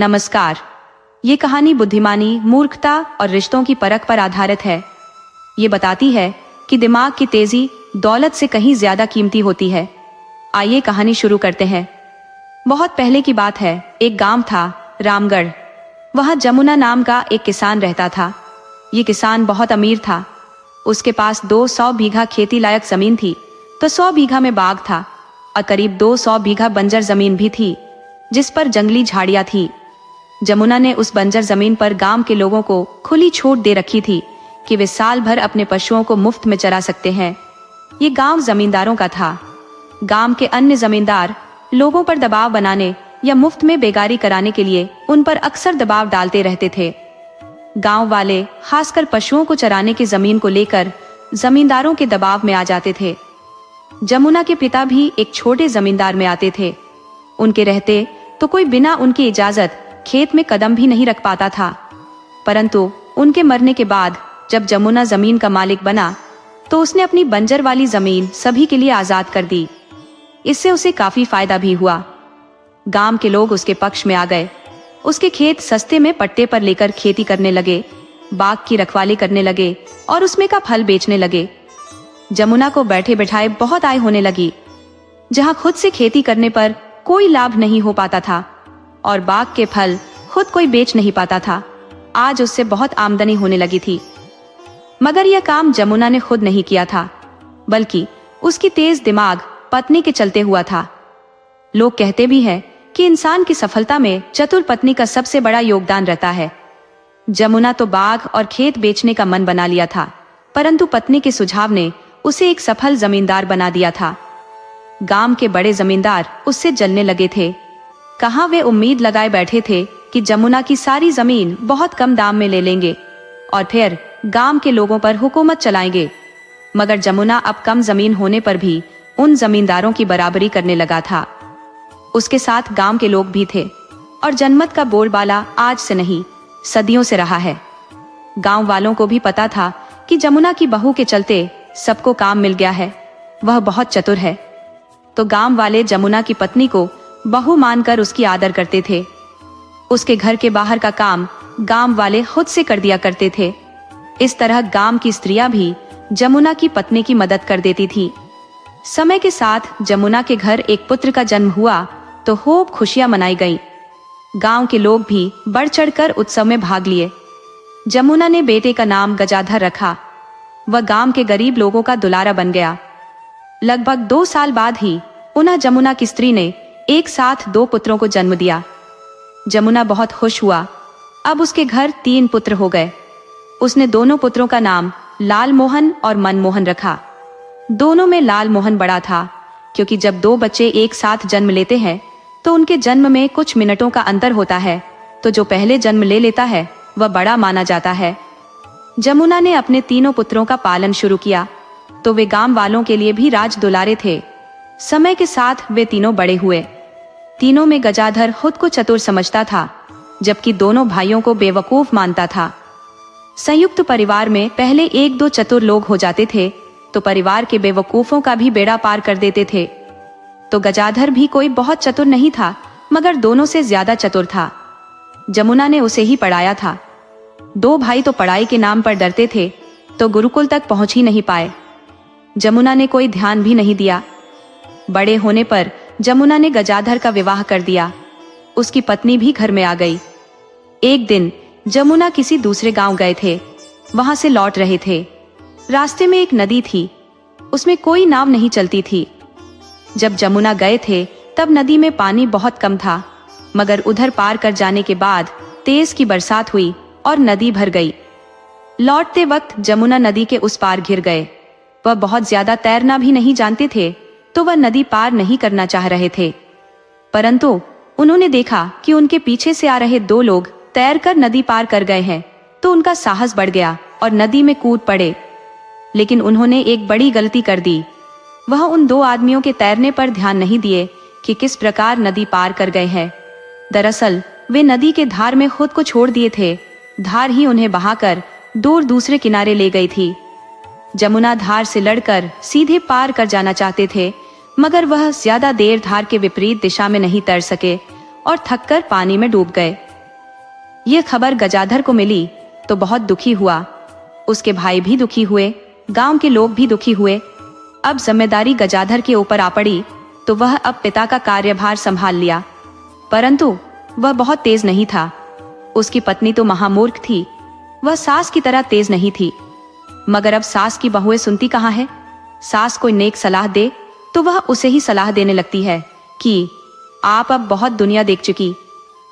नमस्कार। ये कहानी बुद्धिमानी, मूर्खता और रिश्तों की परख पर आधारित है। ये बताती है कि दिमाग की तेजी दौलत से कहीं ज्यादा कीमती होती है। आइए कहानी शुरू करते हैं। बहुत पहले की बात है। एक गांव था, रामगढ़। वहां जमुना नाम का एक किसान रहता था। ये किसान बहुत अमीर था। उसके पास 200 बीघा खेती लायक जमीन थी, तो 100 बीघा में बाग था और करीब 200 बीघा बंजर जमीन भी थी, जिस पर जंगली झाड़ियां थी। जमुना ने उस बंजर जमीन पर गांव के लोगों को खुली छूट दे रखी थी कि वे साल भर अपने पशुओं को मुफ्त में चरा सकते हैं। ये गांव जमींदारों का था। गांव के अन्य जमींदार लोगों पर दबाव बनाने या मुफ्त में बेगारी कराने के लिए उन पर अक्सर दबाव डालते रहते थे। गांव वाले खासकर पशुओं को चराने की जमीन को लेकर जमींदारों के दबाव में आ जाते थे। जमुना के पिता भी एक छोटे जमींदार में आते थे। उनके रहते तो कोई बिना उनकी इजाजत खेत में कदम भी नहीं रख पाता था। परंतु उनके मरने के बाद जब जमुना जमीन का मालिक बना, तो उसने अपनी बंजर वाली जमीन सभी के लिए आजाद कर दी। इससे उसे काफी फायदा भी हुआ। गांव के लोग उसके पक्ष में आ गए। उसके खेत सस्ते में पट्टे पर लेकर खेती करने लगे, बाग की रखवाली करने लगे और उसमें का फल बेचने लगे। जमुना को बैठे बैठाए बहुत आय होने लगी। जहां खुद से खेती करने पर कोई लाभ नहीं हो पाता था और बाग के फल खुद कोई बेच नहीं पाता था, आज उससे बहुत आमदनी होने लगी थी। मगर यह काम जमुना ने खुद नहीं किया था, बल्कि उसकी तेज दिमाग पत्नी के चलते हुआ था। लोग कहते भी हैं कि इंसान की सफलता में चतुर पत्नी का सबसे बड़ा योगदान रहता है। जमुना तो बाग और खेत बेचने का मन बना लिया था, परंतु पत्नी के सुझाव ने उसे एक सफल जमींदार बना दिया था। गांव के बड़े जमींदार उससे जलने लगे थे। कहां वे उम्मीद लगाए बैठे थे कि जमुना की सारी जमीन बहुत कम दाम में ले लेंगे और फिर गांव के लोगों पर हुकूमत चलाएंगे। मगर जमुना अब कम जमीन होने पर भी उन जमींदारों की बराबरी करने लगा था। उसके साथ गांव के लोग भी थे और जनमत का बोलबाला आज से नहीं, सदियों से रहा है। गांव वालों को भी पता था कि जमुना की बहू के चलते सबको काम मिल गया है, वह बहुत चतुर है। तो गांव वाले जमुना की पत्नी को बहू मानकर उसकी आदर करते थे। उसके घर के बाहर का काम गांव वाले खुद से कर दिया करते थे। इस तरह गांव की स्त्रियां भी जमुना की पत्नी की मदद कर देती थी। समय के साथ जमुना के घर एक पुत्र का जन्म हुआ तो खूब खुशियां मनाई गईं। गांव के लोग भी बढ़ चढ़कर उत्सव में भाग लिए। जमुना ने बेटे का नाम गजाधर रखा। वह गांव के गरीब लोगों का दुलारा बन गया। लगभग 2 साल बाद ही पुनः जमुना की स्त्री ने एक साथ 2 पुत्रों को जन्म दिया। जमुना बहुत खुश हुआ। अब उसके घर 3 पुत्र हो गए। उसने दोनों पुत्रों का नाम लाल मोहन और मनमोहन रखा। दोनों में लाल मोहन बड़ा था, क्योंकि जब 2 बच्चे एक साथ जन्म लेते हैं तो उनके जन्म में कुछ मिनटों का अंतर होता है, तो जो पहले जन्म ले लेता है वह बड़ा माना जाता है। जमुना ने अपने तीनों पुत्रों का पालन शुरू किया, तो वे गांव वालों के लिए भी राज दुलारे थे। समय के साथ वे तीनों बड़े हुए। तीनों में गजाधर खुद को चतुर समझता था, जबकि दोनों भाइयों को बेवकूफ मानता था। संयुक्त परिवार में पहले 1-2 चतुर लोग हो जाते थे तो परिवार के बेवकूफों का भी बेड़ा पार कर देते थे। तो गजाधर भी कोई बहुत चतुर नहीं था, मगर दोनों से ज्यादा चतुर था। जमुना ने उसे ही पढ़ाया था। 2 भाई तो पढ़ाई के नाम पर डरते थे, तो गुरुकुल तक पहुंच ही नहीं पाए। जमुना ने कोई ध्यान भी नहीं दिया। बड़े होने पर जमुना ने गजाधर का विवाह कर दिया। उसकी पत्नी भी घर में आ गई। एक दिन जमुना किसी दूसरे गांव गए थे। वहां से लौट रहे थे। रास्ते में एक नदी थी। उसमें कोई नाव नहीं चलती थी। जब जमुना गए थे तब नदी में पानी बहुत कम था, मगर उधर पार कर जाने के बाद तेज की बरसात हुई और नदी भर गई। लौटते वक्त जमुना नदी के उस पार घिर गए। वह बहुत ज्यादा तैरना भी नहीं जानते थे, तो वह नदी पार नहीं करना चाह रहे थे। परंतु उन्होंने देखा कि उनके पीछे से आ रहे 2 लोग तैरकर नदी पार कर गए हैं, तो उनका साहस बढ़ गया और नदी में कूद पड़े। लेकिन उन्होंने एक बड़ी गलती कर दी। वह उन 2 आदमियों के तैरने पर ध्यान नहीं दिए कि किस प्रकार नदी पार कर गए हैं। दरअसल वे नदी के धार में खुद को छोड़ दिए थे। धार ही उन्हें बहाकर दूर दूसरे किनारे ले गई थी। जमुना धार से लड़कर सीधे पार कर जाना चाहते थे, मगर वह ज्यादा देर धार के विपरीत दिशा में नहीं तैर सके और थककर पानी में डूब गए। ये खबर गजाधर को मिली तो बहुत दुखी हुआ। उसके भाई भी दुखी हुए, गांव के लोग भी दुखी हुए। अब जिम्मेदारी गजाधर के ऊपर आ पड़ी तो वह अब पिता का कार्यभार संभाल लिया। परंतु वह बहुत तेज नहीं था। उसकी पत्नी तो महामूर्ख थी, वह सास की तरह तेज नहीं थी। मगर अब सास की बहुएं सुनती कहाँ है। सास कोई नेक सलाह दे तो वह उसे ही सलाह देने लगती है कि आप अब बहुत दुनिया देख चुकी,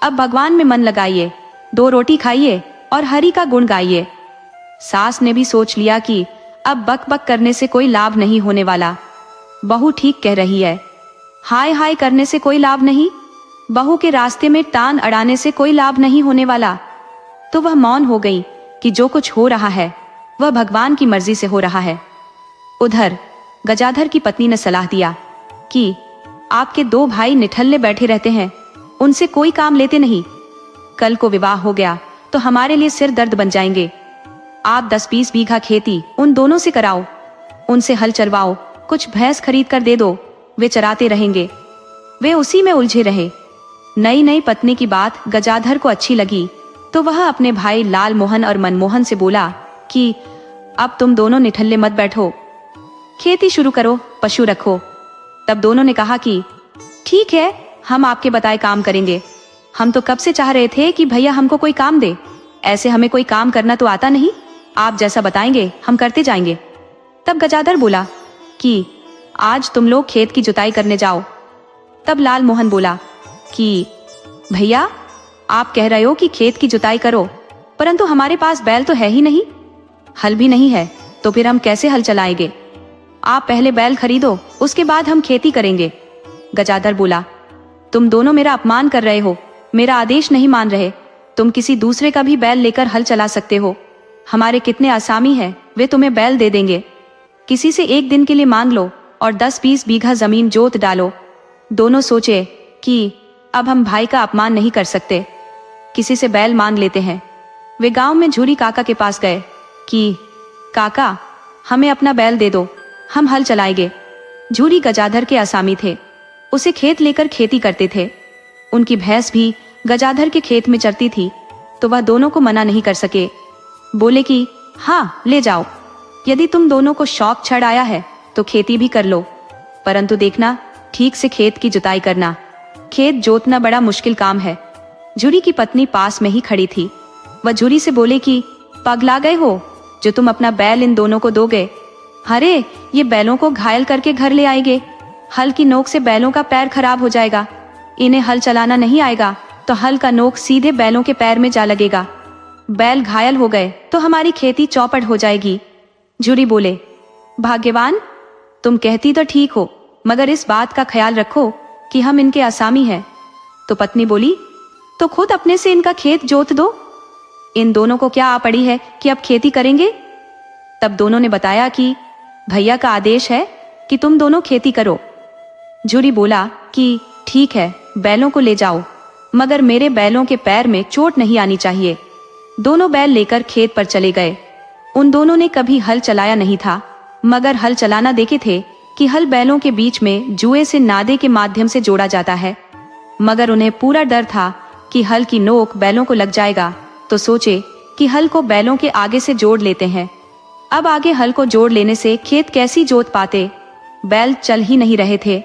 अब भगवान में मन लगाइए, 2 रोटी खाइए और हरि का गुण गाइए। सास ने भी सोच लिया कि अब बक बक करने से कोई लाभ नहीं होने वाला। बहू ठीक कह रही है, हाय हाय करने से कोई लाभ नहीं, बहू के रास्ते में टान अड़ाने से कोई लाभ नहीं होने वाला। तो वह मौन हो गई कि जो कुछ हो रहा है वह भगवान की मर्जी से हो रहा है। उधर गजाधर की पत्नी ने सलाह दिया कि आपके 2 भाई निठल्ले बैठे रहते हैं, उनसे कोई काम लेते नहीं। कल को विवाह हो गया तो हमारे लिए सिर दर्द बन जाएंगे। आप 10-20 बीघा खेती उन दोनों से कराओ, उनसे हल चलवाओ, कुछ भैंस खरीद कर दे दो, वे चराते रहेंगे, वे उसी में उलझे रहे। नई नई पत्नी की बात गजाधर को अच्छी लगी तो वह अपने भाई लाल मोहन और मनमोहन से बोला कि अब तुम दोनों निठल्ले मत बैठो, खेती शुरू करो, पशु रखो। तब दोनों ने कहा कि ठीक है, हम आपके बताए काम करेंगे। हम तो कब से चाह रहे थे कि भैया हमको कोई काम दे, ऐसे हमें कोई काम करना तो आता नहीं, आप जैसा बताएंगे हम करते जाएंगे। तब गजाधर बोला कि आज तुम लोग खेत की जुताई करने जाओ। तब लाल मोहन बोला कि भैया आप कह रहे हो कि खेत की जुताई करो, परंतु हमारे पास बैल तो है ही नहीं, हल भी नहीं है, तो फिर हम कैसे हल चलाएंगे। आप पहले बैल खरीदो, उसके बाद हम खेती करेंगे। गजाधर बोला, तुम दोनों मेरा अपमान कर रहे हो, मेरा आदेश नहीं मान रहे। तुम किसी दूसरे का भी बैल लेकर हल चला सकते हो। हमारे कितने आसामी हैं, वे तुम्हें बैल दे देंगे। किसी से 1 दिन के लिए मांग लो और 10-20 बीघा जमीन जोत डालो। दोनों सोचे कि अब हम भाई का अपमान नहीं कर सकते, किसी से बैल मांग लेते हैं। वे गांव में झूरी काका के पास गए कि काका हमें अपना बैल दे दो, हम हल चलाएंगे। झूरी गजाधर के आसामी थे, उसे खेत लेकर खेती करते थे। उनकी भैंस भी गजाधर के खेत में चरती थी, तो वह दोनों को मना नहीं कर सके। बोले कि हाँ ले जाओ, यदि तुम दोनों को शौक चढ़ आया है तो खेती भी कर लो, परंतु देखना ठीक से खेत की जुताई करना, खेत जोतना बड़ा मुश्किल काम है। झूरी की पत्नी पास में ही खड़ी थी, वह झूरी से बोले कि पगला गए हो जो तुम अपना बैल इन दोनों को दोगे। अरे ये बैलों को घायल करके घर ले आएंगे, हल की नोक से बैलों का पैर खराब हो जाएगा। इन्हें हल चलाना नहीं आएगा तो हल का नोक सीधे बैलों के पैर में जा लगेगा। बैल घायल हो गए तो हमारी खेती चौपट हो जाएगी। झूरी बोले, भाग्यवान तुम कहती तो ठीक हो, मगर इस बात का ख्याल रखो कि हम इनके आसामी हैं। तो पत्नी बोली, तो खुद अपने से इनका खेत जोत दो, इन दोनों को क्या आ पड़ी है कि अब खेती करेंगे। तब दोनों ने बताया कि भैया का आदेश है कि तुम दोनों खेती करो। झूरी बोला कि ठीक है, बैलों को ले जाओ, मगर मेरे बैलों के पैर में चोट नहीं आनी चाहिए। दोनों बैल लेकर खेत पर चले गए। उन दोनों ने कभी हल चलाया नहीं था, मगर हल चलाना देखे थे कि हल बैलों के बीच में जुए से नादे के माध्यम से जोड़ा जाता है। मगर उन्हें पूरा डर था कि हल की नोक बैलों को लग जाएगा, तो सोचे कि हल को बैलों के आगे से जोड़ लेते हैं। अब आगे हल को जोड़ लेने से खेत कैसी जोत पाते, बैल चल ही नहीं रहे थे।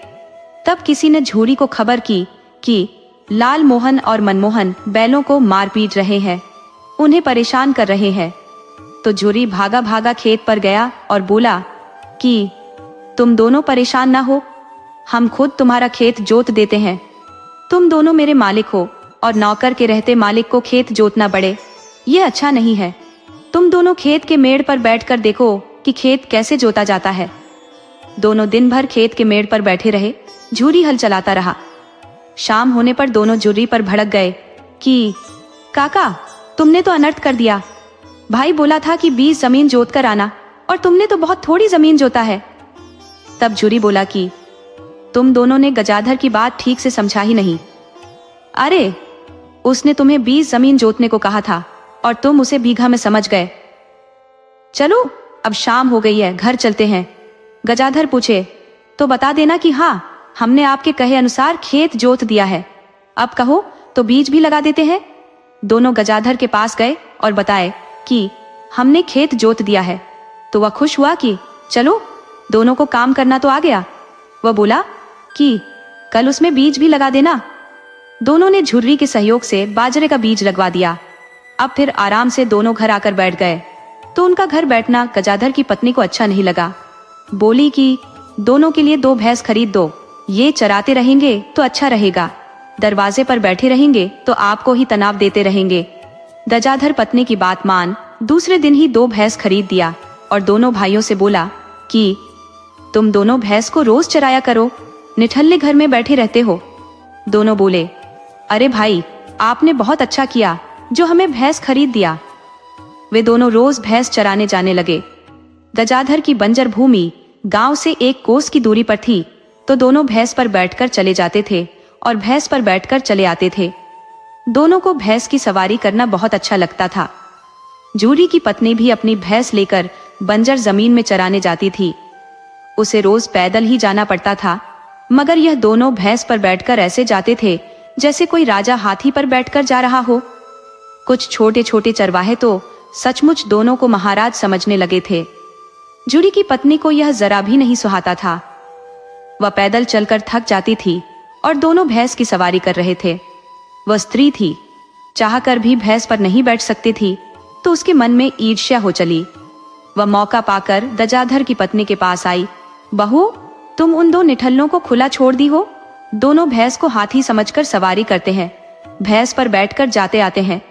तब किसी ने झूरी को खबर की कि लाल मोहन और मनमोहन बैलों को मार पीट रहे हैं, उन्हें परेशान कर रहे हैं। तो झूरी भागा भागा खेत पर गया और बोला कि तुम दोनों परेशान ना हो, हम खुद तुम्हारा खेत जोत देते हैं। तुम दोनों मेरे मालिक हो और नौकर के रहते मालिक को खेत जोतना पड़े, ये अच्छा नहीं है। तुम दोनों खेत के मेड़ पर बैठकर देखो कि खेत कैसे जोता जाता है। दोनों दिन भर खेत के मेड़ पर बैठे रहे, झूरी हल चलाता रहा। शाम होने पर दोनों झूरी पर भड़क गए कि काका तुमने तो अनर्थ कर दिया, भाई बोला था कि 20 जमीन जोत कर आना और तुमने तो बहुत थोड़ी जमीन जोता है। तब झूरी बोला कि तुम दोनों ने गजाधर की बात ठीक से समझा ही नहीं। अरे उसने तुम्हें 20 जमीन जोतने को कहा था और तुम उसे बीघा में समझ गए। चलो अब शाम हो गई है, घर चलते हैं। गजाधर पूछे, तो बता देना कि हाँ हमने आपके कहे अनुसार खेत जोत दिया है, अब कहो तो बीज भी लगा देते हैं। दोनों गजाधर के पास गए और बताए कि हमने खेत जोत दिया है। तो वह खुश हुआ कि चलो, दोनों को काम करना तो आ गया। वह बोला कि कल उसमें बीज भी लगा देना। दोनों ने झुर्री के सहयोग से बाजरे का बीज लगवा दिया। अब फिर आराम से दोनों घर आकर बैठ गए। तो उनका घर बैठना गजाधर की पत्नी को अच्छा नहीं लगा। बोली कि दोनों के लिए 2 भैंस खरीद दो, ये चराते रहेंगे तो अच्छा रहेगा, दरवाजे पर बैठे रहेंगे तो आपको ही तनाव देते रहेंगे। गजाधर पत्नी की बात मान दूसरे दिन ही 2 भैंस खरीद दिया और दोनों भाइयों से बोला कि तुम दोनों भैंस को रोज चराया करो, निठल्ले घर में बैठे रहते हो। दोनों बोले, अरे भाई, आपने बहुत अच्छा किया जो हमें भैंस खरीद दिया। वे दोनों रोज भैंस चराने जाने लगे। गजाधर की बंजर भूमि गांव से 1 कोस की दूरी पर थी, तो दोनों भैंस पर बैठकर चले जाते थे और भैंस पर बैठकर चले आते थे। दोनों को भैंस की सवारी करना बहुत अच्छा लगता था। झूरी की पत्नी भी अपनी भैंस लेकर बंजर जमीन में चराने जाती थी। उसे रोज पैदल ही जाना पड़ता था, मगर यह दोनों भैंस पर बैठकर ऐसे जाते थे जैसे कोई राजा हाथी पर बैठकर जा रहा हो। कुछ छोटे छोटे चरवाहे तो सचमुच दोनों को महाराज समझने लगे थे। झूरी की पत्नी को यह जरा भी नहीं सुहाता था। वह पैदल चलकर थक जाती थी और दोनों भैंस की सवारी कर रहे थे। वह स्त्री थी, चाहकर भी भैंस पर नहीं बैठ सकती थी, तो उसके मन में ईर्ष्या हो चली। वह मौका पाकर गजाधर की पत्नी के पास आई। बहू, तुम उन 2 निठल्लों को खुला छोड़ दी हो। दोनों भैंस को हाथी समझकर सवारी करते हैं, भैंस पर बैठकर जाते आते हैं।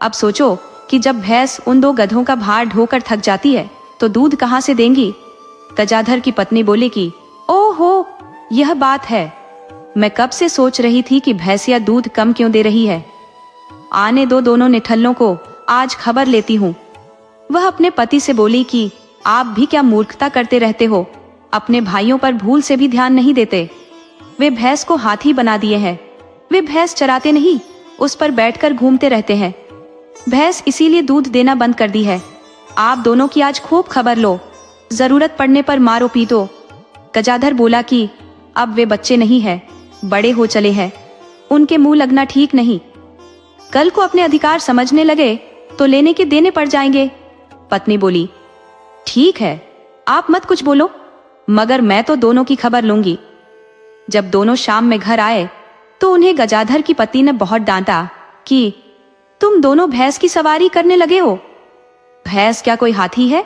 अब सोचो कि जब भैंस उन 2 गधों का भार ढोकर थक जाती है तो दूध कहाँ से देंगी। गजाधर की पत्नी बोली कि ओहो, यह बात है, मैं कब से सोच रही थी कि भैंसिया दूध कम क्यों दे रही है। आने दो दोनों निठल्लों को, आज खबर लेती हूँ। वह अपने पति से बोली कि आप भी क्या मूर्खता करते रहते हो, अपने भाइयों पर भूल से भी ध्यान नहीं देते। वे भैंस को हाथी बना दिए हैं। वे भैंस चराते नहीं, उस पर बैठकर घूमते रहते हैं। भैंस इसीलिए दूध देना बंद कर दी है। आप दोनों की आज खूब खबर लो, जरूरत पड़ने पर मारो पीटो। गजाधर बोला कि अब वे बच्चे नहीं हैं, बड़े हो चले हैं, उनके मुंह लगना ठीक नहीं। कल को अपने अधिकार समझने लगे तो लेने के देने पड़ जाएंगे। पत्नी बोली, ठीक है, आप मत कुछ बोलो, मगर मैं तो दोनों की खबर लूंगी। जब दोनों शाम में घर आए तो उन्हें गजाधर की पत्नी ने बहुत डांटा कि तुम दोनों भैंस की सवारी करने लगे हो। भैंस क्या कोई हाथी है?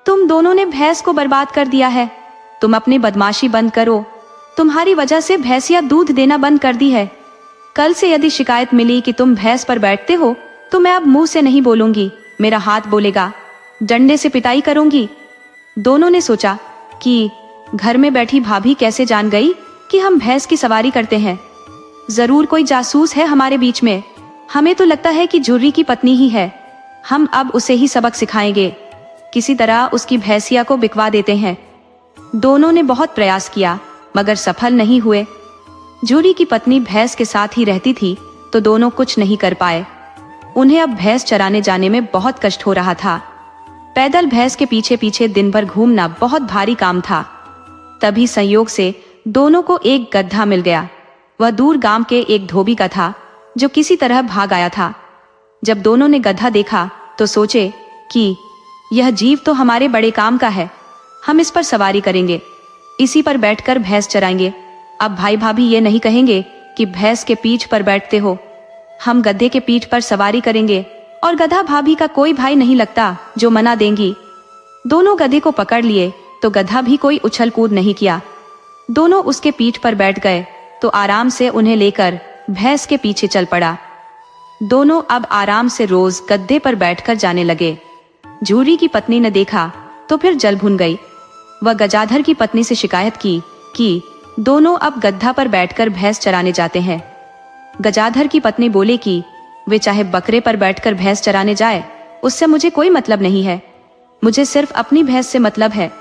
तुम दोनों ने भैंस को बर्बाद कर दिया है। तुम अपनी बदमाशी बंद करो, तुम्हारी वजह से भैंसिया दूध देना बंद कर दी है। कल से यदि शिकायत मिली कि तुम भैंस पर बैठते हो तो मैं अब मुंह से नहीं बोलूंगी, मेरा हाथ बोलेगा, डंडे से पिटाई करूंगी। दोनों ने सोचा कि घर में बैठी भाभी कैसे जान गई कि हम भैंस की सवारी करते हैं। जरूर कोई जासूस है हमारे बीच में। हमें तो लगता है कि झुर्री की पत्नी ही है। हम अब उसे ही सबक सिखाएंगे, किसी तरह उसकी भैंसिया को बिकवा देते हैं। दोनों ने बहुत प्रयास किया मगर सफल नहीं हुए। झुर्री की पत्नी भैंस के साथ ही रहती थी तो दोनों कुछ नहीं कर पाए। उन्हें अब भैंस चराने जाने में बहुत कष्ट हो रहा था। पैदल भैंस के पीछे पीछे दिन भर घूमना बहुत भारी काम था। तभी संयोग से दोनों को एक गधा मिल गया। वह दूर गांव के एक धोबी का था जो किसी तरह भाग आया था। जब दोनों ने गधा देखा तो सोचे कि यह जीव तो हमारे बड़े काम का है, हम इस पर सवारी करेंगे, इसी पर बैठकर भैंस चराएंगे। अब भाई भाभी ये नहीं कहेंगे कि भैंस के पीठ पर बैठते हो। हम गधे के पीठ पर सवारी करेंगे और गधा भाभी का कोई भाई नहीं लगता जो मना देंगी। दोनों गधे को पकड़ लिए तो गधा भी कोई उछल कूद नहीं किया। दोनों उसके पीठ पर बैठ गए तो आराम से उन्हें लेकर भैंस के पीछे चल पड़ा। दोनों अब आराम से रोज गद्दे पर बैठकर जाने लगे। झुर्री की पत्नी ने देखा तो फिर जल भुन गई। वह गजाधर की पत्नी से शिकायत की कि दोनों अब गद्दा पर बैठकर भैंस चराने जाते हैं। गजाधर की पत्नी बोले कि वे चाहे बकरे पर बैठकर भैंस चराने जाए, उससे मुझे कोई मतलब नहीं है, मुझे सिर्फ अपनी भैंस से मतलब है।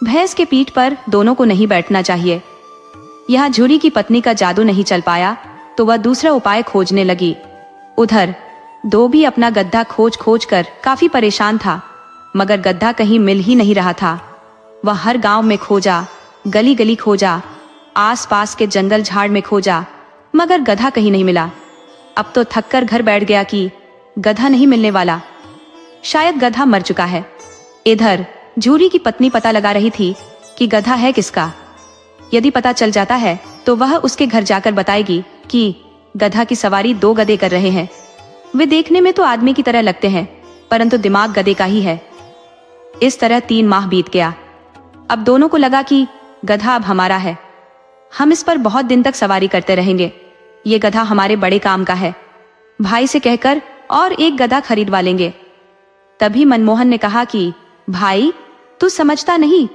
भैंस के पीठ पर दोनों को नहीं बैठना चाहिए। यहाँ झुर्री की पत्नी का जादू नहीं चल पाया तो वह दूसरा उपाय खोजने लगी। उधर धोबी अपना गद्दा खोज खोज कर काफी परेशान था, मगर गद्दा कहीं मिल ही नहीं रहा था। वह हर गांव में खोजा, गली गली खोजा, आस पास के जंगल झाड़ में खोजा, मगर गधा कहीं नहीं मिला। अब तो थक कर घर बैठ गया कि गधा नहीं मिलने वाला, शायद गधा मर चुका है। इधर झूरी की पत्नी पता लगा रही थी कि गधा है किसका। यदि पता चल जाता है तो वह उसके घर जाकर बताएगी कि गधा की सवारी 2 गधे कर रहे हैं। वे देखने में तो आदमी की तरह लगते हैं, परंतु दिमाग गधे का ही है। इस तरह 3 माह बीत गया। अब दोनों को लगा कि गधा अब हमारा है, हम इस पर बहुत दिन तक सवारी करते रहेंगे। ये गधा हमारे बड़े काम का है, भाई से कहकर और एक गधा खरीदवा लेंगे। तभी मनमोहन ने कहा कि भाई, तू समझता नहीं,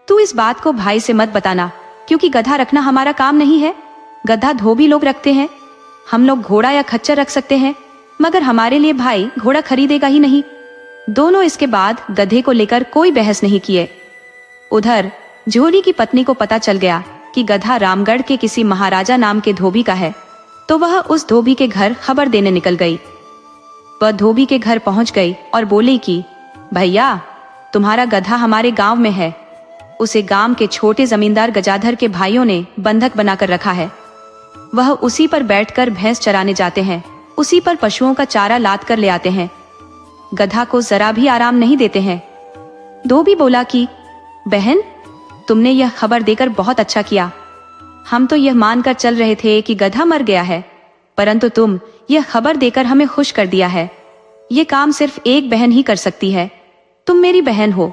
तू इस बात को भाई से मत बताना, क्योंकि गधा रखना हमारा काम नहीं है। गधा धोबी लोग रखते हैं, हम लोग घोड़ा या खच्चर रख सकते हैं, मगर हमारे लिए भाई घोड़ा खरीदेगा ही नहीं। दोनों इसके बाद गधे को लेकर कोई बहस नहीं किए। उधर झूरी की पत्नी को पता चल गया कि गधा रामगढ़ के किसी महाराजा नाम के धोबी का है, तो वह उस धोबी के घर खबर देने निकल गई। वह धोबी के घर पहुंच गई और बोली कि भैया, तुम्हारा गधा हमारे गांव में है। उसे गांव के छोटे जमींदार गजाधर के भाइयों ने बंधक बनाकर रखा है। वह उसी पर बैठकर भैंस चराने जाते हैं, उसी पर पशुओं का चारा लाद कर ले आते हैं। गधा को जरा भी आराम नहीं देते हैं। धोबी बोला कि बहन, तुमने यह खबर देकर बहुत अच्छा किया। हम तो यह मानकर चल रहे थे कि गधा मर गया है, परंतु तुम यह खबर देकर हमें खुश कर दिया है। यह काम सिर्फ एक बहन ही कर सकती है, तुम मेरी बहन हो।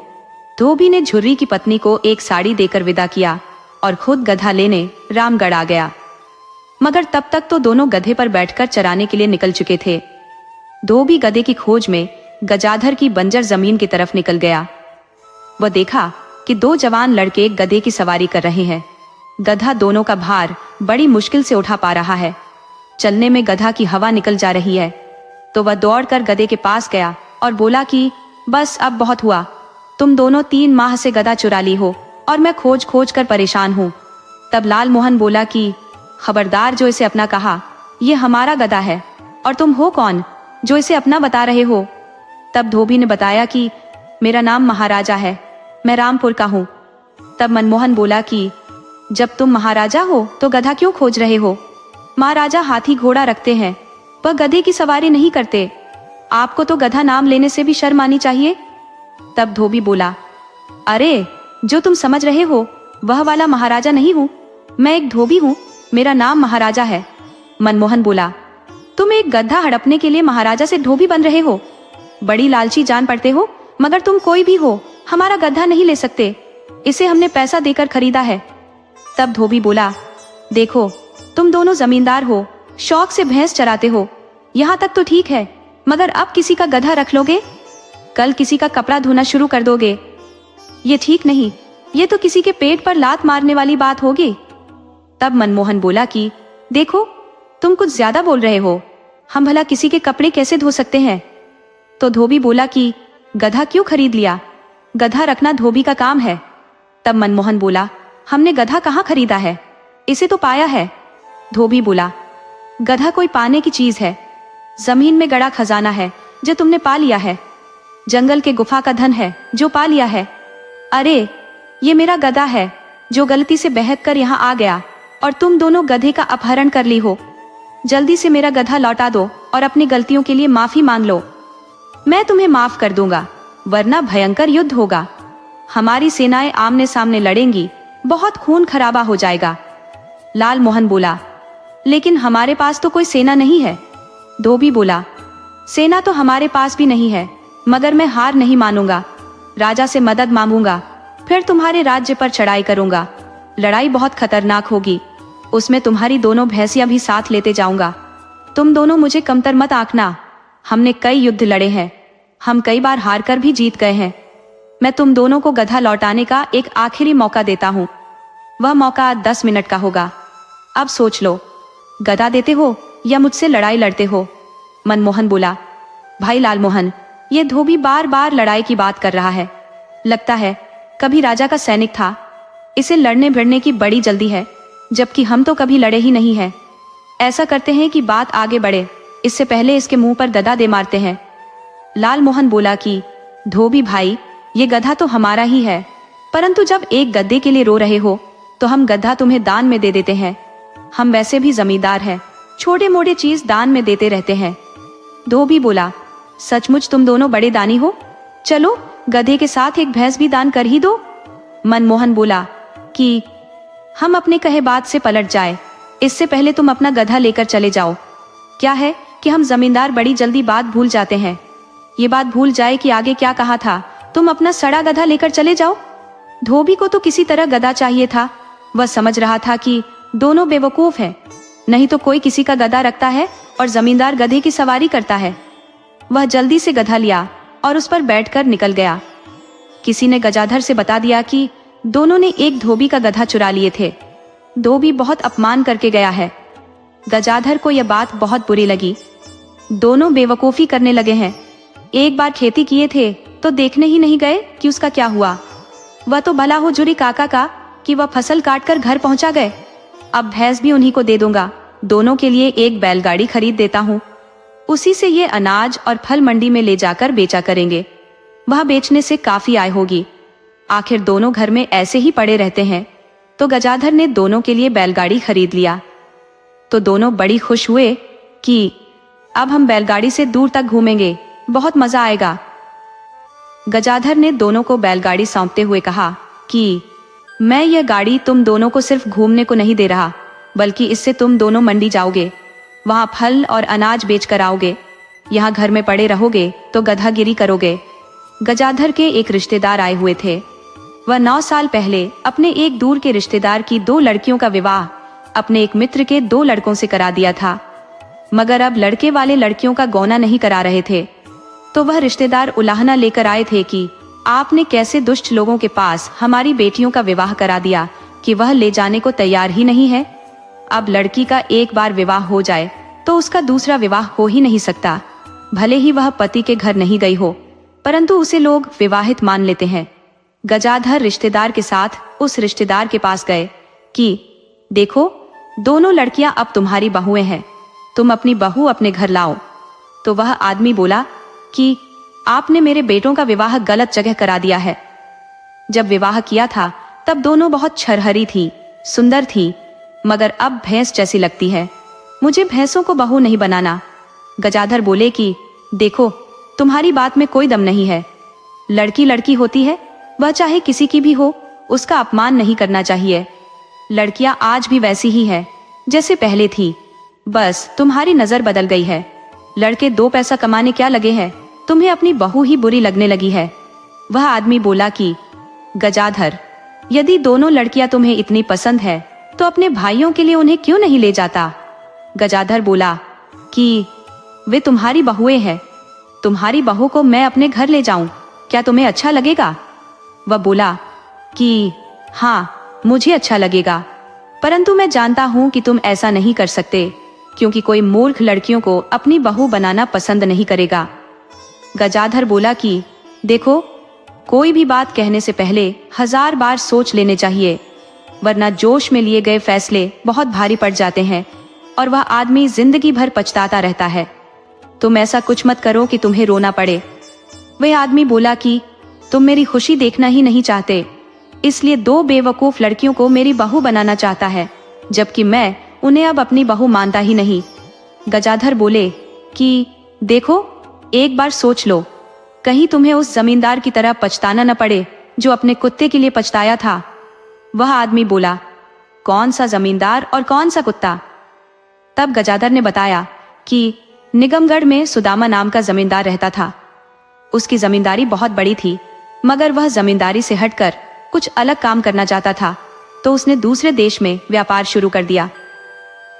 धोबी ने झुर्री की पत्नी को एक साड़ी देकर विदा किया और खुद गधा लेने रामगढ़ आ गया। मगर तब तक तो दोनों गधे पर बैठकर चराने के लिए निकल चुके थे। धोबी गधे की खोज में गजाधर की बंजर जमीन की तरफ निकल गया। वह देखा कि 2 जवान लड़के गधे की सवारी कर रहे हैं। गधा दोनों का भार बड़ी मुश्किल से उठा पा रहा है। चलने में गधा की हवा निकल जा रही है। तो वह दौड़कर गधे के पास गया और बोला कि बस अब बहुत हुआ, तुम दोनों 3 माह से गधा चुरा ली हो और मैं खोज खोज कर परेशान हूँ। तब लाल मोहन बोला कि खबरदार जो इसे अपना कहा, ये हमारा गधा है और तुम हो कौन जो इसे अपना बता रहे हो। तब धोबी ने बताया कि मेरा नाम महाराजा है, मैं रामपुर का हूँ। तब मनमोहन बोला कि जब तुम महाराजा हो तो गधा क्यों खोज रहे हो। महाराजा हाथी घोड़ा रखते हैं, वह गधे की सवारी नहीं करते। आपको तो गधा नाम लेने से भी शर्म आनी चाहिए। तब धोबी बोला, अरे जो तुम समझ रहे हो वह वाला महाराजा नहीं हूँ, मैं एक धोबी हूँ, मेरा नाम महाराजा है। मनमोहन बोला, तुम एक गधा हड़पने के लिए महाराजा से धोबी बन रहे हो, बड़ी लालची जान पड़ते हो। मगर तुम कोई भी हो, हमारा गधा नहीं ले सकते, इसे हमने पैसा देकर खरीदा है। तब धोबी बोला, देखो तुम दोनों जमींदार हो, शौक से भैंस चराते हो, यहाँ तक तो ठीक है, मगर अब किसी का गधा रख लोगे, कल किसी का कपड़ा धोना शुरू कर दोगे, ये ठीक नहीं, ये तो किसी के पेट पर लात मारने वाली बात होगी। तब मनमोहन बोला कि देखो तुम कुछ ज्यादा बोल रहे हो, हम भला किसी के कपड़े कैसे धो सकते हैं। तो धोबी बोला कि गधा क्यों खरीद लिया, गधा रखना धोबी का काम है। तब मनमोहन बोला, हमने गधा कहाँ खरीदा है, इसे तो पाया है। धोबी बोला, गधा कोई पाने की चीज है, जमीन में गड़ा खजाना है जो तुमने पा लिया है, जंगल के गुफा का धन है जो पा लिया है। अरे ये मेरा गधा है जो गलती से बहक कर यहाँ आ गया और तुम दोनों गधे का अपहरण कर ली हो। जल्दी से मेरा गधा लौटा दो और अपनी गलतियों के लिए माफी मांग लो, मैं तुम्हें माफ कर दूंगा, वरना भयंकर युद्ध होगा। हमारी सेनाएं आमने सामने लड़ेंगी, बहुत खून खराबा हो जाएगा। लाल मोहन बोला, लेकिन हमारे पास तो कोई सेना नहीं है। धोबी बोला, सेना तो हमारे पास भी नहीं है, मगर मैं हार नहीं मानूंगा, राजा से मदद मांगूंगा, फिर तुम्हारे राज्य पर चढ़ाई करूंगा। लड़ाई बहुत खतरनाक होगी, उसमें तुम्हारी दोनों भैंसियां भी साथ लेते जाऊंगा। तुम दोनों मुझे कमतर मत आंकना, हमने कई युद्ध लड़े हैं, हम कई बार हार कर भी जीत गए हैं। मैं तुम दोनों को गधा लौटाने का एक आखिरी मौका देता हूँ, वह मौका 10 मिनट का होगा। अब सोच लो, गधा देते हो या मुझसे लड़ाई लड़ते हो। मनमोहन बोला, भाई लालमोहन, ये धोबी बार बार लड़ाई की बात कर रहा है, लगता है कभी राजा का सैनिक था, इसे लड़ने भिड़ने की बड़ी जल्दी है, जबकि हम तो कभी लड़े ही नहीं हैं। ऐसा करते हैं कि बात आगे बढ़े, इससे पहले इसके मुंह पर गदा दे मारते हैं। लाल मोहन बोला कि धोबी भाई, ये गधा तो हमारा ही है, परंतु जब एक गद्दे के लिए रो रहे हो तो हम गधा तुम्हें दान में दे देते हैं। हम वैसे भी जमींदार हैं, छोटे मोटे चीज दान में देते रहते हैं। धोबी बोला, सचमुच तुम दोनों बड़े दानी हो, चलो गधे के साथ एक भैंस भी दान कर ही दो। मनमोहन बोला कि हम अपने कहे बात से पलट जाए, इससे पहले तुम अपना गधा लेकर चले जाओ। क्या है कि हम जमींदार बड़ी जल्दी बात भूल जाते हैं, ये बात भूल जाए कि आगे क्या कहा था, तुम अपना सड़ा गधा लेकर चले जाओ। धोबी को तो किसी तरह गधा चाहिए था। वह समझ रहा था कि दोनों बेवकूफ हैं, नहीं तो कोई किसी का गधा रखता है और जमींदार गधे की सवारी करता है। वह जल्दी से गधा लिया और उस पर बैठकर निकल गया। किसी ने गजाधर से बता दिया कि दोनों ने एक धोबी का गधा चुरा लिए थे। धोबी बहुत अपमान करके गया है। गजाधर को यह बात बहुत बुरी लगी। दोनों बेवकूफी करने लगे हैं। एक बार खेती किए थे तो देखने ही नहीं गए कि उसका क्या हुआ। वह तो भला हो जुरी काका का कि वह फसल काट कर घर पहुंचा गए। अब भैंस भी उन्हीं को दे दूंगा। दोनों के लिए एक बैलगाड़ी खरीद देता हूँ, उसी से ये अनाज और फल मंडी में ले जाकर बेचा करेंगे। वह बेचने से काफी आय होगी। आखिर दोनों घर में ऐसे ही पड़े रहते हैं। तो गजाधर ने दोनों के लिए बैलगाड़ी खरीद लिया। तो दोनों बड़ी खुश हुए कि अब हम बैलगाड़ी से दूर तक घूमेंगे, बहुत मजा आएगा। गजाधर ने दोनों को बैलगाड़ी सौंपते हुए कहा कि मैं यह गाड़ी तुम दोनों को सिर्फ घूमने को नहीं दे रहा, बल्कि इससे तुम दोनों मंडी जाओगे, वहां फल और अनाज बेच कर आओगे। यहाँ घर में पड़े रहोगे तो गधागिरी करोगे। गजाधर के एक रिश्तेदार आए हुए थे। वह 9 साल पहले अपने एक दूर के रिश्तेदार की 2 लड़कियों का विवाह अपने एक मित्र के 2 लड़कों से करा दिया था, मगर अब लड़के वाले लड़कियों का गौना नहीं करा रहे थे। तो वह रिश्तेदार उलाहना लेकर आए थे कि आपने कैसे दुष्ट लोगों के पास हमारी बेटियों का विवाह करा दिया कि वह ले जाने को तैयार ही नहीं है। अब लड़की का एक बार विवाह हो जाए तो उसका दूसरा विवाह हो ही नहीं सकता। भले ही वह पति के घर नहीं गई हो, परंतु उसे लोग विवाहित मान लेते हैं। गजाधर रिश्तेदार के साथ उस रिश्तेदार के पास गए कि देखो, दोनों लड़कियां अब तुम्हारी बहुएं हैं, तुम अपनी बहू अपने घर लाओ। तो वह आदमी बोला कि आपने मेरे बेटों का विवाह गलत जगह करा दिया है। जब विवाह किया था तब दोनों बहुत छरहरी थी, सुंदर थी, मगर अब भैंस जैसी लगती है। मुझे भैंसों को बहू नहीं बनाना। गजाधर बोले कि देखो, तुम्हारी बात में कोई दम नहीं है। लड़की लड़की होती है, वह चाहे किसी की भी हो, उसका अपमान नहीं करना चाहिए। लड़कियां आज भी वैसी ही है जैसे पहले थी, बस तुम्हारी नजर बदल गई है। लड़के 2 पैसा कमाने क्या लगे हैं, तुम्हें अपनी बहू ही बुरी लगने लगी है। वह आदमी बोला कि गजाधर, यदि दोनों लड़कियां तुम्हें इतनी पसंद है तो अपने भाइयों के लिए उन्हें क्यों नहीं ले जाता। गजाधर बोला कि वे तुम्हारी बहुएं हैं, तुम्हारी बहू को मैं अपने घर ले जाऊं, क्या तुम्हें अच्छा लगेगा। वह बोला कि हाँ, मुझे अच्छा लगेगा, परंतु मैं जानता हूं कि तुम ऐसा नहीं कर सकते, क्योंकि कोई मूर्ख लड़कियों को अपनी बहू बनाना पसंद नहीं करेगा। गजाधर बोला कि देखो, कोई भी बात कहने से पहले 1000 बार सोच लेने चाहिए, वरना जोश में लिए गए फैसले बहुत भारी पड़ जाते हैं और वह आदमी जिंदगी भर पछताता रहता है। तुम ऐसा कुछ मत करो कि तुम्हें रोना पड़े। वह आदमी बोला कि तुम मेरी खुशी देखना ही नहीं चाहते, इसलिए 2 बेवकूफ लड़कियों को मेरी बहू बनाना चाहता है, जबकि मैं उन्हें अब अपनी बहू मानता ही नहीं। गजाधर बोले कि देखो, एक बार सोच लो, कहीं तुम्हें उस जमींदार की तरह पछताना न पड़े जो अपने कुत्ते के लिए पछताया था। वह आदमी बोला, कौन सा जमींदार और कौन सा कुत्ता। तब गजाधर ने बताया कि निगमगढ़ में सुदामा नाम का जमींदार रहता था। उसकी जमींदारी बहुत बड़ी थी, मगर वह जमींदारी से हटकर कुछ अलग काम करना चाहता था, तो उसने दूसरे देश में व्यापार शुरू कर दिया।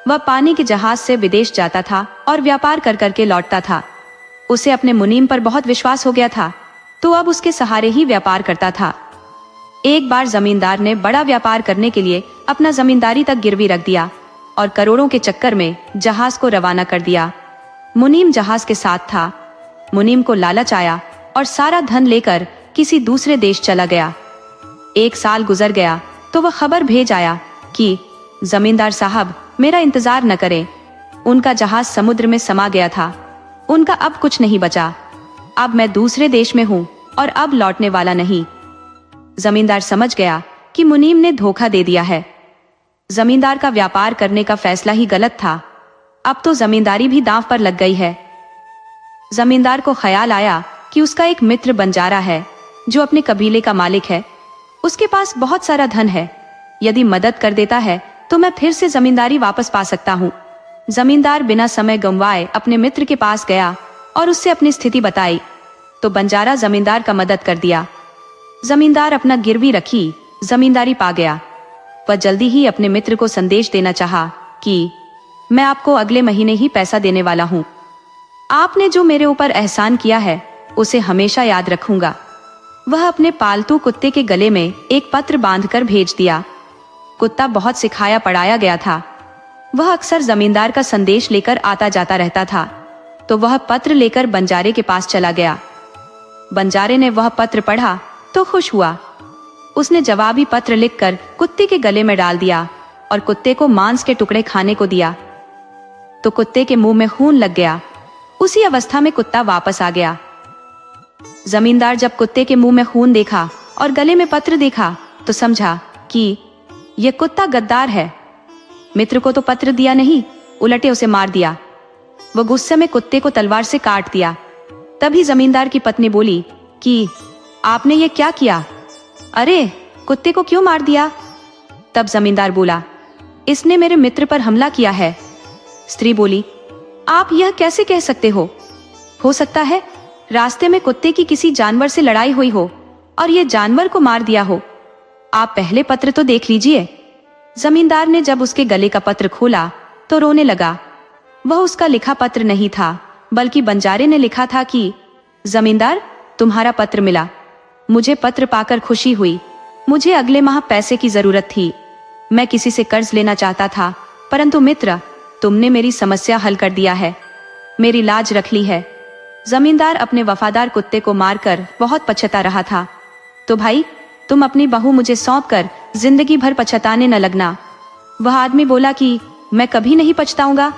वह पानी के जहाज से विदेश जाता था और व्यापार कर करके लौटता था। उसे अपने मुनीम पर बहुत विश्वास हो गया था, तो अब उसके सहारे ही व्यापार करता था। एक बार जमींदार ने बड़ा व्यापार करने के लिए अपना जमींदारी तक गिरवी रख दिया और करोड़ों के चक्कर में जहाज को रवाना कर दिया। मुनीम जहाज के साथ था। मुनीम को लालच आया और सारा धन लेकर किसी दूसरे देश चला गया। 1 साल गुजर गया तो वह खबर भेज आया कि जमींदार साहब, मेरा इंतजार न करें, उनका जहाज समुद्र में समा गया था, उनका अब कुछ नहीं बचा। अब मैं दूसरे देश में हूँ और अब लौटने वाला नहीं। जमींदार समझ गया कि मुनीम ने धोखा दे दिया है। जमींदार का व्यापार करने का फैसला ही गलत था। अब तो जमींदारी भी दांव पर लग गई है। जमींदार को ख्याल आया कि उसका एक मित्र बंजारा है जो अपने कबीले का मालिक है। उसके पास बहुत सारा धन है। यदि मदद कर देता है तो मैं फिर से जमींदारी वापस पा सकता हूँ। जमींदार बिना समय गंवाए अपने मित्र के पास गया और उससे अपनी स्थिति बताई तो बंजारा जमींदार का मदद कर दिया। जमींदार अपना गिरवी रखी जमींदारी पा गया। वह जल्दी ही अपने मित्र को संदेश देना चाहा कि मैं आपको अगले महीने ही पैसा देने वाला हूँ। आपने जो मेरे ऊपर एहसान किया है उसे हमेशा याद रखूंगा। वह अपने पालतू कुत्ते के गले में एक पत्र बांधकर भेज दिया। कुत्ता बहुत सिखाया पढ़ाया गया था। वह अक्सर जमींदार का संदेश लेकर आता जाता रहता था। तो वह पत्र लेकर बंजारे के पास चला गया। बंजारे ने वह पत्र पढ़ा तो खुश हुआ। उसने जवाबी पत्र लिखकर कुत्ते के गले में डाल दिया और कुत्ते को मांस के टुकड़े खाने को दिया। तो कुत्ते के मुंह में खून लग गया। उसी अवस्था में कुत्ता वापस आ गया। जमींदार जब कुत्ते के मुंह में खून देखा और गले में पत्र देखा तो समझा कि यह कुत्ता गद्दार है। मित्र को तो पत्र दिया नहीं, उलटे उसे मार दिया। वह गुस्से में कुत्ते को तलवार से काट दिया। तभी जमींदार की पत्नी बोली कि आपने ये क्या किया? अरे, कुत्ते को क्यों मार दिया? तब जमींदार बोला, इसने मेरे मित्र पर हमला किया है। स्त्री बोली, आप यह कैसे कह सकते हो? हो सकता है रास्ते में कुत्ते की किसी जानवर से लड़ाई हुई हो और ये जानवर को मार दिया हो। आप पहले पत्र तो देख लीजिए। जमींदार ने जब उसके गले का पत्र खोला तो रोने लगा। वह उसका लिखा पत्र नहीं था, बल्कि बंजारे ने लिखा था कि जमींदार, तुम्हारा पत्र मिला। मुझे पत्र पाकर खुशी हुई। मुझे अगले माह पैसे की जरूरत थी। मैं किसी से कर्ज लेना चाहता था, परंतु मित्र, तुमने मेरी समस्या हल कर दिया है। मेरी लाज रख ली है। जमींदार अपने वफादार कुत्ते को मारकर बहुत पछता रहा था। तो भाई, तुम अपनी बहू मुझे सौंप कर जिंदगी भर पछताने न लगना। वह आदमी बोला कि मैं कभी नहीं पछताऊंगा।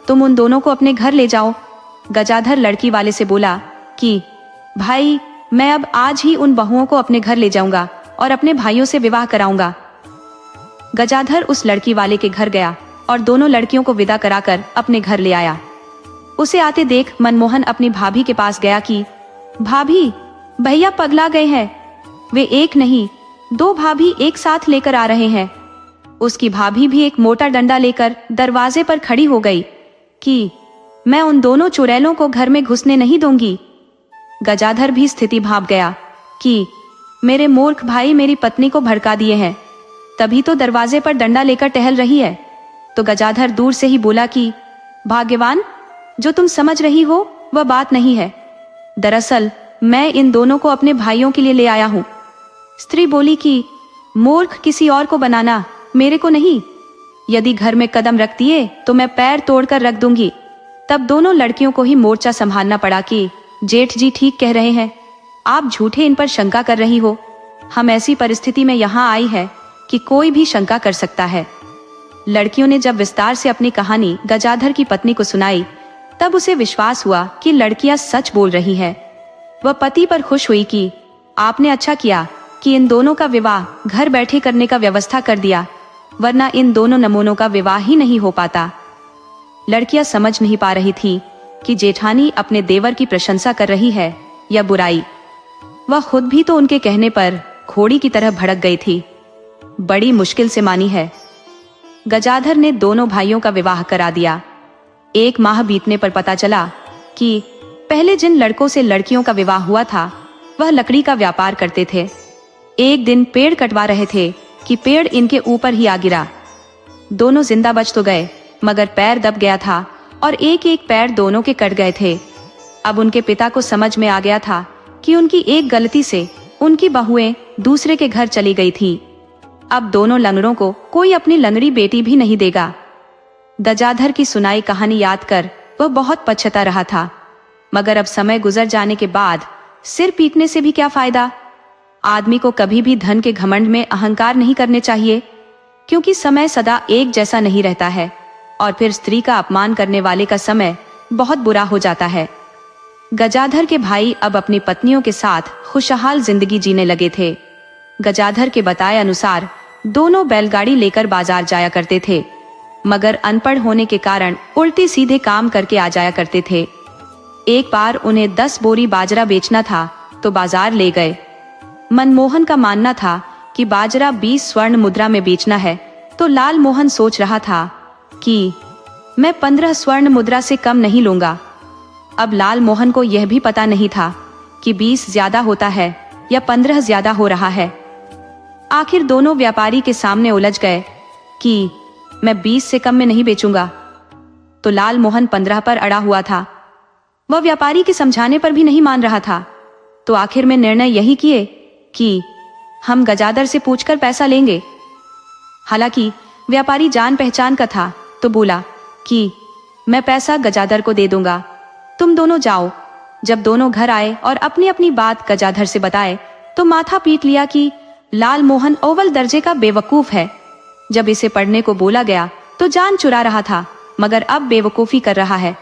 तुम उन दोनों को अपने घर ले जाओ। गजाधर लड़की वाले से बोला कि भाई, मैं अब आज ही उन बहुओं को अपने घर ले जाऊंगा और अपने भाइयों से विवाह कराऊंगा। गजाधर उस लड़की वाले के घर गया और दोनों लड़कियों को विदा कराकर अपने घर ले आया। उसे आते देख मनमोहन अपनी भाभी के पास गया कि भाभी, भैया पगला गए हैं। वे एक नहीं, दो भाभी एक साथ लेकर आ रहे हैं। उसकी भाभी भी एक मोटा डंडा लेकर दरवाजे पर खड़ी हो गई कि मैं उन दोनों चुड़ैलों को घर में घुसने नहीं दूंगी। गजाधर भी स्थिति भांप गया कि मेरे मूर्ख भाई मेरी पत्नी को भड़का दिए हैं, तभी तो दरवाजे पर डंडा लेकर टहल रही है। तो गजाधर दूर से ही बोला कि भाग्यवान, जो तुम समझ रही हो वह बात नहीं है। दरअसल मैं इन दोनों को अपने भाइयों के लिए ले आया हूँ। स्त्री बोली कि मूर्ख किसी और को बनाना, मेरे को नहीं। यदि घर में कदम रख दिए तो मैं पैर तोड़कर रख दूंगी। तब दोनों लड़कियों को ही मोर्चा संभालना पड़ा कि जेठ जी ठीक कह रहे हैं, आप झूठे इन पर शंका कर रही हो। हम ऐसी परिस्थिति में यहाँ आई है कि कोई भी शंका कर सकता है। लड़कियों ने जब विस्तार से अपनी कहानी गजाधर की पत्नी को सुनाई तब उसे विश्वास हुआ कि लड़कियां सच बोल रही हैं। वह पति पर खुश हुई कि आपने अच्छा किया कि इन दोनों का विवाह घर बैठे करने का व्यवस्था कर दिया, वरना इन दोनों नमूनों का विवाह ही नहीं हो पाता। लड़कियां समझ नहीं पा रही थी कि जेठानी अपने देवर की प्रशंसा कर रही है या बुराई। वह खुद भी तो उनके कहने पर घोड़ी की तरह भड़क गई थी। बड़ी मुश्किल से मानी है। गजाधर ने दोनों भाइयों का विवाह करा दिया। 1 माह बीतने पर पता चला कि पहले जिन लड़कों से लड़कियों का विवाह हुआ था वह लकड़ी का व्यापार करते थे। एक दिन पेड़ कटवा रहे थे कि पेड़ इनके ऊपर ही आ गिरा। दोनों जिंदा बच तो गए, मगर पैर दब गया था और एक एक पैर दोनों के कट गए थे। अब उनके पिता को समझ में आ गया था कि उनकी एक गलती से उनकी बहुएं दूसरे के घर चली गई थी। अब दोनों लंगड़ों को कोई अपनी लंगड़ी बेटी भी नहीं देगा। गजाधर की सुनाई कहानी याद कर वह बहुत पछता रहा था, मगर अब समय गुजर जाने के बाद सिर पीटने से भी क्या फायदा। आदमी को कभी भी धन के घमंड में अहंकार नहीं करने चाहिए, क्योंकि समय सदा एक जैसा नहीं रहता है और फिर स्त्री का अपमान करने वाले का समय बहुत बुरा हो जाता है। गजाधर के भाई अब अपनी पत्नियों के साथ खुशहाल जिंदगी जीने लगे थे। गजाधर के बताए अनुसार दोनों बैलगाड़ी लेकर बाजार जाया करते थे। मगर अनपढ़ होने के कारण उल्टे सीधे काम करके आ जाया करते थे। एक बार उन्हें 10 बोरी बाजरा बेचना था तो बाजार ले गए। मनमोहन का मानना था कि बाजरा 20 स्वर्ण मुद्रा में बेचना है, तो लाल मोहन सोच रहा था कि मैं 15 स्वर्ण मुद्रा से कम नहीं लूंगा। अब लाल मोहन को यह भी पता नहीं था कि 20 ज्यादा होता है या 15 ज्यादा हो रहा है। आखिर दोनों व्यापारी के सामने उलझ गए कि मैं 20 से कम में नहीं बेचूंगा, तो लाल मोहन 15 पर अड़ा हुआ था। वह व्यापारी के समझाने पर भी नहीं मान रहा था, तो आखिर में निर्णय यही किए कि हम गजादर से पूछकर पैसा लेंगे। हालांकि व्यापारी जान पहचान का था, तो बोला कि मैं पैसा गजादर को दे दूंगा, तुम दोनों जाओ। जब दोनों घर आए और अपनी अपनी बात गजाधर से बताए, तो माथा पीट लिया कि लाल मोहन अव्वल दर्जे का बेवकूफ है। जब इसे पढ़ने को बोला गया तो जान चुरा रहा था, मगर अब बेवकूफी कर रहा है।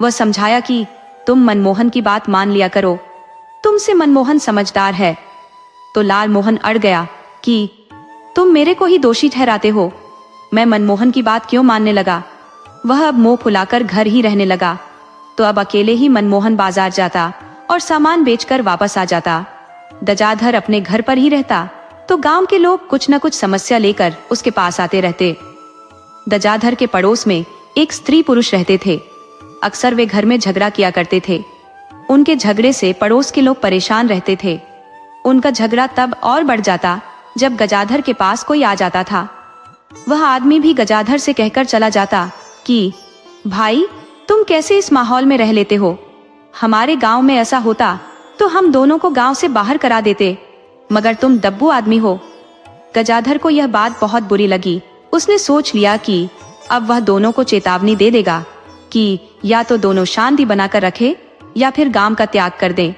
वह समझाया कि तुम मनमोहन की बात मान लिया करो, तुमसे मनमोहन समझदार है। तो लाल मोहन अड़ गया कि तुम मेरे को ही दोषी ठहराते हो, मैं मनमोहन की बात क्यों मानने लगा। वह अब मुंह फुलाकर घर ही रहने लगा, तो अब अकेले ही मनमोहन बाजार जाता और सामान बेचकर वापस आ जाता। गजाधर अपने घर पर ही रहता, तो गांव के लोग कुछ न कुछ समस्या लेकर उसके पास आते रहते। गजाधर के पड़ोस में एक स्त्री पुरुष रहते थे। अक्सर वे घर में झगड़ा किया करते थे। उनके झगड़े से पड़ोस के लोग परेशान रहते थे। उनका झगड़ा तब और बढ़ जाता जब गजाधर के पास कोई आ जाता था। वह आदमी भी गजाधर से कहकर चला जाता कि भाई, तुम कैसे इस माहौल में रह लेते हो। हमारे गांव में ऐसा होता तो हम दोनों को गांव से बाहर करा देते, मगर तुम दब्बू आदमी हो। गजाधर को यह बात बहुत बुरी लगी। उसने सोच लिया कि अब वह दोनों को चेतावनी दे देगा कि या तो दोनों शांति बनाकर रखे या फिर गांव का त्याग कर दें।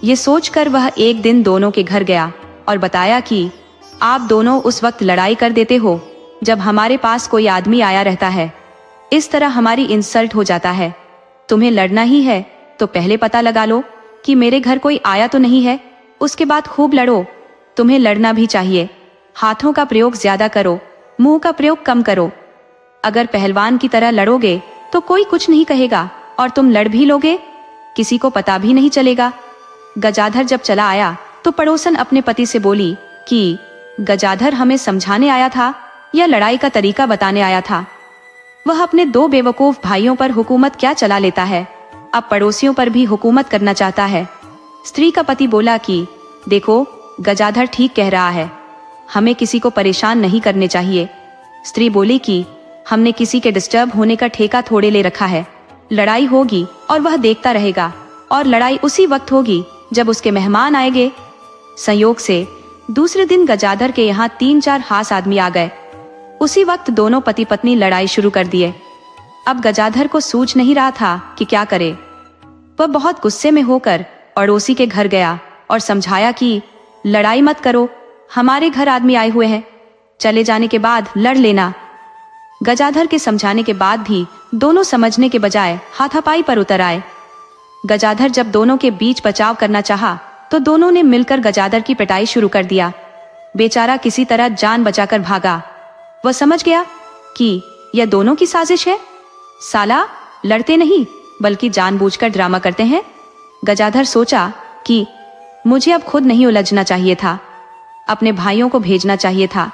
ये सोचकर वह एक दिन दोनों के घर गया और बताया कि आप दोनों उस वक्त लड़ाई कर देते हो जब हमारे पास कोई आदमी आया रहता है। इस तरह हमारी इंसल्ट हो जाता है। तुम्हें लड़ना ही है तो पहले पता लगा लो कि मेरे घर कोई आया तो नहीं है, उसके बाद खूब लड़ो। तुम्हें लड़ना भी चाहिए, हाथों का प्रयोग ज्यादा करो, मुंह का प्रयोग कम करो। अगर पहलवान की तरह लड़ोगे तो कोई कुछ नहीं कहेगा, और तुम लड़ भी लोगे किसी को पता भी नहीं चलेगा। गजाधर जब चला आया तो पड़ोसन अपने पति से बोली कि गजाधर हमें समझाने आया था या लड़ाई का तरीका बताने आया था। वह अपने 2 बेवकूफ भाइयों पर हुकूमत क्या चला लेता है, अब पड़ोसियों पर भी हुकूमत करना चाहता है। स्त्री का पति बोला कि देखो, गजाधर ठीक कह रहा है, हमें किसी को परेशान नहीं करने चाहिए। स्त्री बोली कि हमने किसी के डिस्टर्ब होने का ठेका थोड़े ले रखा है। लड़ाई होगी और वह देखता रहेगा, और लड़ाई उसी वक्त होगी जब उसके मेहमान आएंगे। संयोग से दूसरे दिन गजाधर के यहाँ 3-4 खास आदमी आ गए। उसी वक्त दोनों पति पत्नी लड़ाई शुरू कर दिए। अब गजाधर को सूझ नहीं रहा था कि क्या करे। वह बहुत गुस्से में होकर पड़ोसी के घर गया और समझाया कि लड़ाई मत करो, हमारे घर आदमी आए हुए हैं, चले जाने के बाद लड़ लेना। गजाधर के समझाने के बाद भी दोनों समझने के बजाय हाथापाई पर उतर आए। गजाधर जब दोनों के बीच बचाव करना चाहा तो दोनों ने मिलकर गजाधर की पिटाई शुरू कर दिया। बेचारा किसी तरह जान बचाकर भागा। वह समझ गया कि यह दोनों की साजिश है। साला लड़ते नहीं बल्कि जानबूझकर ड्रामा करते हैं। गजाधर सोचा कि मुझे अब खुद नहीं उलझना चाहिए था, अपने भाइयों को भेजना चाहिए था।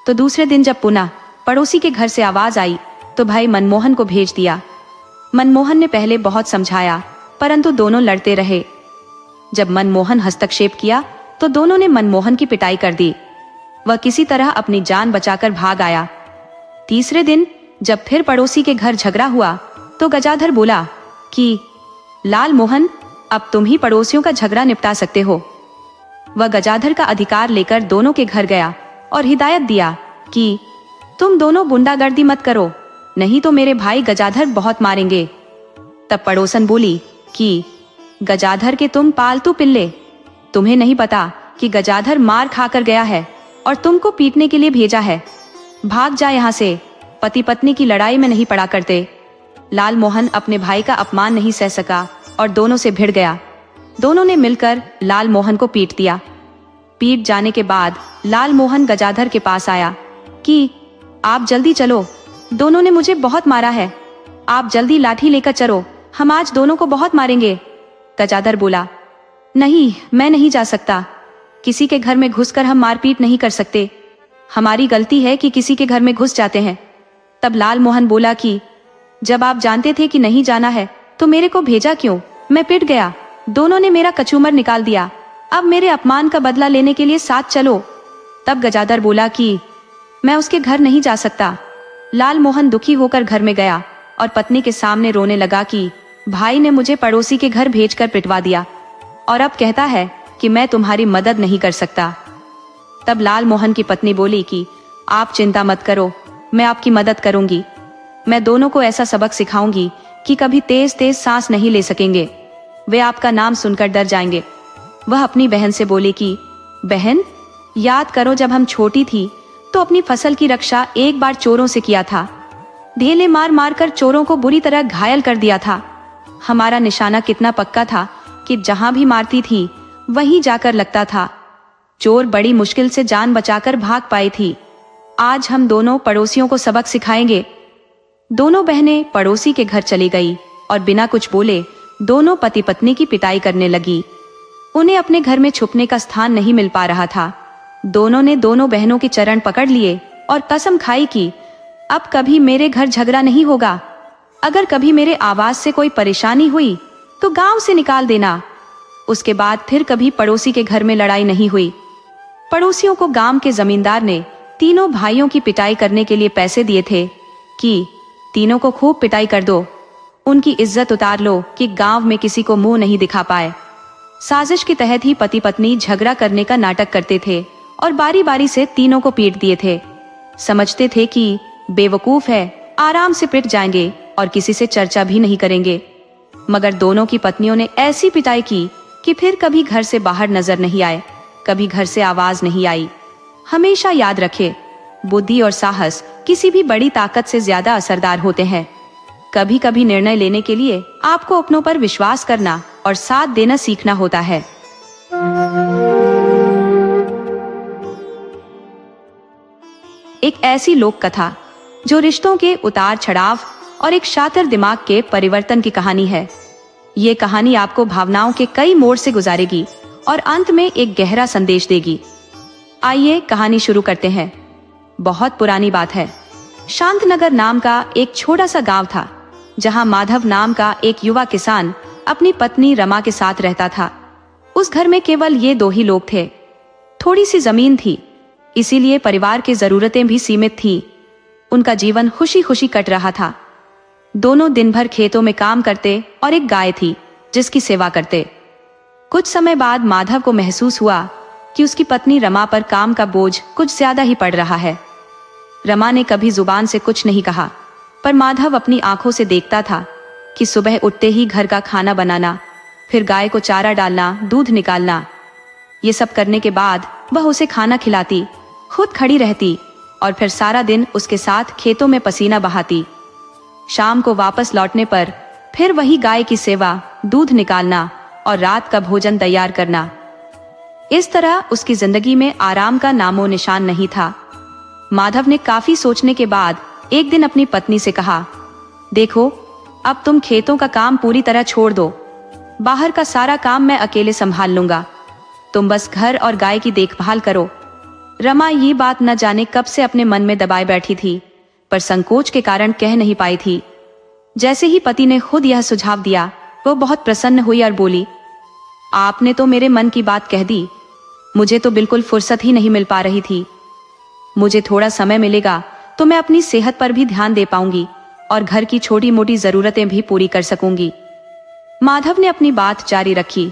तो दूसरे दिन जब पुनः पड़ोसी के घर से आवाज आई तो भाई मनमोहन को भेज दिया। मनमोहन ने पहले बहुत समझाया, परंतु दोनों लड़ते रहे। जब मनमोहन हस्तक्षेप किया तो दोनों ने मनमोहन की पिटाई कर दी। वह किसी तरह अपनी जान बचाकर भाग आया। तीसरे दिन जब फिर पड़ोसी के घर झगड़ा हुआ तो गजाधर बोला कि लाल मोहन, अब तुम ही पड़ोसियों का झगड़ा निपटा सकते हो। वह गजाधर का अधिकार लेकर दोनों के घर गया और हिदायत दिया कि तुम दोनों गुंडागर्दी मत करो, नहीं तो मेरे भाई गजाधर बहुत मारेंगे। तब पड़ोसन बोली कि गजाधर के तुम पालतू पिल्ले, तुम्हें नहीं पता कि गजाधर मार खाकर गया है और तुमको पीटने के लिए भेजा है। भाग जा यहाँ से, पति पत्नी की लड़ाई में नहीं पड़ा करते। लाल मोहन अपने भाई का अपमान नहीं सह सका और दोनों से भिड़ गया। दोनों ने मिलकर लाल मोहन को पीट दिया। पीट जाने के बाद लाल मोहन गजाधर के पास आया कि आप जल्दी चलो, दोनों ने मुझे बहुत मारा है। आप जल्दी लाठी लेकर चलो, हम आज दोनों को बहुत मारेंगे। गजाधर बोला, नहीं, मैं नहीं जा सकता। किसी के घर में घुसकर हम मारपीट नहीं कर सकते। हमारी गलती है कि किसी के घर में घुस जाते हैं। तब लाल मोहन बोला कि जब आप जानते थे कि नहीं जाना है तो मेरे को भेजा क्यों? मैं पिट गया। दोनों ने मेरा कचूमर निकाल दिया। अब मेरे अपमान का बदला लेने के लिए साथ चलो। तब गजाधर बोला कि मैं उसके घर नहीं जा सकता। लाल मोहन दुखी होकर घर में गया और पत्नी के सामने रोने लगा कि भाई ने मुझे पड़ोसी के घर भेजकर पिटवा दिया और अब कहता है कि मैं तुम्हारी मदद नहीं कर सकता। तब लाल मोहन की पत्नी बोली कि आप चिंता मत करो, मैं आपकी मदद करूंगी। मैं दोनों को ऐसा सबक सिखाऊंगी कि कभी तेज तेज सांस नहीं ले सकेंगे। वे आपका नाम सुनकर डर जाएंगे। वह अपनी बहन से बोली कि बहन, याद करो जब हम छोटी थी तो अपनी फसल की रक्षा एक बार चोरों से किया था। ढेले मार मार कर चोरों को बुरी तरह घायल कर दिया था। हमारा निशाना कितना पक्का था कि जहां भी मारती थी वहीं जाकर लगता था। चोर बड़ी मुश्किल से जान बचाकर भाग पाई थी। आज हम दोनों पड़ोसियों को सबक सिखाएंगे। दोनों बहनें पड़ोसी के घर चली गई और बिना कुछ बोले दोनों पति पत्नी की पिटाई करने लगी। उन्हें अपने घर में छुपने का स्थान नहीं मिल पा रहा था। दोनों ने दोनों बहनों के चरण पकड़ लिए और कसम खाई कि अब कभी मेरे घर झगड़ा नहीं होगा। अगर कभी मेरे आवाज से कोई परेशानी हुई तो गांव से निकाल देना। उसके बाद फिर कभी पड़ोसी के घर में लड़ाई नहीं हुई। पड़ोसियों को गांव के जमींदार ने तीनों भाइयों की पिटाई करने के लिए पैसे दिए थे कि तीनों को खूब पिटाई कर दो, उनकी इज्जत उतार लो कि गांव में किसी को मुंह नहीं दिखा पाए। साजिश के तहत ही पति पत्नी झगड़ा करने का नाटक करते थे और बारी बारी से तीनों को पीट दिए थे। समझते थे कि बेवकूफ है, आराम से पिट जाएंगे और किसी से चर्चा भी नहीं करेंगे। मगर दोनों की पत्नियों ने ऐसी पिटाई की कि फिर कभी घर से बाहर नजर नहीं आए, कभी घर से आवाज नहीं आई। हमेशा याद रखे, बुद्धि और साहस किसी भी बड़ी ताकत से ज्यादा असरदार होते हैं। कभी कभी निर्णय लेने के लिए आपको अपनों पर विश्वास करना और साथ देना सीखना होता है। एक ऐसी लोक कथा जो रिश्तों के उतार चढ़ाव और एक शातिर दिमाग के परिवर्तन की कहानी है। ये कहानी आपको भावनाओं के कई मोड़ से गुजारेगी और अंत में एक गहरा संदेश देगी। आइए कहानी शुरू करते हैं। बहुत पुरानी बात है। शांतनगर नाम का एक छोटा सा गांव था, जहां माधव नाम का एक युवा किसान अपनी पत्नी रमा के साथ रहता था। उस घर में केवल ये दो ही लोग थे। थोड़ी सी जमीन थी, इसीलिए परिवार की जरूरतें भी सीमित थी। उनका जीवन खुशी खुशी कट रहा था। दोनों दिन भर खेतों में काम करते और एक गाय थी जिसकी सेवा करते। कुछ समय बाद माधव को महसूस हुआ कि उसकी पत्नी रमा पर काम का बोझ कुछ ज्यादा ही पड़ रहा है। रमा ने कभी जुबान से कुछ नहीं कहा, पर माधव अपनी आंखों से देखता था कि सुबह उठते ही घर का खाना बनाना, फिर गाय को चारा डालना, दूध निकालना, ये सब करने के बाद वह उसे खाना खिलाती, खुद खड़ी रहती और फिर सारा दिन उसके साथ खेतों में पसीना बहाती। शाम को वापस लौटने पर फिर वही गाय की सेवा, दूध निकालना और रात का भोजन तैयार करना। इस तरह उसकी जिंदगी में आराम का नामो निशान नहीं था। माधव ने काफी सोचने के बाद एक दिन अपनी पत्नी से कहा, देखो, अब तुम खेतों का काम पूरी तरह छोड़ दो। बाहर का सारा काम मैं अकेले संभाल लूंगा। तुम बस घर और गाय की देखभाल करो। रमा ये बात न जाने कब से अपने मन में दबाए बैठी थी, पर संकोच के कारण कह नहीं पाई थी। जैसे ही पति ने खुद यह सुझाव दिया, वो बहुत प्रसन्न हुई और बोली, आपने तो मेरे मन की बात कह दी। मुझे तो बिल्कुल फुर्सत ही नहीं मिल पा रही थी। मुझे थोड़ा समय मिलेगा तो मैं अपनी सेहत पर भी ध्यान दे पाऊंगी और घर की छोटी मोटी जरूरतें भी पूरी कर सकूंगी। माधव ने अपनी बात जारी रखी,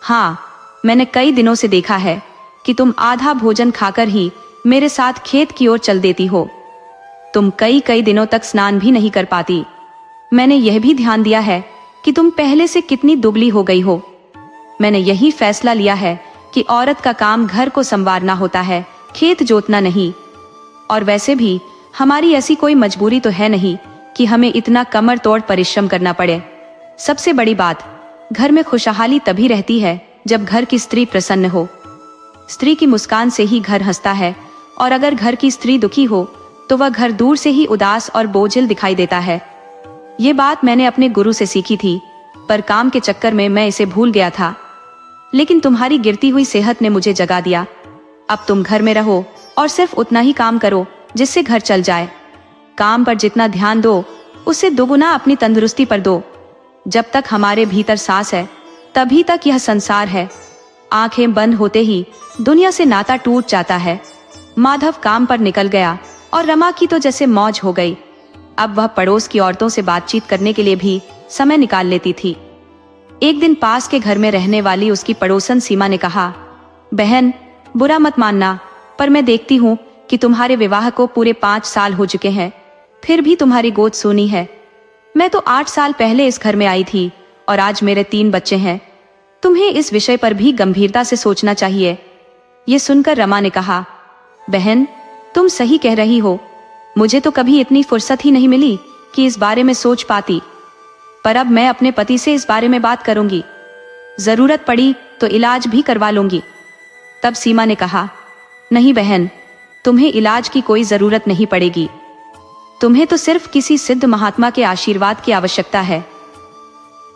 हाँ, मैंने कई दिनों से देखा है कि तुम आधा भोजन खाकर ही मेरे साथ खेत की ओर चल देती हो। तुम कई कई दिनों तक स्नान भी नहीं कर पाती। मैंने यह भी ध्यान दिया है कि तुम पहले से कितनी दुबली हो गई हो। मैंने यही फैसला लिया है कि औरत का काम घर को संवारना होता है, खेत जोतना नहीं। और वैसे भी हमारी ऐसी कोई मजबूरी तो है नहीं कि हमें इतना कमर तोड़ परिश्रम करना पड़े। सबसे बड़ी बात, घर में खुशहाली तभी रहती है जब घर की स्त्री प्रसन्न हो। स्त्री की मुस्कान से ही घर हंसता है, और अगर घर की स्त्री दुखी हो तो वह घर दूर से ही उदास और बोझिल दिखाई देता है। ये बात मैंने अपने गुरु से सीखी थी, पर काम के चक्कर में मैं इसे भूल गया था। लेकिन तुम्हारी गिरती हुई सेहत ने मुझे जगा दिया। अब तुम घर में रहो और सिर्फ उतना ही काम करो जिससे घर चल जाए। काम पर जितना ध्यान दो उससे दोगुना अपनी तंदुरुस्ती पर दो। जब तक हमारे भीतर सांस है तभी तक यह संसार है। आंखें बंद होते ही दुनिया से नाता टूट जाता है। माधव काम पर निकल गया और रमा की तो जैसे मौज हो गई। अब वह पड़ोस की औरतों से बातचीत करने के लिए भी समय निकाल लेती थी। एक दिन पास के घर में रहने वाली उसकी पड़ोसन सीमा ने कहा, बहन बुरा मत मानना, पर मैं देखती हूँ कि तुम्हारे विवाह को पूरे 5 साल हो चुके हैं, फिर भी तुम्हारी गोद सूनी है। मैं तो 8 साल पहले इस घर में आई थी और आज मेरे 3 बच्चे हैं। तुम्हें इस विषय पर भी गंभीरता से सोचना चाहिए। ये सुनकर रमा ने कहा, बहन तुम सही कह रही हो, मुझे तो कभी इतनी फुर्सत ही नहीं मिली कि इस बारे में सोच पाती। पर अब मैं अपने पति से इस बारे में बात करूंगी, जरूरत पड़ी तो इलाज भी करवा लूंगी। तब सीमा ने कहा, नहीं बहन, तुम्हें इलाज की कोई जरूरत नहीं पड़ेगी। तुम्हें तो सिर्फ किसी सिद्ध महात्मा के आशीर्वाद की आवश्यकता है।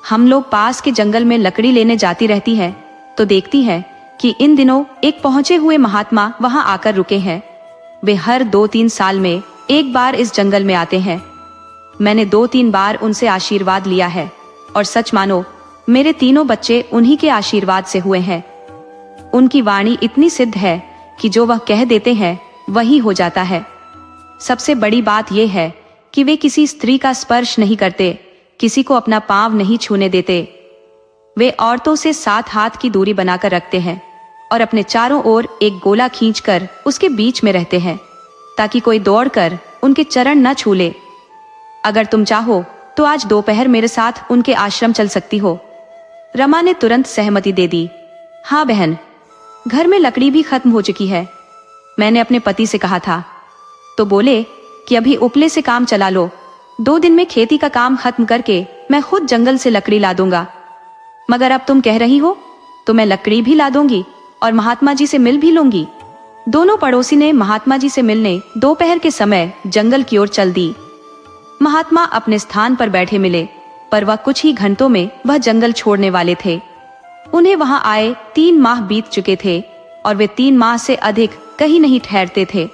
हम लोग पास के जंगल में लकड़ी लेने जाती रहती है तो देखती है कि इन दिनों एक पहुंचे हुए महात्मा वहां आकर रुके हैं। वे हर 2-3 साल में एक बार इस जंगल में आते हैं। मैंने 2-3 बार उनसे आशीर्वाद लिया है और सच मानो मेरे तीनों बच्चे उन्हीं के आशीर्वाद से हुए हैं। उनकी वाणी इतनी सिद्ध है कि जो वह कह देते हैं वही हो जाता है। सबसे बड़ी बात यह है कि वे किसी स्त्री का स्पर्श नहीं करते, किसी को अपना पांव नहीं छूने देते। वे औरतों से 7 हाथ की दूरी बनाकर रखते हैं और अपने चारों ओर एक गोला खींचकर उसके बीच में रहते हैं ताकि कोई दौड़कर उनके चरण न छू ले। अगर तुम चाहो तो आज दोपहर मेरे साथ उनके आश्रम चल सकती हो। रमा ने तुरंत सहमति दे दी। हाँ बहन, घर में लकड़ी भी खत्म हो चुकी है, मैंने अपने पति से कहा था। तो बोले कि अभी उपले से काम चला लो, 2 दिन में खेती का काम खत्म करके मैं खुद जंगल से लकड़ी ला दूंगा। मगर अब तुम कह रही हो तो मैं लकड़ी भी ला दूंगी और महात्मा जी से मिल भी लूंगी। दोनों पड़ोसी ने महात्मा जी से मिलने दोपहर के समय जंगल की ओर चल दी। महात्मा अपने स्थान पर बैठे मिले, पर वह कुछ ही घंटों में वह जंगल छोड़ने वाले थे। उन्हें वहां आए 3 माह बीत चुके थे और वे 3 माह से अधिक कहीं नहीं ठहरते थे।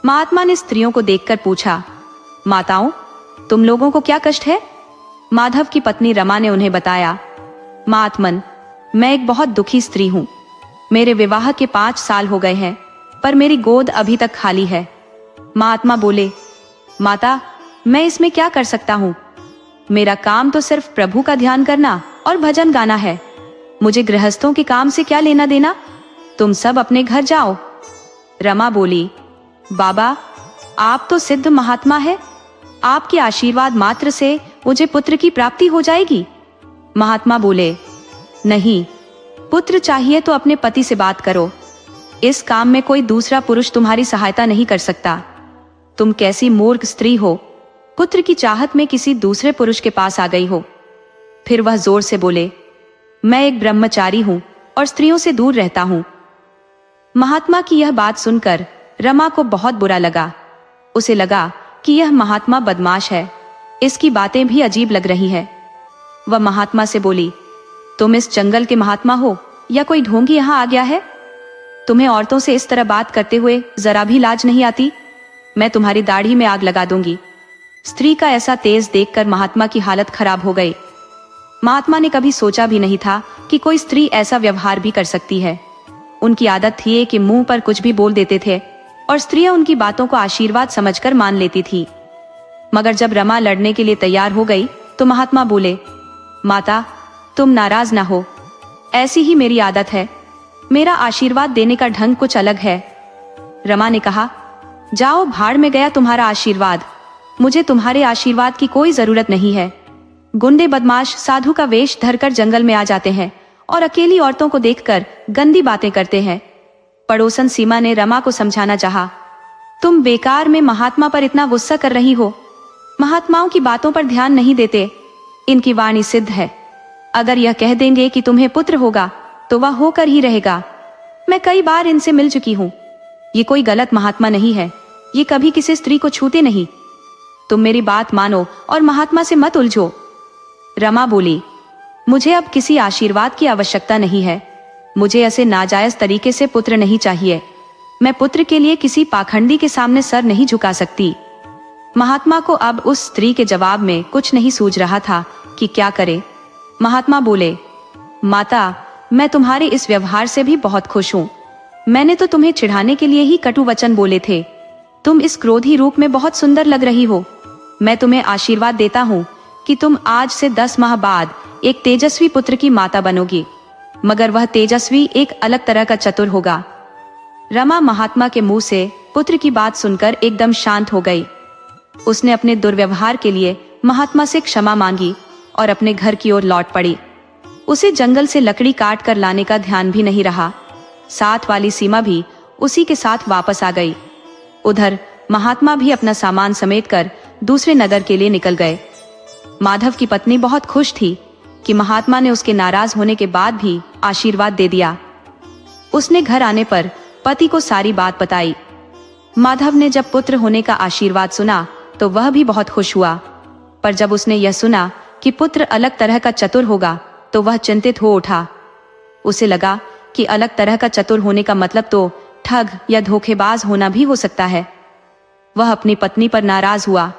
महात्मा ने स्त्रियों को देखकर पूछा, माताओं तुम लोगों को क्या कष्ट है? माधव की पत्नी रमा ने उन्हें बताया, महात्मन, मैं एक बहुत दुखी स्त्री हूँ। मेरे विवाह के 5 साल हो गए हैं, पर मेरी गोद अभी तक खाली है। महात्मा बोले, माता मैं इसमें क्या कर सकता हूँ? मेरा काम तो सिर्फ प्रभु का ध्यान करना और भजन गाना है। मुझे गृहस्थों के काम से क्या लेना देना? तुम सब अपने घर जाओ। रमा बोली, बाबा आप तो सिद्ध महात्मा है, आपके आशीर्वाद मात्र से मुझे पुत्र की प्राप्ति हो जाएगी। महात्मा बोले, नहीं, पुत्र चाहिए तो अपने पति से बात करो। इस काम में कोई दूसरा पुरुष तुम्हारी सहायता नहीं कर सकता। तुम कैसी मूर्ख स्त्री हो, पुत्र की चाहत में किसी दूसरे पुरुष के पास आ गई हो। फिर वह जोर से बोले, मैं एक ब्रह्मचारी हूँ और स्त्रियों से दूर रहता हूँ। महात्मा की यह बात सुनकर रमा को बहुत बुरा लगा। उसे लगा कि यह महात्मा बदमाश है, इसकी बातें भी अजीब लग रही है। वह महात्मा से बोली, तुम इस जंगल के महात्मा हो या कोई ढोंगी यहाँ आ गया है? तुम्हें औरतों से इस तरह बात करते हुए जरा भी लाज नहीं आती? मैं तुम्हारी दाढ़ी में आग लगा दूंगी। स्त्री का ऐसा तेज देखकर महात्मा की हालत खराब हो गई। महात्मा ने कभी सोचा भी नहीं था कि कोई स्त्री ऐसा व्यवहार भी कर सकती है। उनकी आदत थी कि मुंह पर कुछ भी बोल देते थे और स्त्रियां उनकी बातों को आशीर्वाद समझकर मान लेती थी। मगर जब रमा लड़ने के लिए तैयार हो गई तो महात्मा बोले, माता तुम नाराज ना हो, ऐसी ही मेरी आदत है। मेरा आशीर्वाद देने का ढंग कुछ अलग है। रमा ने कहा, जाओ भाड़ में गया तुम्हारा आशीर्वाद, मुझे तुम्हारे आशीर्वाद की कोई जरूरत नहीं है। गुंडे बदमाश साधु का वेश धरकर जंगल में आ जाते हैं और अकेली औरतों को देखकर गंदी बातें करते हैं। पड़ोसन सीमा ने रमा को समझाना चाहा, तुम बेकार में महात्मा पर इतना गुस्सा कर रही हो। महात्माओं की बातों पर ध्यान नहीं देते, इनकी वाणी सिद्ध है। अगर यह कह देंगे कि तुम्हें पुत्र होगा तो वह होकर ही रहेगा। मैं कई बार इनसे मिल चुकी हूँ, ये कोई गलत महात्मा नहीं है। ये कभी किसी स्त्री को छूते नहीं। तुम मेरी बात मानो और महात्मा से मत उलझो। रमा बोली, मुझे अब किसी आशीर्वाद की आवश्यकता नहीं है। मुझे ऐसे नाजायज तरीके से पुत्र नहीं चाहिए। मैं पुत्र के लिए किसी पाखंडी के सामने सर नहीं झुका सकती। महात्मा को अब उस स्त्री के जवाब में कुछ नहीं सूझ रहा था कि क्या करे। महात्मा बोले, माता, मैं तुम्हारे इस व्यवहार से भी बहुत खुश हूँ। मैंने तो तुम्हें चिढ़ाने के लिए ही कटु वचन बोले थे। तुम इस क्रोधी रूप में बहुत सुंदर लग रही हो। मैं तुम्हें आशीर्वाद देता हूँ कि तुम आज से 10 माह बाद एक तेजस्वी पुत्र की माता बनोगी, मगर वह तेजस्वी एक अलग तरह का चतुर होगा। रमा महात्मा के मुंह से पुत्र की बात सुनकर एकदम शांत हो गई। उसने अपने दुर्व्यवहार के लिए महात्मा से क्षमा मांगी और अपने घर की ओर लौट पड़ी। उसे जंगल से लकड़ी काट कर लाने का ध्यान भी नहीं रहा। साथ वाली सीमा भी उसी के साथ वापस आ गई। उधर महात्मा भी अपना सामान समेट कर दूसरे नगर के लिए निकल गए। माधव की पत्नी बहुत खुश थी कि महात्मा ने उसके नाराज होने के बाद भी आशीर्वाद दे दिया। उसने घर आने पर पति को सारी बात बताई। माधव ने जब पुत्र होने का आशीर्वाद सुना तो वह भी बहुत खुश हुआ, पर जब उसने यह सुना कि पुत्र अलग तरह का चतुर होगा तो वह चिंतित हो उठा। उसे लगा कि अलग तरह का चतुर होने का मतलब तो ठग या धोखेबाज होना भी हो सकता है। वह अपनी पत्नी पर नाराज हुआ।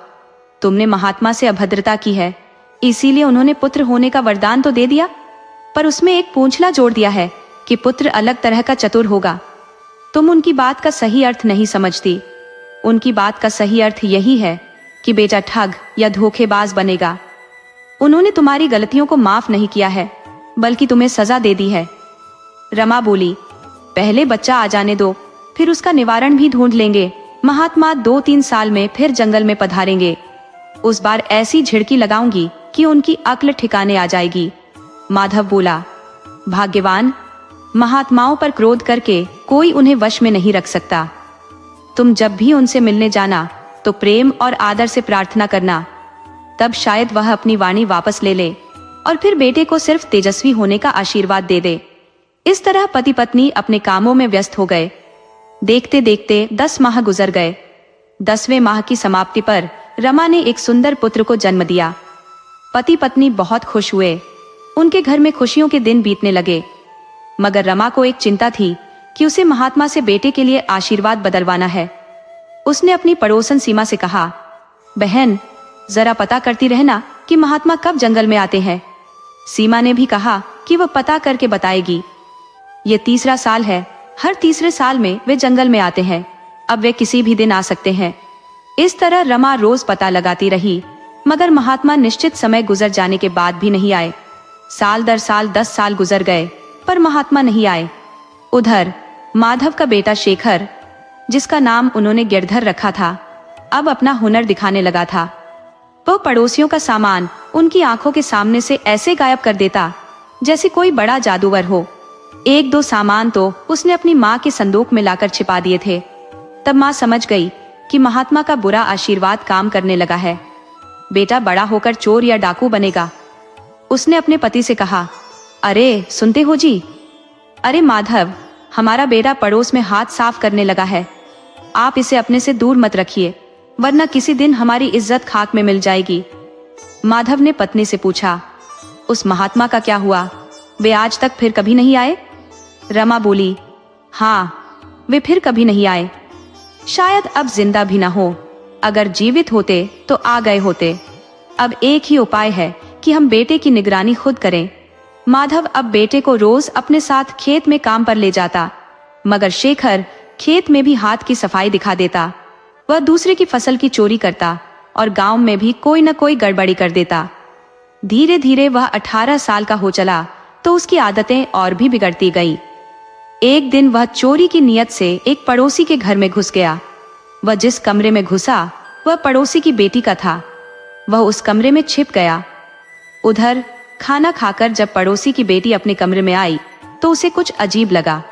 तुमने महात्मा से अभद्रता की है, इसीलिए उन्होंने पुत्र होने का वरदान तो दे दिया, पर उसमें एक पूंछला जोड़ दिया है कि पुत्र अलग तरह का चतुर होगा। तुम उनकी बात का सही अर्थ नहीं समझती। उनकी बात का सही अर्थ यही है कि बेटा ठग या धोखेबाज बनेगा। उन्होंने तुम्हारी गलतियों को माफ नहीं किया है, बल्कि तुम्हें सजा दे दी है। रमा बोली, पहले बच्चा आ जाने दो, फिर उसका निवारण भी ढूंढ लेंगे। महात्मा 2-3 साल में फिर जंगल में पधारेंगे। उस बार ऐसी झिड़की लगाऊंगी कि उनकी अक्ल ठिकाने आ जाएगी। माधव बोला, भाग्यवान, महात्माओं पर क्रोध करके कोई उन्हें वश में नहीं रख सकता। तुम जब भी उनसे मिलने जाना तो प्रेम और आदर से प्रार्थना करना, तब शायद वह अपनी वाणी वापस ले ले और फिर बेटे को सिर्फ तेजस्वी होने का आशीर्वाद दे दे। इस तरह पति पत्नी अपने कामों में व्यस्त हो गए। देखते देखते 10 माह गुजर गए। 10वें माह की समाप्ति पर रमा ने एक सुंदर पुत्र को जन्म दिया। पति पत्नी बहुत खुश हुए। उनके घर में खुशियों के दिन बीतने लगे, मगर रमा को एक चिंता थी कि उसे महात्मा से बेटे के लिए आशीर्वाद बदलवाना है। उसने अपनी पड़ोसन सीमा से कहा, बहन, जरा पता करती रहना कि महात्मा कब जंगल में आते हैं। सीमा ने भी कहा कि वह पता करके बताएगी। ये 3रा साल है, हर 3रे साल में वे जंगल में आते हैं। अब वे किसी भी दिन आ सकते हैं। इस तरह रमा रोज पता लगाती रही, मगर महात्मा निश्चित समय गुजर जाने के बाद भी नहीं आए। साल दर साल 10 साल गुजर गए, पर महात्मा नहीं आए। उधर माधव का बेटा शेखर, जिसका नाम उन्होंने गिरधर रखा था, अब अपना हुनर दिखाने लगा था। वह पड़ोसियों का सामान उनकी आंखों के सामने से ऐसे गायब कर देता जैसे कोई बड़ा जादूगर हो। 1-2 सामान तो उसने अपनी माँ के संदूक में लाकर छिपा दिए थे। तब माँ समझ गई कि महात्मा का बुरा आशीर्वाद काम करने लगा है। बेटा बड़ा होकर चोर या डाकू बनेगा। उसने अपने पति से कहा, अरे सुनते हो जी? अरे माधव, हमारा बेटा पड़ोस में हाथ साफ करने लगा है। आप इसे अपने से दूर मत रखिए, वरना किसी दिन हमारी इज्जत खाक में मिल जाएगी। माधव ने पत्नी से पूछा, उस महात्मा का क्या हुआ? वे आज तक फिर कभी नहीं आए? रमा बोली, हाँ, वे फिर कभी नहीं आए। शायद अब जिंदा भी ना हो। अगर जीवित होते तो आ गए होते। अब एक ही उपाय है कि हम बेटे की निगरानी खुद करें। माधव अब बेटे को रोज अपने साथ खेत में काम पर ले जाता, मगर शेखर खेत में भी हाथ की सफाई दिखा देता। वह दूसरे की फसल की चोरी करता और गांव में भी कोई न कोई गड़बड़ी कर देता। धीरे धीरे वह 18 साल का हो चला तो उसकी आदतें और भी बिगड़ती गईं। एक दिन वह चोरी की नीयत से एक पड़ोसी के घर में घुस गया। वह जिस कमरे में घुसा वह पड़ोसी की बेटी का था। वह उस कमरे में छिप गया। उधर खाना खाकर जब पड़ोसी की बेटी अपने कमरे में आई तो उसे कुछ अजीब लगा।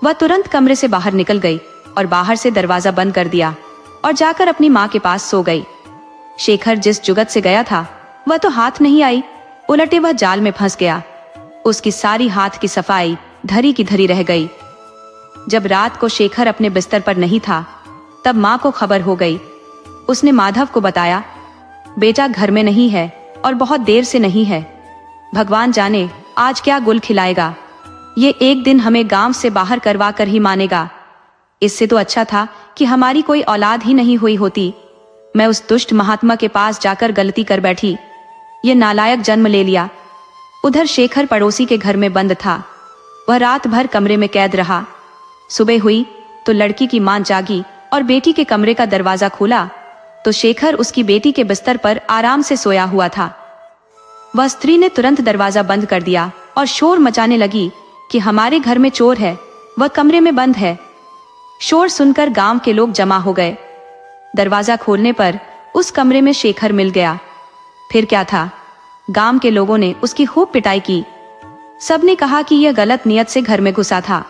वह तुरंत कमरे से बाहर निकल गई और बाहर से दरवाजा बंद कर दिया और जाकर अपनी माँ के पास सो गई। शेखर जिस जुगत से गया था वह तो हाथ नहीं आई, उलटे वह जाल में फंस गया। उसकी सारी हाथ की सफाई धरी की धरी रह गई। जब रात को शेखर अपने बिस्तर पर नहीं था तब माँ को खबर हो गई। उसने माधव को बताया, बेटा घर में नहीं है और बहुत देर से नहीं है। भगवान जाने आज क्या गुल खिलाएगा। ये एक दिन हमें गांव से बाहर करवा कर ही मानेगा। इससे तो अच्छा था कि हमारी कोई औलाद ही नहीं हुई होती। मैं उस दुष्ट महात्मा के पास जाकर गलती कर बैठी। ये नालायक जन्म ले लिया। उधर शेखर पड़ोसी के घर में बंद था। वह रात भर कमरे में कैद रहा। सुबह हुई तो लड़की की मां जागी और बेटी के कमरे का दरवाजा खोला तो शेखर उसकी बेटी के बिस्तर पर आराम से सोया हुआ था। वह स्त्री ने तुरंत दरवाजा बंद कर दिया और शोर मचाने लगी कि हमारे घर में चोर है, वह कमरे में बंद है। शोर सुनकर गांव के लोग जमा हो गए। दरवाजा खोलने पर उस कमरे में शेखर मिल गया। फिर क्या था, गांव के लोगों ने उसकी खूब पिटाई की। सबने कहा कि यह गलत नियत से घर में घुसा था।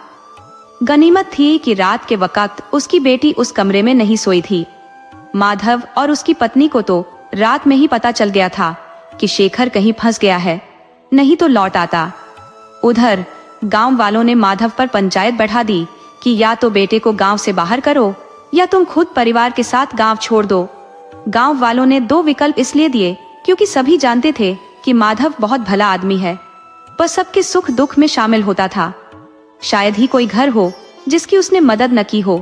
गनीमत थी कि रात के वक्त उसकी बेटी उस कमरे में नहीं सोई थी। माधव और उसकी पत्नी को तो रात में ही पता चल गया था कि शेखर कहीं फंस गया है, नहीं तो लौट आता। उधर गांव वालों ने माधव पर पंचायत बैठा दी कि या तो बेटे को गांव से बाहर करो या तुम खुद परिवार के साथ गांव छोड़ दो। गांव वालों ने दो विकल्प इसलिए दिए क्योंकि सभी जानते थे कि माधव बहुत भला आदमी है, वह सबके सुख दुख में शामिल होता था। शायद ही कोई घर हो जिसकी उसने मदद न की हो।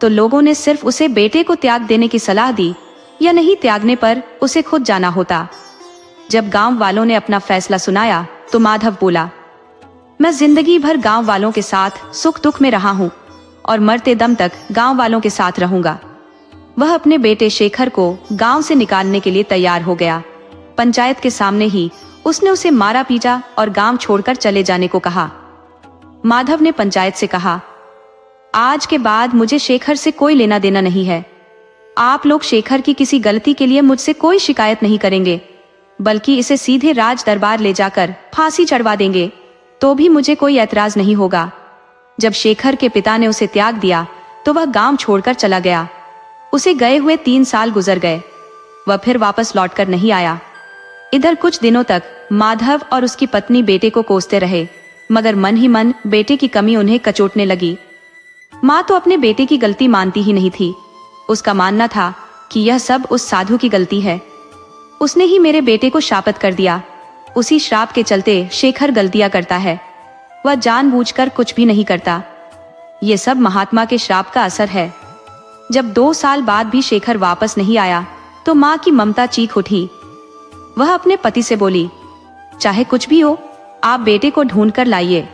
तो लोगों ने सिर्फ उसे बेटे को त्याग देने की सलाह दी, या नहीं त्यागने पर उसे खुद जाना होता। जब गांव वालों ने अपना फैसला सुनाया तो माधव बोला, मैं जिंदगी भर गांव वालों के साथ सुख दुख में रहा हूँ और मरते दम तक गांव वालों के साथ रहूंगा। वह अपने बेटे शेखर को गांव से निकालने के लिए तैयार हो गया। पंचायत के सामने ही उसने उसे मारा पीटा और गांव छोड़कर चले जाने को कहा। माधव ने पंचायत से कहा, आज के बाद मुझे शेखर से कोई लेना देना नहीं है। आप लोग शेखर की किसी गलती के लिए मुझसे कोई शिकायत नहीं करेंगे, बल्कि इसे सीधे राज दरबार ले जाकर फांसी चढ़वा देंगे तो भी मुझे कोई ऐतराज नहीं होगा। जब शेखर के पिता ने उसे त्याग दिया तो वह गांव छोड़कर चला गया। उसे गए हुए 3 साल गुजर गए। वह फिर वापस लौटकर नहीं आया। इधर कुछ दिनों तक माधव और उसकी पत्नी बेटे को कोसते रहे, मगर मन ही मन बेटे की कमी उन्हें कचोटने लगी। माँ तो अपने बेटे की गलती मानती ही नहीं थी। उसका मानना था कि यह सब उस साधु की गलती है। उसने ही मेरे बेटे को शापित कर दिया। उसी श्राप के चलते शेखर गलतियां करता है। वह जानबूझकर कुछ भी नहीं करता। ये सब महात्मा के श्राप का असर है। जब 2 साल बाद भी शेखर वापस नहीं आया तो माँ की ममता चीख उठी। वह अपने पति से बोली, चाहे कुछ भी हो, आप बेटे को ढूंढ कर लाइए।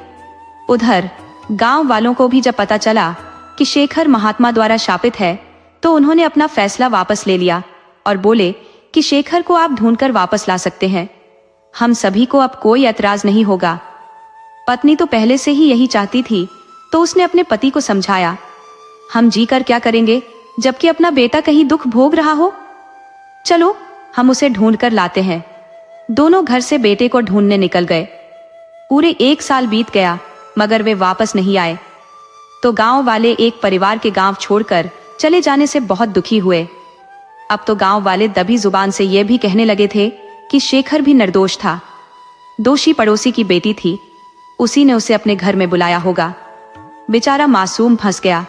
उधर गांव वालों को भी जब पता चला कि शेखर महात्मा द्वारा शापित है तो उन्होंने अपना फैसला वापस ले लिया और बोले कि शेखर को आप ढूंढकर वापस ला सकते हैं। हम सभी को अब कोई ऐतराज नहीं होगा। पत्नी तो पहले से ही यही चाहती थी, तो उसने अपने पति को समझाया, हम जी कर क्या करेंगे जबकि अपना बेटा कहीं दुख भोग रहा हो। चलो हम उसे ढूंढ कर लाते हैं। दोनों घर से बेटे को ढूंढने निकल गए। पूरे 1 साल बीत गया मगर वे वापस नहीं आए। तो गांव वाले एक परिवार के गांव छोड़कर चले जाने से बहुत दुखी हुए। अब तो गांव वाले दबी जुबान से यह भी कहने लगे थे कि शेखर भी निर्दोष था। दोषी पड़ोसी की बेटी थी, उसी ने उसे अपने घर में बुलाया होगा। बेचारा मासूम फंस गया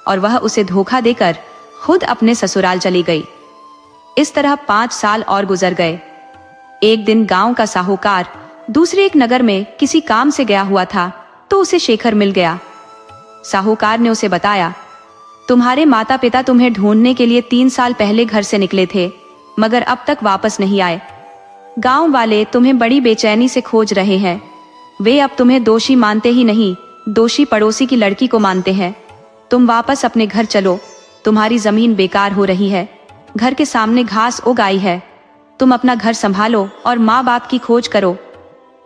और वह उसे धोखा देकर खुद अपने ससुराल चली गई। इस तरह 5 साल और गुजर गए। एक दिन गांव का साहूकार दूसरे एक नगर में किसी काम से गया हुआ था तो उसे शेखर मिल गया। साहूकार ने उसे बताया, तुम्हारे माता पिता तुम्हें ढूंढने के लिए 3 साल पहले घर से निकले थे, मगर अब तक वापस नहीं आए। गांव वाले तुम्हें बड़ी बेचैनी से खोज रहे हैं। वे अब तुम्हें दोषी मानते ही नहीं, दोषी पड़ोसी की लड़की को मानते हैं। तुम वापस अपने घर चलो, तुम्हारी जमीन बेकार हो रही है, घर के सामने घास उग आई है। तुम अपना घर संभालो और माँ बाप की खोज करो।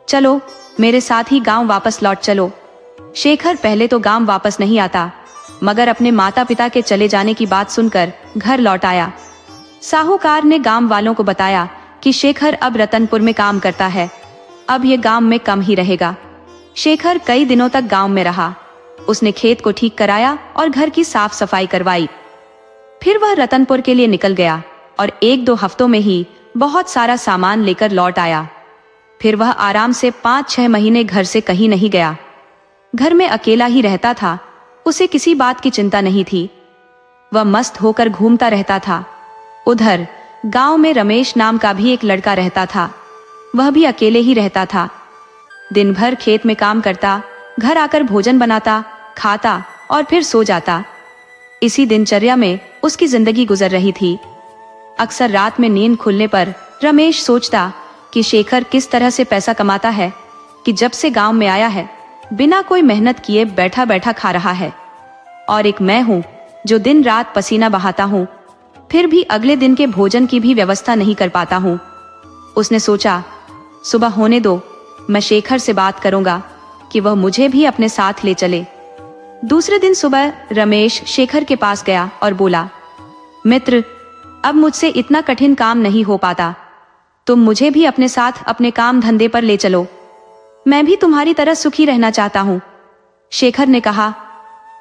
चलो मेरे साथ ही गांव वापस लौट चलो। शेखर पहले तो गांव वापस नहीं आता, मगर अपने माता पिता के चले जाने की बात सुनकर घर लौट आया। साहूकार ने गांव वालों को बताया कि शेखर अब रतनपुर में काम करता है, अब ये गांव में कम ही रहेगा। शेखर कई दिनों तक गांव में रहा। उसने खेत को ठीक कराया और घर की साफ सफाई करवाई। फिर वह रतनपुर के लिए निकल गया और 1-2 हफ्तों में ही बहुत सारा सामान लेकर लौट आया। फिर वह आराम से 5-6 महीने घर से कहीं नहीं गया। घर में अकेला ही रहता था, उसे किसी बात की चिंता नहीं थी। वह मस्त होकर घूमता रहता था। उधर गांव में रमेश नाम का भी एक लड़का रहता था। वह भी अकेले ही रहता था। दिन भर खेत में काम करता, घर आकर भोजन बनाता, खाता और फिर सो जाता। इसी दिनचर्या में उसकी जिंदगी गुजर रही थी। अक्सर रात में नींद खुलने पर रमेश सोचता कि शेखर किस तरह से पैसा कमाता है कि जब से गांव में आया है बिना कोई मेहनत किए बैठा बैठा खा रहा है, और एक मैं हूं जो दिन रात पसीना बहाता हूं, फिर भी अगले दिन के भोजन की भी व्यवस्था नहीं कर पाता हूं। उसने सोचा, सुबह होने दो, मैं शेखर से बात करूंगा कि वह मुझे भी अपने साथ ले चले। दूसरे दिन सुबह रमेश शेखर के पास गया और बोला, मित्र, अब मुझसे इतना कठिन काम नहीं हो पाता, तुम मुझे भी अपने साथ अपने काम धंधे पर ले चलो, मैं भी तुम्हारी तरह सुखी रहना चाहता हूं। शेखर ने कहा,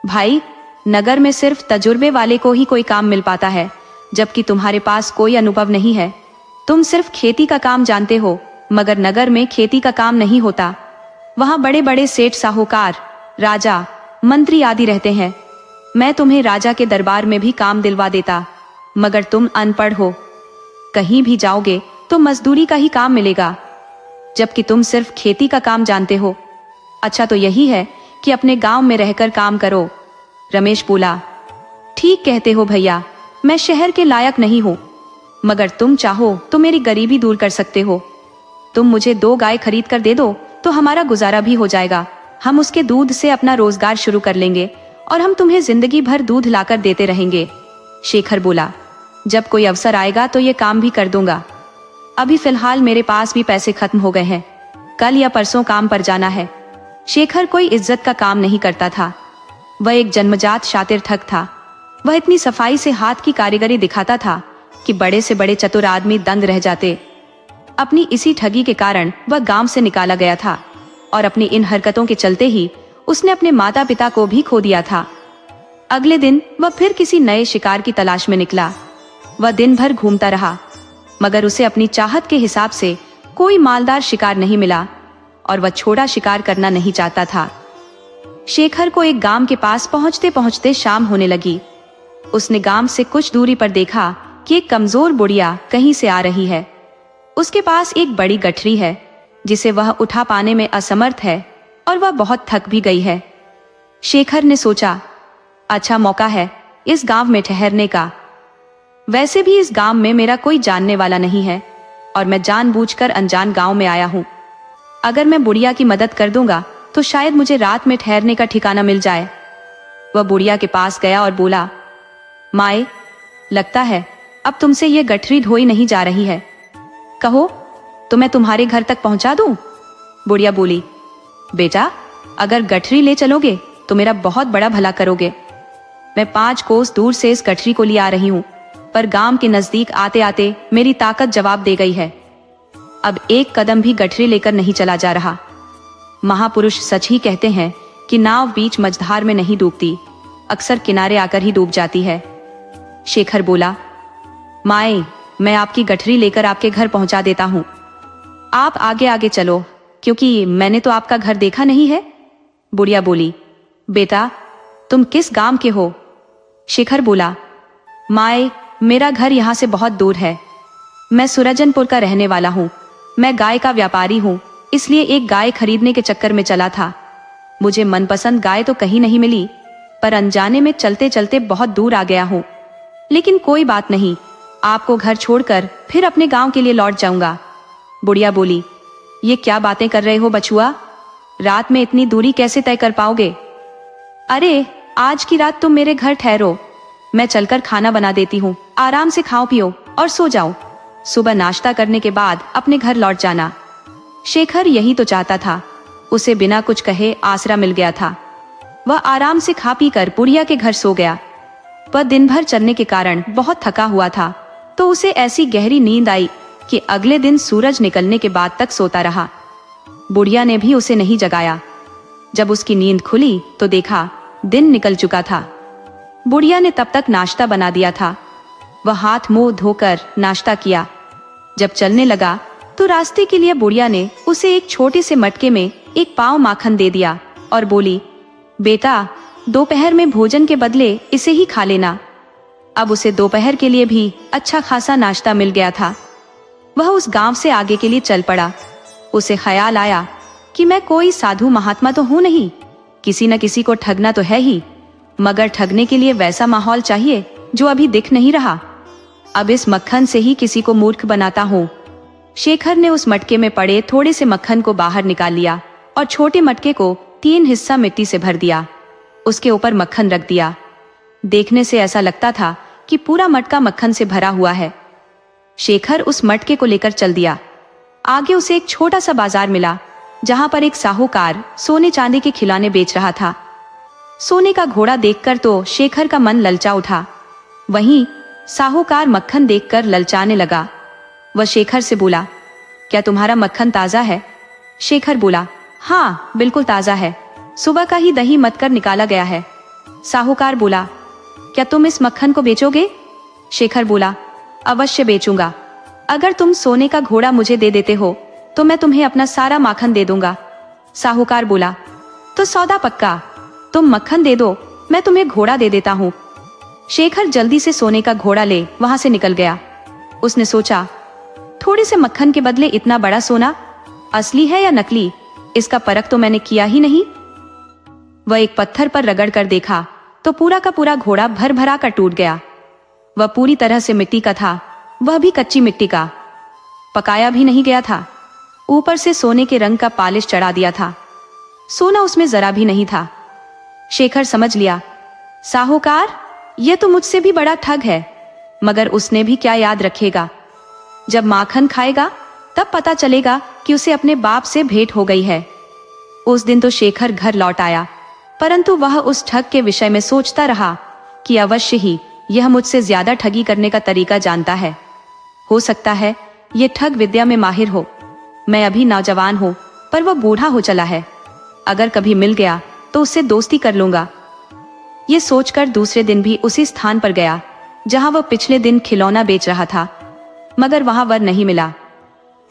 भाई, नगर में सिर्फ तजुर्बे वाले को ही कोई काम मिल पाता है, जबकि तुम्हारे पास कोई अनुभव नहीं है। तुम सिर्फ खेती का काम जानते हो, मगर नगर में खेती का काम नहीं होता। वहां बड़े बड़े सेठ, साहूकार, राजा, मंत्री आदि रहते हैं। मैं तुम्हें राजा के दरबार में भी काम दिलवा देता, मगर तुम अनपढ़ हो, कहीं भी जाओगे तो मजदूरी का ही काम मिलेगा, जबकि तुम सिर्फ खेती का काम जानते हो। अच्छा तो यही है कि अपने गांव में रहकर काम करो। रमेश बोला, ठीक कहते हो भैया, मैं शहर के लायक नहीं हूं, मगर तुम चाहो तो मेरी गरीबी दूर कर सकते हो। तुम मुझे 2 गाय खरीद कर दे दो तो हमारा गुजारा भी हो जाएगा। हम उसके दूध से अपना रोजगार शुरू कर लेंगे और हम तुम्हें जिंदगी भर दूध लाकर देते रहेंगे। शेखर बोला, जब कोई अवसर आएगा तो ये काम भी कर दूंगा। अभी फिलहाल मेरे पास भी पैसे खत्म हो गए हैं, कल या परसों काम पर जाना है। शेखर कोई इज्जत का काम नहीं करता था। वह एक जन्मजात शातिर ठग था। वह इतनी सफाई से हाथ की कारीगरी दिखाता था कि बड़े से बड़े चतुर आदमी दंग रह जाते। अपनी इसी ठगी के कारण वह गांव से निकाला गया था और अपनी इन हरकतों के चलते ही उसने अपने माता पिता को भी खो दिया था। अगले दिन वह फिर किसी नए शिकार की तलाश में निकला। वह दिन भर घूमता रहा, मगर उसे अपनी चाहत के हिसाब से कोई मालदार शिकार नहीं मिला और वह छोटा शिकार करना नहीं चाहता था। शेखर को एक गांव के पास पहुंचते पहुंचते शाम होने लगी। उसने गांव से कुछ दूरी पर देखा कि एक कमजोर बुढ़िया कहीं से आ रही है। उसके पास एक बड़ी गठरी है जिसे वह उठा पाने में असमर्थ है और वह बहुत थक भी गई है। शेखर ने सोचा, अच्छा मौका है इस गांव में ठहरने का। वैसे भी इस गांव में मेरा कोई जानने वाला नहीं है और मैं जानबूझकर अनजान गांव में आया हूं। अगर मैं बुढ़िया की मदद कर दूंगा तो शायद मुझे रात में ठहरने का ठिकाना मिल जाए। वह बुढ़िया के पास गया और बोला, माए, लगता है अब तुमसे ये गठरी ढोई नहीं जा रही है, कहो तो मैं तुम्हारे घर तक पहुंचा दूं? बुढ़िया बोली, बेटा, अगर गठरी ले चलोगे तो मेरा बहुत बड़ा भला करोगे। मैं 5 कोस दूर से इस गठरी को ले आ रही हूं, पर गांव के नजदीक आते आते मेरी ताकत जवाब दे गई है। अब एक कदम भी गठरी लेकर नहीं चला जा रहा। महापुरुष सच ही कहते हैं कि नाव बीच मझधार में नहीं डूबती, अक्सर किनारे आकर ही डूब जाती है। शेखर बोला, माए, मैं आपकी गठरी लेकर आपके घर पहुंचा देता हूं। आप आगे आगे चलो, क्योंकि मैंने तो आपका घर देखा नहीं है। बुढ़िया बोली, बेटा, तुम किस गांव के हो? शेखर बोला, माए, मेरा घर यहाँ से बहुत दूर है। मैं सुरजनपुर का रहने वाला हूँ। मैं गाय का व्यापारी हूँ, इसलिए एक गाय खरीदने के चक्कर में चला था। मुझे मनपसंद गाय तो कहीं नहीं मिली, पर अनजाने में चलते चलते बहुत दूर आ गया हूँ। लेकिन कोई बात नहीं, आपको घर छोड़कर फिर अपने गांव के लिए लौट जाऊंगा। बुढ़िया बोली, ये क्या बातें कर रहे हो बछुआ? रात में इतनी दूरी कैसे तय कर पाओगे? अरे, आज की रात तुम मेरे घर ठहरो, मैं चलकर खाना बना देती हूँ। आराम से खाओ पियो और सो जाओ। सुबह नाश्ता करने के बाद अपने घर लौट जाना। शेखर यही तो चाहता था। उसे बिना कुछ कहे आसरा मिल गया था। वह आराम से खा पी कर बुढ़िया के घर सो गया। वह दिन भर चलने के कारण बहुत थका हुआ था, तो उसे ऐसी गहरी नींद आई कि अगले दिन सूरज निकलने के बाद तक सोता रहा। बुढ़िया ने भी उसे नहीं जगाया। जब उसकी नींद खुली तो देखा दिन निकल चुका था। बुढ़िया ने तब तक नाश्ता बना दिया था। वह हाथ मुंह धोकर नाश्ता किया। जब चलने लगा तो रास्ते के लिए बुढ़िया ने उसे एक छोटे से मटके में एक पाव माखन दे दिया और बोली, बेटा, दोपहर में भोजन के बदले इसे ही खा लेना। अब उसे दोपहर के लिए भी अच्छा खासा नाश्ता मिल गया था। वह उस गांव से आगे के लिए चल पड़ा। उसे ख्याल आया कि मैं कोई साधु महात्मा तो हूं नहीं, किसी न किसी को ठगना तो है ही, मगर ठगने के लिए वैसा माहौल चाहिए जो अभी दिख नहीं रहा। अब इस मक्खन से ही किसी को मूर्ख बनाता हूँ। शेखर ने उस मटके में पड़े थोड़े से मक्खन को बाहर निकाल लिया और छोटे मटके को 3 हिस्सा मिट्टी से भर दिया। उसके ऊपर मक्खन रख दिया। देखने से ऐसा लगता था कि पूरा मटका मक्खन से भरा हुआ है। शेखर उस मटके को लेकर चल दिया। आगे उसे एक छोटा सा बाजार मिला, जहां पर एक साहूकार सोने चांदी के खिलौने बेच रहा था। सोने का घोड़ा देखकर तो शेखर का मन ललचा उठा। वहीं साहूकार मक्खन देखकर ललचाने लगा। वह शेखर से बोला, क्या तुम्हारा मक्खन ताजा है? शेखर बोला, हाँ बिल्कुल ताजा है, सुबह का ही दही मथ कर निकाला गया है। साहूकार बोला, क्या तुम इस मक्खन को बेचोगे? शेखर बोला, अवश्य बेचूंगा। अगर तुम सोने का घोड़ा मुझे दे देते हो तो मैं तुम्हें अपना सारा माखन दे दूंगा। साहूकार बोला, तो सौदा पक्का, तुम मक्खन दे दो, मैं तुम्हें घोड़ा दे देता हूँ। शेखर जल्दी से सोने का घोड़ा ले वहां से निकल गया। उसने सोचा, थोड़े से मक्खन के बदले इतना बड़ा सोना, असली है या नकली, इसका परख तो मैंने किया ही नहीं। वह एक पत्थर पर रगड़ कर देखा तो पूरा का पूरा घोड़ा भर भरा कर टूट गया। वह पूरी तरह से मिट्टी का था, वह भी कच्ची मिट्टी का, पकाया भी नहीं गया था। ऊपर से सोने के रंग का पालिश चढ़ा दिया था। सोना उसमें जरा भी नहीं था। शेखर समझ लिया, साहूकार यह तो मुझसे भी बड़ा ठग है, मगर उसने भी क्या याद रखेगा। जब माखन खाएगा तब पता चलेगा कि उसे अपने बाप से भेंट हो गई है। उस दिन तो शेखर घर लौट आया, परंतु वह उस ठग के विषय में सोचता रहा कि अवश्य ही यह मुझसे ज्यादा ठगी करने का तरीका जानता है। हो सकता है यह ठग विद्या में माहिर हो। मैं अभी नौजवान हूँ, पर वह बूढ़ा हो चला है। अगर कभी मिल गया तो उससे दोस्ती कर लूंगा। ये सोचकर दूसरे दिन भी उसी स्थान पर गया जहां वह पिछले दिन खिलौना बेच रहा था, मगर वहां वह नहीं मिला।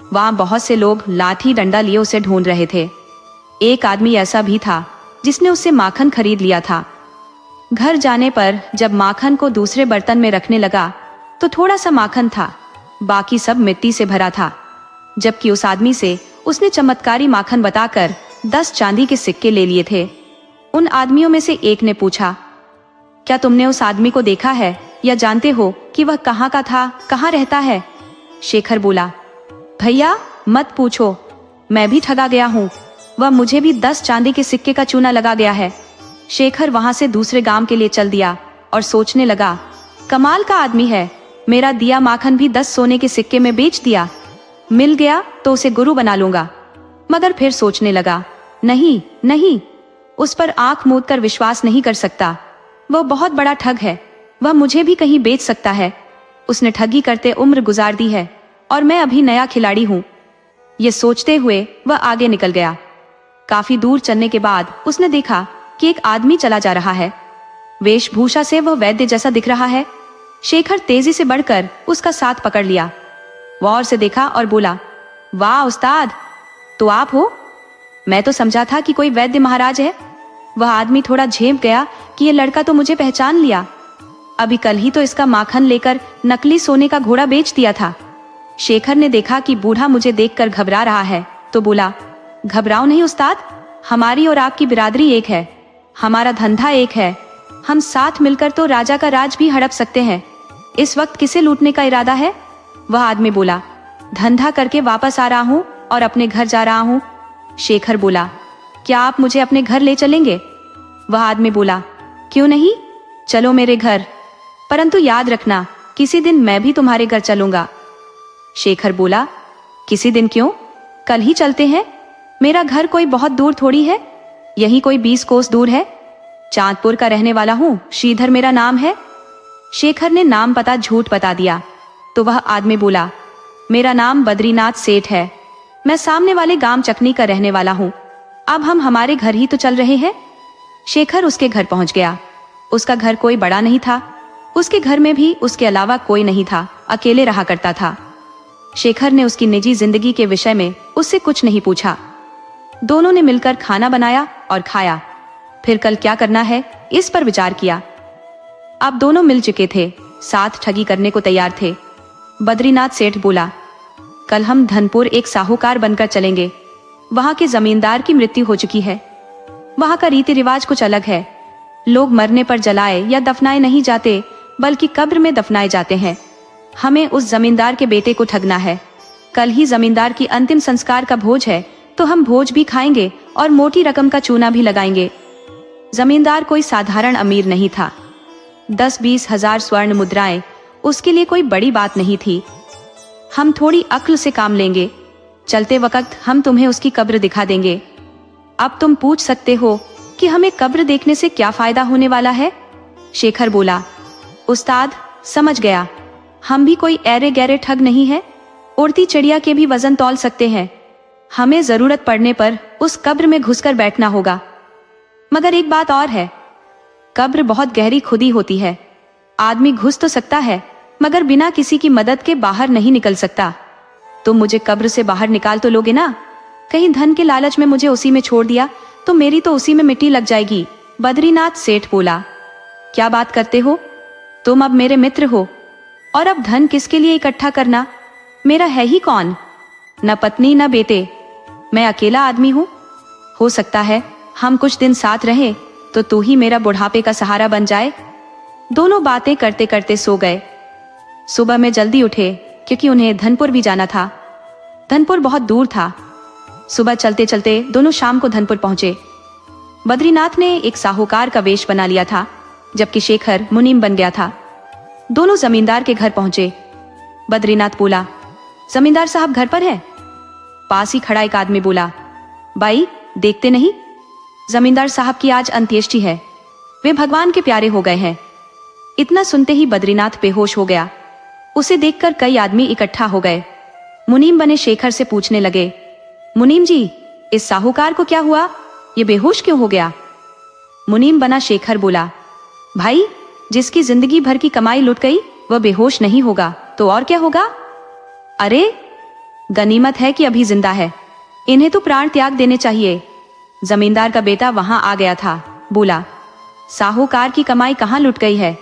वहां बहुत से लोग लाठी डंडा लिए उसे ढूंढ रहे थे। एक आदमी ऐसा भी था जिसने उससे माखन खरीद लिया था। घर जाने पर जब माखन को दूसरे बर्तन में रखने लगा तो थोड़ा सा माखन था, बाकी सब मिट्टी से भरा था। जबकि उस आदमी से उसने चमत्कारी माखन बताकर 10 चांदी के सिक्के ले लिए थे। उन आदमियों में से एक ने पूछा, क्या तुमने उस आदमी को देखा है या जानते हो कि वह कहाँ का था, कहाँ रहता है? शेखर बोला, भैया मत पूछो, मैं भी ठगा गया हूँ। वह मुझे भी 10 चांदी के सिक्के का चूना लगा गया है। शेखर वहां से दूसरे गांव के लिए चल दिया और सोचने लगा, कमाल का आदमी है, मेरा दिया माखन भी 10 सोने के सिक्के में बेच दिया। मिल गया तो उसे गुरु बना लूंगा। मगर फिर सोचने लगा, नहीं नहीं, उस पर आंख मूंद कर विश्वास नहीं कर सकता। वह बहुत बड़ा ठग है, वह मुझे भी कहीं बेच सकता है। उसने ठगी करते उम्र गुजार दी है और मैं अभी नया खिलाड़ी हूँ। ये सोचते हुए वह आगे निकल गया। काफी दूर चलने के बाद उसने देखा कि एक आदमी चला जा रहा है। वेशभूषा से वह वैद्य जैसा दिख रहा है। शेखर तेजी से बढ़कर उसका साथ पकड़ लिया। गौर से देखा और बोला, वाह उस्ताद, तो आप हो? मैं तो समझा था कि कोई वैद्य महाराज है। वह आदमी थोड़ा झेप गया कि ये लड़का तो मुझे पहचान लिया। अभी कल ही तो इसका माखन लेकर नकली सोने का घोड़ा बेच दिया था। शेखर ने देखा कि बूढ़ा मुझे देखकर घबरा रहा है तो बोला, घबराओ नहीं उस्ताद, हमारी और आपकी बिरादरी एक है, हमारा धंधा एक है, हम साथ मिलकर तो राजा का राज भी हड़प सकते हैं। इस वक्त किसे लूटने का इरादा है? वह आदमी बोला, धंधा करके वापस आ रहा हूँ और अपने घर जा रहा हूँ। शेखर बोला, क्या आप मुझे अपने घर ले चलेंगे? वह आदमी बोला, क्यों नहीं, चलो मेरे घर, परंतु याद रखना किसी दिन मैं भी तुम्हारे घर चलूंगा। शेखर बोला, किसी दिन क्यों, कल ही चलते हैं। मेरा घर कोई बहुत दूर थोड़ी है, यही कोई 20 कोस दूर है। चांदपुर का रहने वाला हूँ, श्रीधर मेरा नाम है। शेखर ने नाम पता झूठ बता दिया तो वह आदमी बोला, मेरा नाम बद्रीनाथ सेठ है, मैं सामने वाले गांव चकनी का रहने वाला हूँ। अब हम हमारे घर ही तो चल रहे हैं। शेखर उसके घर पहुंच गया। उसका घर कोई बड़ा नहीं था, उसके घर में भी उसके अलावा कोई नहीं था, अकेले रहा करता था। शेखर ने उसकी निजी जिंदगी के विषय में उससे कुछ नहीं पूछा। दोनों ने मिलकर खाना बनाया और खाया। फिर कल क्या करना है इस पर विचार किया। अब दोनों मिल चुके थे, साथ ठगी करने को तैयार थे। बद्रीनाथ सेठ बोला, कल हम धनपुर एक साहूकार बनकर चलेंगे। वहां के जमींदार की मृत्यु हो चुकी है। वहां का रीति रिवाज कुछ अलग है। लोग मरने पर जलाए या दफनाए नहीं जाते, बल्कि कब्र में दफनाए जाते हैं। हमें उस जमींदार के बेटे को ठगना है। कल ही जमींदार की अंतिम संस्कार का भोज है, तो हम भोज भी खाएंगे और मोटी रकम का चूना भी लगाएंगे। जमींदार कोई साधारण अमीर नहीं था। 10-20 हजार स्वर्ण मुद्राएं उसके लिए कोई बड़ी बात नहीं थी। हम थोड़ी अक्ल से काम लेंगे। चलते वक्त हम तुम्हें उसकी कब्र दिखा देंगे। अब तुम पूछ सकते हो कि हमें कब्र देखने से क्या फायदा होने वाला है? शेखर बोला, उस्ताद समझ गया, हम भी कोई ऐरे गहरे ठग नहीं है। उड़ती चिड़िया के भी वजन तौल सकते हैं। हमें जरूरत पड़ने पर उस कब्र में घुसकर बैठना होगा। मगर एक बात और है, कब्र बहुत गहरी खुदी होती है। आदमी घुस तो सकता है, मगर बिना किसी की मदद के बाहर नहीं निकल सकता। तुम मुझे कब्र से बाहर निकाल तो लोगे ना? कहीं धन के लालच में मुझे उसी में छोड़ दिया तो मेरी तो उसी में मिट्टी लग जाएगी। बद्रीनाथ सेठ बोला, क्या बात करते हो? तुम अब मेरे मित्र हो, और अब धन किसके लिए इकट्ठा करना? मेरा है ही कौन? न पत्नी न बेटे, मैं अकेला आदमी हूँ। हो सकता है हम कुछ दिन साथ रहे तो तू ही मेरा बुढ़ापे का सहारा बन जाए। दोनों बातें करते करते सो गए। सुबह में जल्दी उठे क्योंकि उन्हें धनपुर भी जाना था। धनपुर बहुत दूर था। सुबह चलते चलते दोनों शाम को धनपुर पहुंचे। बद्रीनाथ ने एक साहूकार का वेश बना लिया था, जबकि शेखर मुनीम बन गया था। दोनों जमींदार के घर पहुंचे। बद्रीनाथ बोला, जमींदार साहब घर पर है? पास ही खड़ा एक आदमी बोला, भाई देखते नहीं, जमींदार साहब की आज अंत्येष्टि है। वे भगवान के प्यारे हो गए हैं। इतना सुनते ही बद्रीनाथ बेहोश हो गया। उसे देखकर कई आदमी इकट्ठा हो गए। मुनीम बने शेखर से पूछने लगे, मुनीम जी, इस साहूकार को क्या हुआ? ये बेहोश क्यों हो गया? मुनीम बना शेखर बोला, भाई जिसकी जिंदगी भर की कमाई लुट गई वह बेहोश नहीं होगा तो और क्या होगा? अरे गनीमत है कि अभी जिंदा है, इन्हें तो प्राण त्याग देने चाहिए। जमींदार का बेटा वहां आ गया था, बोला, साहूकार की कमाई कहां लुट गई है?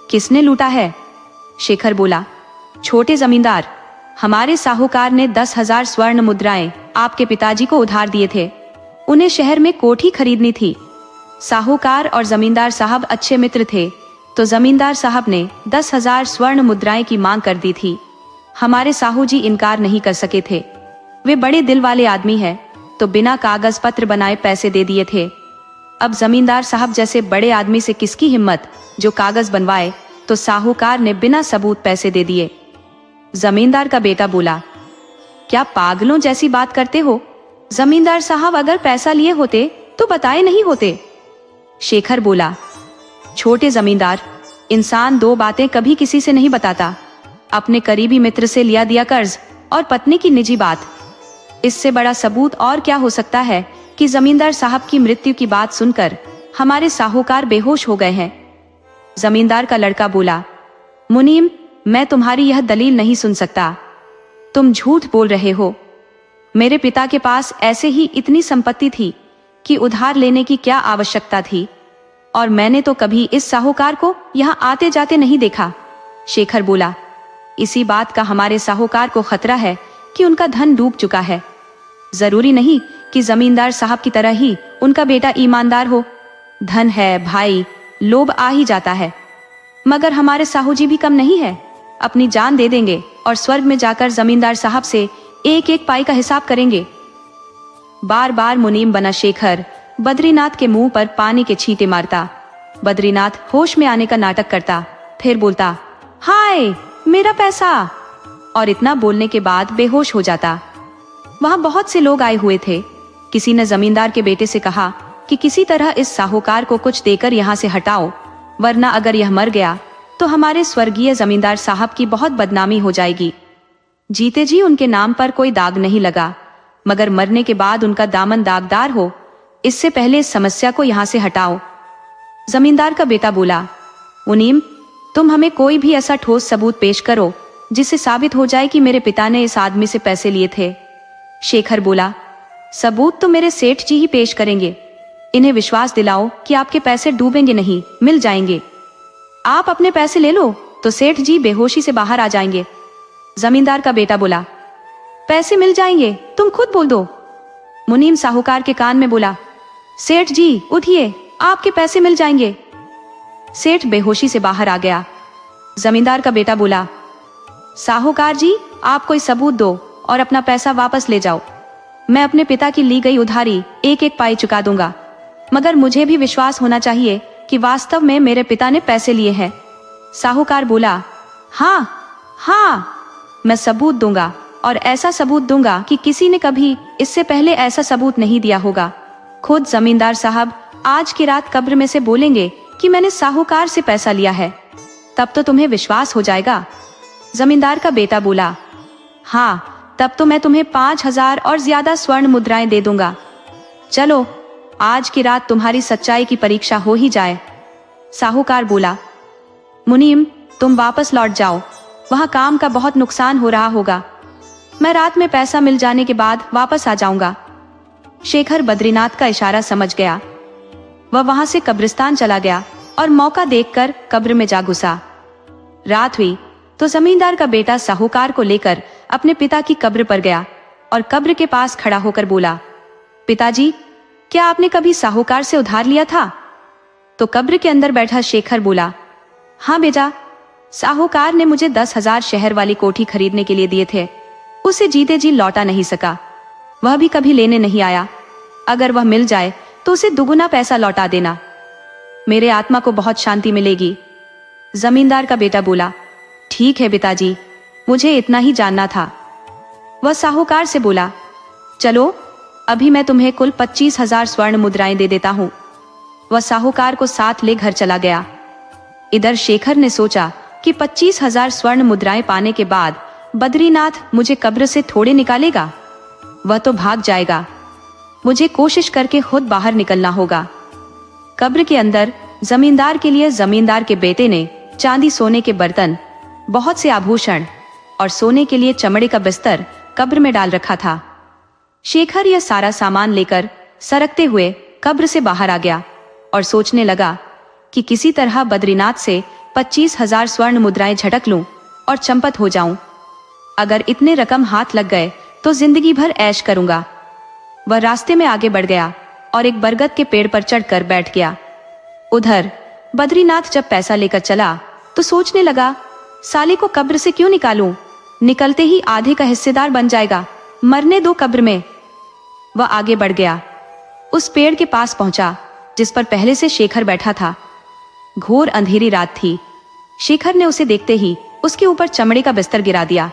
किसने लूटा है? शेखर बोला, छोटे जमींदार, हमारे साहूकार ने 10,000 स्वर्ण मुद्राएं आपके पिताजी को उधार दिए थे। उन्हें शहर में कोठी खरीदनी थी। साहूकार और जमींदार साहब अच्छे मित्र थे, तो जमींदार साहब ने 10,000 स्वर्ण मुद्राएं की मांग कर दी थी। हमारे साहू जी इनकार नहीं कर सके थे। वे बड़े दिल वाले आदमी हैं, तो बिना कागज पत्र बनाए पैसे दे दिए थे। अब जमींदार साहब जैसे बड़े आदमी से किसकी हिम्मत जो कागज बनवाए, तो साहूकार ने बिना सबूत पैसे दे दिए। जमींदार का बेटा बोला, क्या पागलों जैसी बात करते हो? जमींदार साहब अगर पैसा लिए होते तो बताए नहीं होते। शेखर बोला, छोटे जमींदार, इंसान दो बातें कभी किसी से नहीं बताता, अपने करीबी मित्र से लिया दिया कर्ज और पत्नी की निजी बात। इससे बड़ा सबूत और क्या हो सकता है कि जमींदार साहब की मृत्यु की बात सुनकर हमारे साहूकार बेहोश हो गए हैं। जमींदार का लड़का बोला, मुनीम, मैं तुम्हारी यह दलील नहीं सुन सकता। तुम झूठ बोल रहे हो। मेरे पिता के पास ऐसे ही इतनी संपत्ति थी कि उधार लेने की क्या आवश्यकता थी, और मैंने तो कभी इस साहूकार को यहाँ आते जाते नहीं देखा। शेखर बोला, इसी बात का हमारे साहूकार को खतरा है कि उनका धन डूब चुका है। जरूरी नहीं कि जमींदार साहब की तरह ही उनका बेटा ईमानदार हो। धन है भाई, लोभ आ ही जाता है। मगर हमारे साहू जी भी कम नहीं है, अपनी जान दे देंगे और स्वर्ग में जाकर जमींदार साहब से एक एक पाई का हिसाब करेंगे। बार बार मुनीम बना शेखर बद्रीनाथ के मुंह पर पानी के छींटे मारता। बद्रीनाथ होश में आने का नाटक करता, फिर बोलता, हाय मेरा पैसा, और इतना बोलने के बाद बेहोश हो जाता। वहां बहुत से लोग आए हुए थे। किसी ने जमींदार के बेटे से कहा कि किसी तरह इस साहूकार को कुछ देकर यहाँ से हटाओ, वरना अगर यह मर गया तो हमारे स्वर्गीय जमींदार साहब की बहुत बदनामी हो जाएगी। जीते जी उनके नाम पर कोई दाग नहीं लगा, मगर मरने के बाद उनका दामन दागदार हो, इससे पहले इस समस्या को यहाँ से हटाओ। जमींदार का बेटा बोला, मुनीम, तुम हमें कोई भी ऐसा ठोस सबूत पेश करो जिससे साबित हो जाए कि मेरे पिता ने इस आदमी से पैसे लिए थे। शेखर बोला, सबूत तो मेरे सेठ जी ही पेश करेंगे। इन्हें विश्वास दिलाओ कि आपके पैसे डूबेंगे नहीं, मिल जाएंगे। आप अपने पैसे ले लो तो सेठ जी बेहोशी से बाहर आ जाएंगे। जमींदार का बेटा बोला, पैसे मिल जाएंगे, तुम खुद बोल दो। मुनीम साहूकार के कान में बोला, सेठ जी उठिए, आपके पैसे मिल जाएंगे। सेठ बेहोशी से बाहर आ गया। जमींदार का बेटा बोला, साहूकार जी आप कोई सबूत दो और अपना पैसा वापस ले जाओ। मैं अपने पिता की ली गई उधारी एक एक पाई चुका दूंगा, मगर मुझे भी विश्वास होना चाहिए कि वास्तव में मेरे पिता ने पैसे लिए हैं। साहूकार बोला, हाँ, मैं सबूत दूंगा और ऐसा सबूत दूंगा कि किसी ने कभी इससे पहले ऐसा सबूत नहीं दिया होगा। खुद जमींदार साहब आज की रात कब्र में से बोलेंगे कि मैंने साहूकार से पैसा लिया है, तब तो तुम्हें विश्वास हो जाएगा। जमींदार का बेटा बोला, हाँ, तब तो मैं तुम्हें 5,000 और ज्यादा स्वर्ण मुद्राएं दे दूंगा। चलो आज की रात तुम्हारी सच्चाई की परीक्षा हो ही जाए। साहूकार बोला, मुनीम तुम वापस लौट जाओ, वहां काम का बहुत नुकसान हो रहा होगा। मैं रात में पैसा मिल जाने के बाद वापस आ जाऊंगा। शेखर बद्रीनाथ का इशारा समझ गया। वह वहां से कब्रिस्तान चला गया और मौका देखकर कब्र में जा घुसा। रात हुई तो जमींदार का बेटा साहूकार को लेकर अपने पिता की कब्र पर गया और कब्र के पास खड़ा होकर बोला, पिताजी क्या आपने कभी साहूकार से उधार लिया था? तो कब्र के अंदर बैठा शेखर बोला, हाँ बेटा, साहूकार ने मुझे 10,000 शहर वाली कोठी खरीदने के लिए दिए थे। उसे जीते जी लौटा नहीं सका, वह भी कभी लेने नहीं आया। अगर वह मिल जाए तो उसे दुगुना पैसा लौटा देना, मेरे आत्मा को बहुत शांति मिलेगी। जमींदार का बेटा बोला, ठीक है पिताजी, मुझे इतना ही जानना था। वह साहूकार से बोला, चलो अभी मैं तुम्हें कुल 25,000 स्वर्ण मुद्राएं दे देता हूं। वह साहूकार को साथ ले घर चला गया। इधर शेखर ने सोचा कि 25,000 स्वर्ण मुद्राएं पाने के बाद बद्रीनाथ मुझे कब्र से थोड़े निकालेगा, वह तो भाग जाएगा। मुझे कोशिश करके खुद बाहर निकलना होगा। कब्र के अंदर जमींदार के लिए जमींदार के बेटे ने चांदी सोने के बर्तन, बहुत से आभूषण और सोने के लिए चमड़े का बिस्तर कब्र में डाल रखा था। शेखर यह सारा सामान लेकर सरकते हुए कब्र से बाहर आ गया और सोचने लगा कि किसी तरह बद्रीनाथ से 25,000 स्वर्ण मुद्राएं झटक लूं और चंपत हो जाऊं। अगर इतने रकम हाथ लग गए तो जिंदगी भर ऐश करूंगा। वह रास्ते में आगे बढ़ गया और एक बरगद के पेड़ पर चढ़कर बैठ गया। उधर बद्रीनाथ जब पैसा लेकर चला तो सोचने लगा, साले को कब्र से क्यों निकालूं? निकलते ही आधे का हिस्सेदार बन जाएगा, मरने दो कब्र में। वह आगे बढ़ गया, उस पेड़ के पास पहुंचा जिस पर पहले से शेखर बैठा था। घोर अंधेरी रात थी। शेखर ने उसे देखते ही उसके ऊपर चमड़े का बिस्तर गिरा दिया।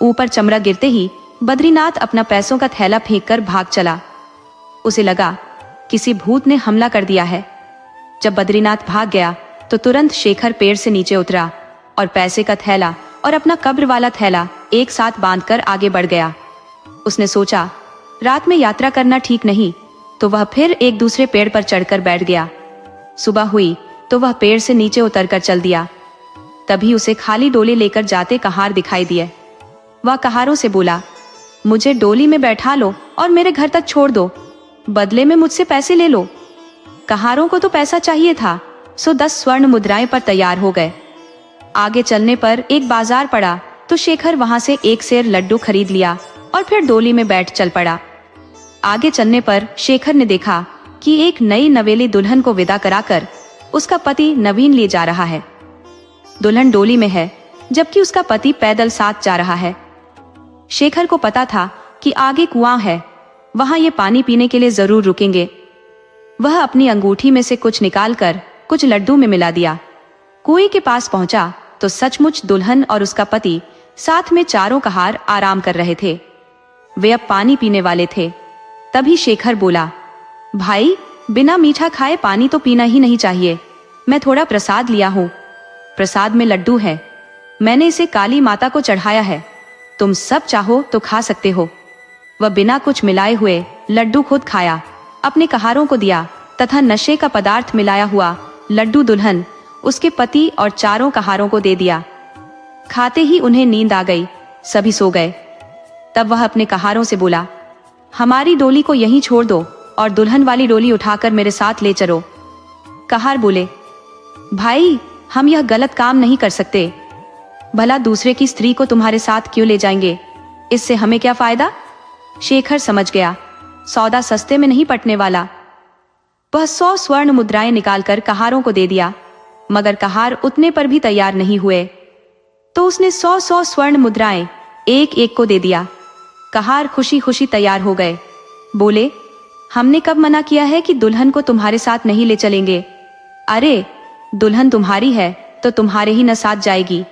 ऊपर चमड़ा गिरते ही बद्रीनाथ अपना पैसों का थैला फेंककर भाग चला। उसे लगा किसी भूत ने हमला कर दिया है। जब बद्रीनाथ भाग गया तो तुरंत शेखर पेड़ से नीचे उतरा और पैसे का थैला और अपना कब्र वाला थैला एक साथ बांधकर आगे बढ़ गया। उसने सोचा रात में यात्रा करना ठीक नहीं, तो वह फिर एक दूसरे पेड़ पर चढ़कर बैठ गया। सुबह हुई तो वह पेड़ से नीचे उतरकर चल दिया। तभी उसे खाली डोली लेकर जाते कहार दिखाई दिए। वह कहारों से बोला, मुझे डोली में बैठा लो और मेरे घर तक छोड़ दो, बदले में मुझसे पैसे ले लो। कहारों को तो पैसा चाहिए था, सो 10 स्वर्ण मुद्राएं पर तैयार हो गए। आगे चलने पर एक बाजार पड़ा तो शेखर वहां से एक सेर लड्डू खरीद लिया और फिर डोली में बैठ चल पड़ा। आगे चलने पर शेखर ने देखा कि एक नई नवेली दुल्हन को विदा कराकर उसका पति नवीन ले जा रहा है। दुल्हन डोली में है जबकि उसका पति पैदल साथ जा रहा है। शेखर को पता था कि आगे कुआं है, वहां ये पानी पीने के लिए जरूर रुकेंगे। वह अपनी अंगूठी में से कुछ निकालकर कुछ लड्डू में मिला दिया। कुएं के पास पहुंचा तो सचमुच दुल्हन और उसका पति साथ में चारों कहार आराम कर रहे थे। वे अब पानी पीने वाले थे। तभी शेखर बोला, भाई बिना मीठा खाए पानी तो पीना ही नहीं चाहिए। मैं थोड़ा प्रसाद लिया हूं, प्रसाद में लड्डू है, मैंने इसे काली माता को चढ़ाया है, तुम सब चाहो तो खा सकते हो। वह बिना कुछ मिलाए हुए लड्डू खुद खाया, अपने कहारों को दिया तथा नशे का पदार्थ मिलाया हुआ लड्डू दुल्हन, उसके पति और चारों कहारों को दे दिया। खाते ही उन्हें नींद आ गई, सभी सो गए। तब वह अपने कहारों से बोला, हमारी डोली को यहीं छोड़ दो और दुल्हन वाली डोली उठाकर मेरे साथ ले चलो। कहार बोले, भाई हम यह गलत काम नहीं कर सकते। भला दूसरे की स्त्री को तुम्हारे साथ क्यों ले जाएंगे? इससे हमें क्या फायदा? शेखर समझ गया, सौदा सस्ते में नहीं पटने वाला। वह 100 स्वर्ण मुद्राएं निकालकर कहारों को दे दिया, मगर कहार उतने पर भी तैयार नहीं हुए, तो उसने 100 स्वर्ण मुद्राएं एक एक को दे दिया। कहार खुशी खुशी तैयार हो गए। बोले, हमने कब मना किया है कि दुल्हन को तुम्हारे साथ नहीं ले चलेंगे? अरे, दुल्हन तुम्हारी है तो तुम्हारे ही न साथ जाएगी।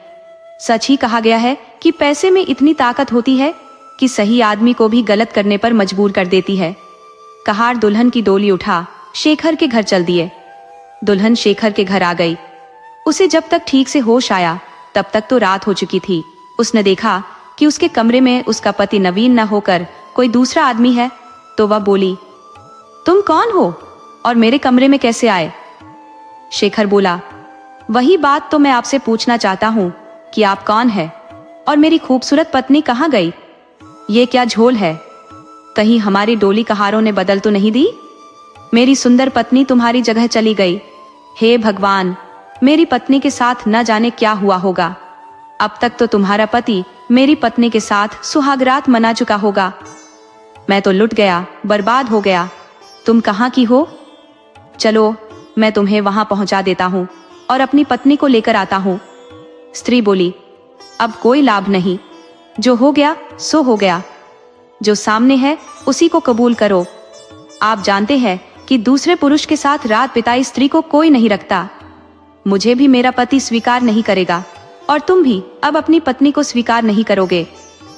सच ही कहा गया है कि पैसे में इतनी ताकत होती है कि सही आदमी को भी गलत करने पर मजबूर कर देती है। कहार दुल्हन की डोली उठा शेखर के घर चल दिए। दुल्हन शेखर के घर आ गई। उसे जब तक ठीक से होश आया तब तक तो रात हो चुकी थी। उसने देखा कि उसके कमरे में उसका पति नवीन न होकर कोई दूसरा आदमी है, तो वह बोली, तुम कौन हो और मेरे कमरे में कैसे आए? शेखर बोला, वही बात तो मैं आपसे पूछना चाहता हूँ कि आप कौन है और मेरी खूबसूरत पत्नी कहाँ गई? ये क्या झोल है? कहीं हमारी डोली कहारों ने बदल तो नहीं दी? मेरी सुंदर पत्नी तुम्हारी जगह चली गई। हे भगवान, मेरी पत्नी के साथ न जाने क्या हुआ होगा। अब तक तो तुम्हारा पति मेरी पत्नी के साथ सुहागरात मना चुका होगा। मैं तो लुट गया, बर्बाद हो गया। तुम कहाँ की हो? चलो, मैं तुम्हें वहां पहुंचा देता हूँ और अपनी पत्नी को लेकर आता हूँ। स्त्री बोली, अब कोई लाभ नहीं, जो हो गया सो हो गया। जो सामने है उसी को कबूल करो। आप जानते हैं कि दूसरे पुरुष के साथ रात बिताई स्त्री को कोई नहीं रखता। मुझे भी मेरा पति स्वीकार नहीं करेगा और तुम भी अब अपनी पत्नी को स्वीकार नहीं करोगे।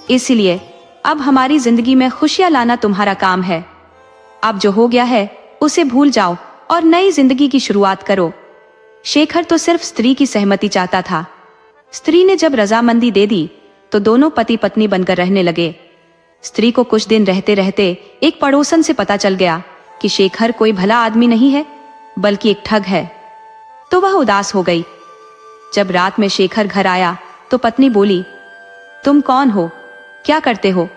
इसलिए अब हमारी जिंदगी में खुशियां लाना तुम्हारा काम है। अब जो हो गया है उसे भूल जाओ और नई जिंदगी की शुरुआत करो। शेखर तो सिर्फ स्त्री की सहमति चाहता था। स्त्री ने जब रजामंदी दे दी तो दोनों पति पत्नी बनकर रहने लगे। स्त्री को कुछ दिन रहते रहते एक पड़ोसन से पता चल गया कि शेखर कोई भला आदमी नहीं है बल्कि एक ठग है, तो वह उदास हो गई। जब रात में शेखर घर आया तो पत्नी बोली, तुम कौन हो? क्या करते हो?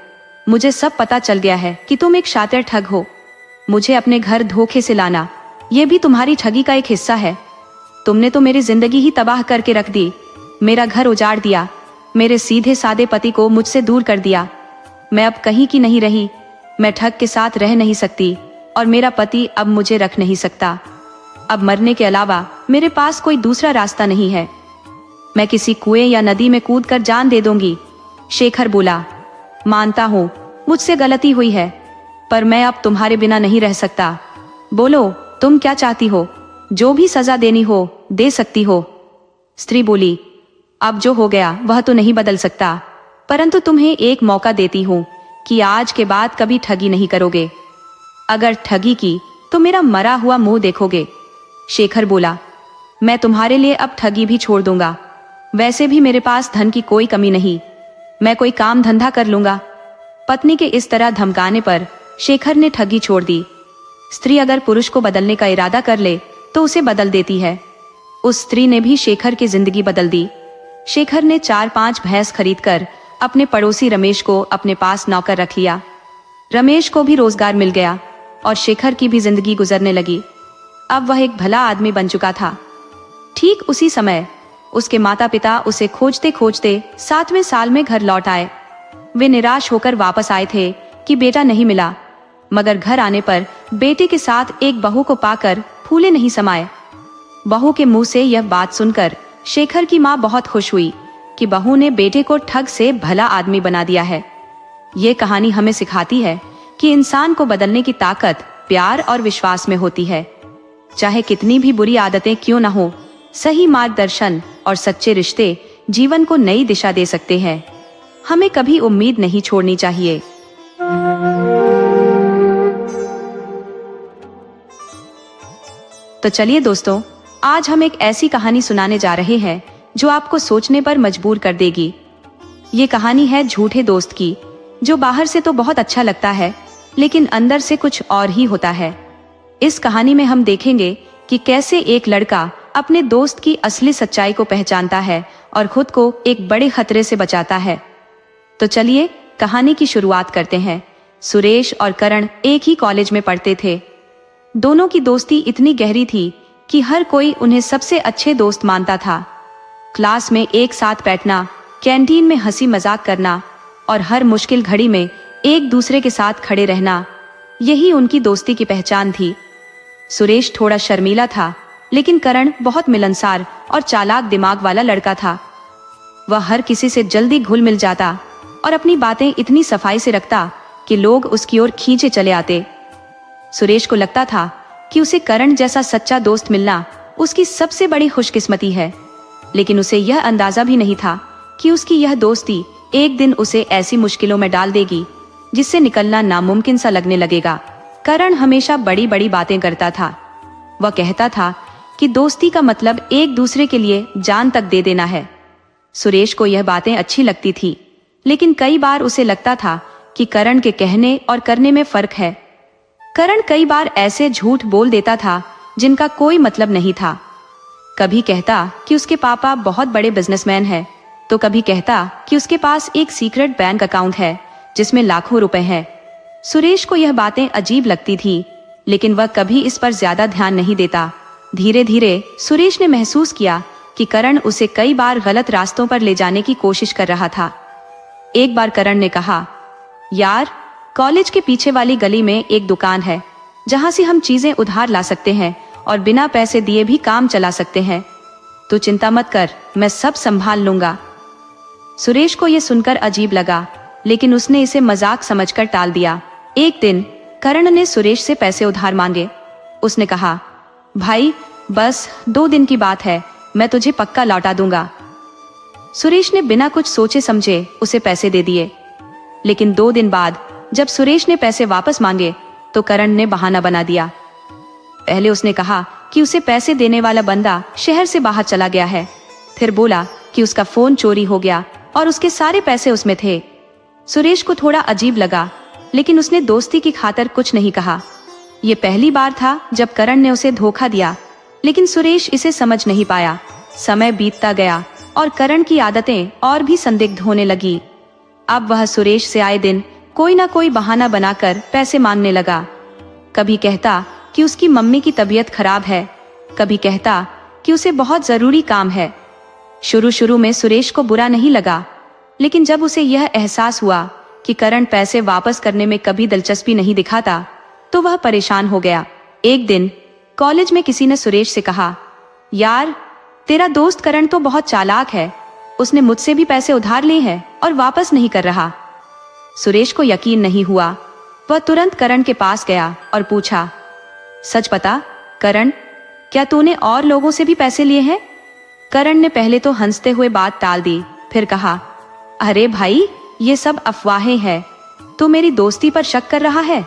मुझे सब पता चल गया है कि तुम एक शातिर ठग हो। मुझे अपने घर धोखे से लाना, यह भी तुम्हारी ठगी का एक हिस्सा है। तुमने तो मेरी जिंदगी ही तबाह करके रख दी। मेरा घर उजाड़ दिया, मेरे सीधे सादे पति को मुझसे दूर कर दिया। मैं अब कहीं की नहीं रही। मैं ठग के साथ रह नहीं सकती और मेरा पति अब मुझे रख नहीं सकता। अब मरने के अलावा मेरे पास कोई दूसरा रास्ता नहीं है। मैं किसी कुएं या नदी में कूदकर जान दे दूंगी। शेखर बोला, मानता हूँ मुझसे गलती हुई है, पर मैं अब तुम्हारे बिना नहीं रह सकता। बोलो, तुम क्या चाहती हो? जो भी सजा देनी हो दे सकती हो। स्त्री बोली, अब जो हो गया वह तो नहीं बदल सकता, परंतु तुम्हें एक मौका देती हूँ कि आज के बाद कभी ठगी नहीं करोगे। अगर ठगी की तो मेरा मरा हुआ मुंह देखोगे। शेखर बोला, मैं तुम्हारे लिए अब ठगी भी छोड़ दूंगा। वैसे भी मेरे पास धन की कोई कमी नहीं, मैं कोई काम धंधा कर लूंगा। पत्नी के इस तरह धमकाने पर शेखर ने ठगी छोड़ दी। स्त्री अगर पुरुष को बदलने का इरादा कर ले तो उसे बदल देती है। उस स्त्री ने भी शेखर की जिंदगी बदल दी। शेखर ने 4-5 भैंस खरीदकर अपने पड़ोसी रमेश को अपने पास नौकर रख लिया। रमेश को भी रोजगार मिल गया और शेखर की भी जिंदगी गुजरने लगी। अब वह एक भला आदमी बन चुका था। ठीक उसी समय उसके माता पिता उसे खोजते खोजते 7वें साल में घर लौट आए। वे निराश होकर वापस आए थे कि बेटा नहीं मिला, मगर घर आने पर बेटे के साथ एक बहू को पाकर फूले नहीं समाये। बहू के मुंह से यह बात सुनकर शेखर की माँ बहुत खुश हुई कि बहू ने बेटे को ठग से भला आदमी बना दिया है। ये कहानी हमें सिखाती है कि इंसान को बदलने की ताकत प्यार और विश्वास में होती है। चाहे कितनी भी बुरी आदतें क्यों न हो, सही मार्गदर्शन और सच्चे रिश्ते जीवन को नई दिशा दे सकते हैं। हमें कभी उम्मीद नहीं छोड़नी चाहिए। तो चलिए दोस्तों, आज हम एक ऐसी कहानी सुनाने जा रहे हैं जो आपको सोचने पर मजबूर कर देगी। ये कहानी है झूठे दोस्त की, जो बाहर से तो बहुत अच्छा लगता है लेकिन अंदर से कुछ और ही होता है। इस कहानी में हम देखेंगे कि कैसे एक लड़का अपने दोस्त की असली सच्चाई को पहचानता है और खुद को एक बड़े खतरे से बचाता है। तो चलिए कहानी की शुरुआत करते हैं। सुरेश और करण एक ही कॉलेज में पढ़ते थे। दोनों की दोस्ती इतनी गहरी थी कि हर कोई उन्हें सबसे अच्छे दोस्त मानता था। क्लास में एक साथ बैठना, कैंटीन में हंसी मजाक करना और हर मुश्किल घड़ी में एक दूसरे के साथ खड़े रहना, यही उनकी दोस्ती की पहचान थी। सुरेश थोड़ा शर्मीला था, लेकिन करण बहुत मिलनसार और चालाक दिमाग वाला लड़का था। वह हर किसी से जल्दी घुल मिल जाता और अपनी बातें इतनी सफाई से रखता कि लोग उसकी ओर खींचे चले आते। सुरेश को लगता था कि उसे करण जैसा सच्चा दोस्त मिलना उसकी सबसे बड़ी खुशकिस्मती है, लेकिन उसे यह अंदाजा भी नहीं था कि उसकी यह दोस्ती एक दिन उसे ऐसी मुश्किलों में डाल देगी जिससे निकलना नामुमकिन सा लगने लगेगा। करण हमेशा बड़ी बड़ी बातें करता था। वह कहता था कि दोस्ती का मतलब एक दूसरे के लिए जान तक दे देना है। सुरेश को यह बातें अच्छी लगती थी, लेकिन कई बार उसे लगता था कि करण के कहने और करने में फर्क है। करण कई बार ऐसे झूठ बोल देता था जिनका कोई मतलब नहीं था। कभी कहता कि उसके पापा बहुत बड़े बिजनेसमैन हैं, तो कभी कहता कि उसके पास एक सीक्रेट बैंक अकाउंट है जिसमें लाखों रुपए हैं। सुरेश को यह बातें अजीब लगती थी, लेकिन वह कभी इस पर ज्यादा ध्यान नहीं देता। धीरे धीरे सुरेश ने महसूस किया कि करण उसे कई बार गलत रास्तों पर ले जाने की कोशिश कर रहा था। एक बार करण ने कहा, यार, कॉलेज के पीछे वाली गली में एक दुकान है जहां से हम चीजें उधार ला सकते हैं और बिना पैसे दिए भी काम चला सकते हैं। तू चिंता मत कर, मैं सब संभाल लूंगा। सुरेश को यह सुनकर अजीब लगा, लेकिन उसने इसे मजाक समझकर टाल दिया। एक दिन करण ने सुरेश से पैसे उधार मांगे। उसने कहा, भाई, बस 2 दिन की बात है, मैं तुझे पक्का लौटा दूंगा। सुरेश ने बिना कुछ सोचे समझे उसे पैसे दे दिए। लेकिन 2 दिन बाद जब सुरेश ने पैसे वापस मांगे तो करण ने बहाना बना दिया। पहले उसने कहा कि उसे पैसे देने वाला बंदा शहर से बाहर चला गया है। फिर बोला कि उसका फोन चोरी हो गया और उसके सारे पैसे उसमें थे। सुरेश को थोड़ा अजीब लगा, लेकिन उसने दोस्ती की खातिर कुछ नहीं कहा। ये पहली बार था जब करण ने उसे धोखा दिया, लेकिन सुरेश इसे समझ नहीं पाया। समय बीतता गया और करण की आदतें और भी संदिग्ध होने लगी। अब वह सुरेश से आए दिन कोई ना कोई बहाना बनाकर पैसे मांगने लगा। कभी कहता कि उसकी मम्मी की तबीयत खराब है, कभी कहता कि उसे बहुत जरूरी काम है। शुरू में सुरेश को बुरा नहीं लगा, लेकिन जब उसे यह एहसास हुआ कि करण पैसे वापस करने में कभी दिलचस्पी नहीं दिखाता, तो वह परेशान हो गया। एक दिन कॉलेज में किसी ने सुरेश से कहा, यार, तेरा दोस्त करण तो बहुत चालाक है, उसने मुझसे भी पैसे उधार लिए हैं और वापस नहीं कर रहा। सुरेश को यकीन नहीं हुआ। वह तुरंत करण के पास गया और पूछा, सच बता करण, क्या तूने और लोगों से भी पैसे लिए हैं? करण ने पहले तो हंसते हुए बात टाल दी, फिर कहा, अरे भाई, ये सब अफवाहें हैं, तू मेरी दोस्ती पर शक कर रहा है।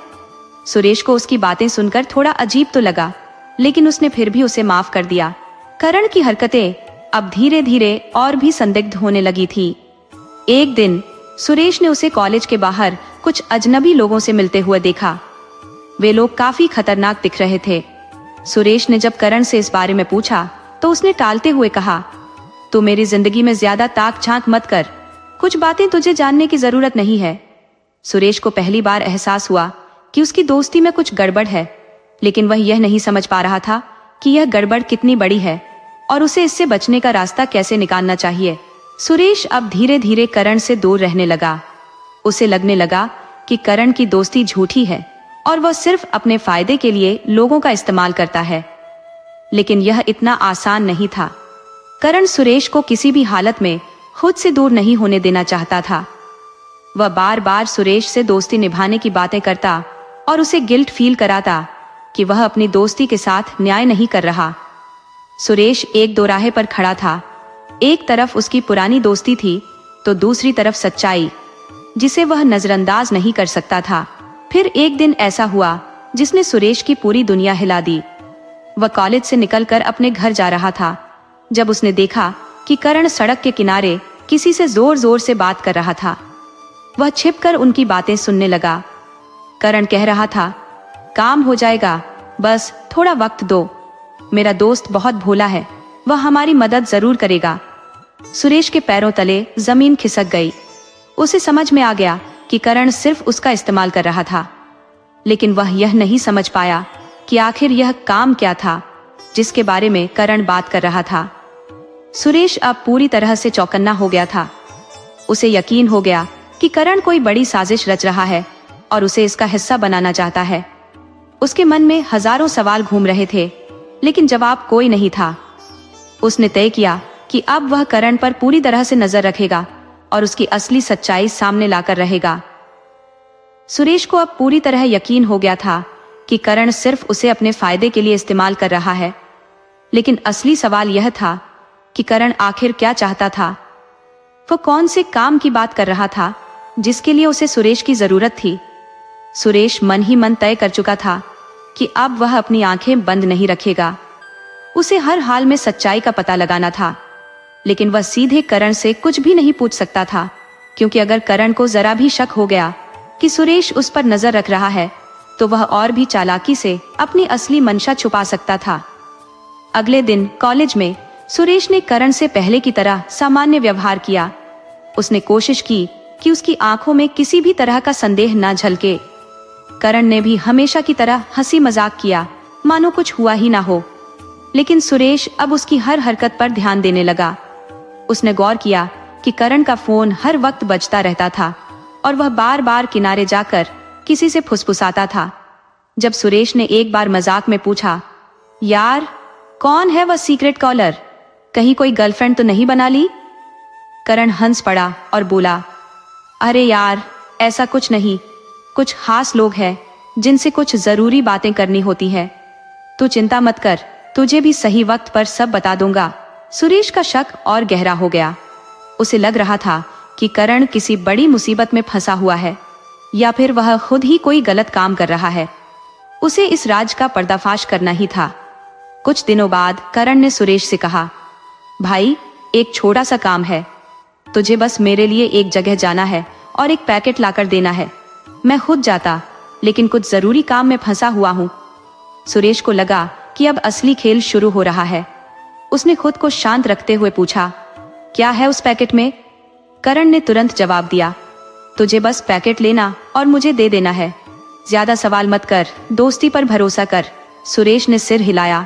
सुरेश को उसकी बातें सुनकर थोड़ा अजीब तो लगा, लेकिन उसने फिर भी उसे माफ कर दिया। करण की हरकतें अब धीरे धीरे और भी संदिग्ध होने लगी थी। एक दिन सुरेश ने उसे कॉलेज के बाहर कुछ अजनबी लोगों से मिलते हुए देखा। वे लोग काफी खतरनाक दिख रहे थे। सुरेश ने जब करण से इस बारे में पूछा तो उसने टालते हुए कहा, तू मेरी जिंदगी में ज्यादा ताक झांक मत कर, कुछ बातें तुझे जानने की जरूरत नहीं है। सुरेश को पहली बार एहसास हुआ कि उसकी दोस्ती में कुछ गड़बड़ है, लेकिन वह यह नहीं समझ पा रहा था कि यह गड़बड़ कितनी बड़ी है और उसे इससे बचने का रास्ता कैसे निकालना चाहिए। सुरेश अब धीरे धीरे करण से दूर रहने लगा। उसे लगने लगा कि करण की दोस्ती झूठी है और वह सिर्फ अपने फायदे के लिए लोगों का इस्तेमाल करता है। लेकिन यह इतना आसान नहीं था। करण सुरेश को किसी भी हालत में खुद से दूर नहीं होने देना चाहता था। वह बार बार सुरेश से दोस्ती निभाने की बातें करता और उसे गिल्ट फील कराता कि वह अपनी दोस्ती के साथ न्याय नहीं कर रहा। सुरेश एक दोराहे पर खड़ा था। एक तरफ उसकी पुरानी दोस्ती थी तो दूसरी तरफ सच्चाई, जिसे वह नजरअंदाज नहीं कर सकता था। फिर एक दिन ऐसा हुआ जिसने सुरेश की पूरी दुनिया हिला दी। वह कॉलेज से निकलकर अपने घर जा रहा था जब उसने देखा कि करण सड़क के किनारे किसी से जोर जोर से बात कर रहा था। वह छिपकर उनकी बातें सुनने लगा। करण कह रहा था, काम हो जाएगा, बस थोड़ा वक्त दो, मेरा दोस्त बहुत भोला है, वह हमारी मदद जरूर करेगा। सुरेश के पैरों तले जमीन खिसक गई। उसे समझ में आ गया कि करण सिर्फ उसका इस्तेमाल कर रहा था, लेकिन वह यह नहीं समझ पाया कि आखिर यह काम क्या था। जिसके बारे में करण बात कर रहा था। सुरेश अब पूरी तरह से चौकन्ना हो गया था। उसे यकीन हो गया कि करण कोई बड़ी साजिश रच रहा है और उसे इसका हिस्सा बनाना चाहता है। उसके मन में हजारों सवाल घूम रहे थे, लेकिन जवाब कोई नहीं था। उसने तय किया कि अब वह करण पर पूरी तरह से नजर रखेगा और उसकी असली सच्चाई सामने लाकर रहेगा। सुरेश को अब पूरी तरह यकीन हो गया था कि करण सिर्फ उसे अपने फायदे के लिए इस्तेमाल कर रहा है। लेकिन असली सवाल यह था कि करण आखिर क्या चाहता था। वो कौन से काम की बात कर रहा था जिसके लिए उसे सुरेश की जरूरत थी। सुरेश मन ही मन तय कर चुका था कि अब वह अपनी आंखें बंद नहीं रखेगा। उसे हर हाल में सच्चाई का पता लगाना था। लेकिन वह सीधे करण से कुछ भी नहीं पूछ सकता था, क्योंकि अगर करण को जरा भी शक हो गया कि सुरेश उस पर नजर रख रहा है तो वह और भी चालाकी से अपनी असली मंशा छुपा सकता था। अगले दिन कॉलेज में सुरेश ने करण से पहले की तरह सामान्य व्यवहार किया। उसने कोशिश की कि उसकी आंखों में किसी भी तरह का संदेह न झलके। करण ने भी हमेशा की तरह हंसी मजाक किया, मानो कुछ हुआ ही ना हो। लेकिन सुरेश अब उसकी हर हरकत पर ध्यान देने लगा। उसने गौर किया कि करण का फोन हर वक्त बजता रहता था और वह बार बार किनारे जाकर किसी से फुसफुसाता था। जब सुरेश ने एक बार मजाक में पूछा, यार कौन है वह सीक्रेट कॉलर, कहीं कोई गर्लफ्रेंड तो नहीं बना ली? करण हंस पड़ा और बोला, अरे यार ऐसा कुछ नहीं, कुछ खास लोग हैं जिनसे कुछ जरूरी बातें करनी होती है। तू चिंता मत कर, तुझे भी सही वक्त पर सब बता दूंगा। सुरेश का शक और गहरा हो गया। उसे लग रहा था कि करण किसी बड़ी मुसीबत में फंसा हुआ है, या फिर वह खुद ही कोई गलत काम कर रहा है। उसे इस राज का पर्दाफाश करना ही था। कुछ दिनों बाद करण ने सुरेश से कहा, भाई एक छोटा सा काम है, तुझे बस मेरे लिए एक जगह जाना है और एक पैकेट लाकर देना है। मैं खुद जाता, लेकिन कुछ जरूरी काम में फंसा हुआ हूँ। सुरेश को लगा कि अब असली खेल शुरू हो रहा है। उसने खुद को शांत रखते हुए पूछा, क्या है उस पैकेट में? करण ने तुरंत जवाब दिया, तुझे बस पैकेट लेना और मुझे दे देना है। ज्यादा सवाल मत कर, दोस्ती पर भरोसा कर। सुरेश ने सिर हिलाया,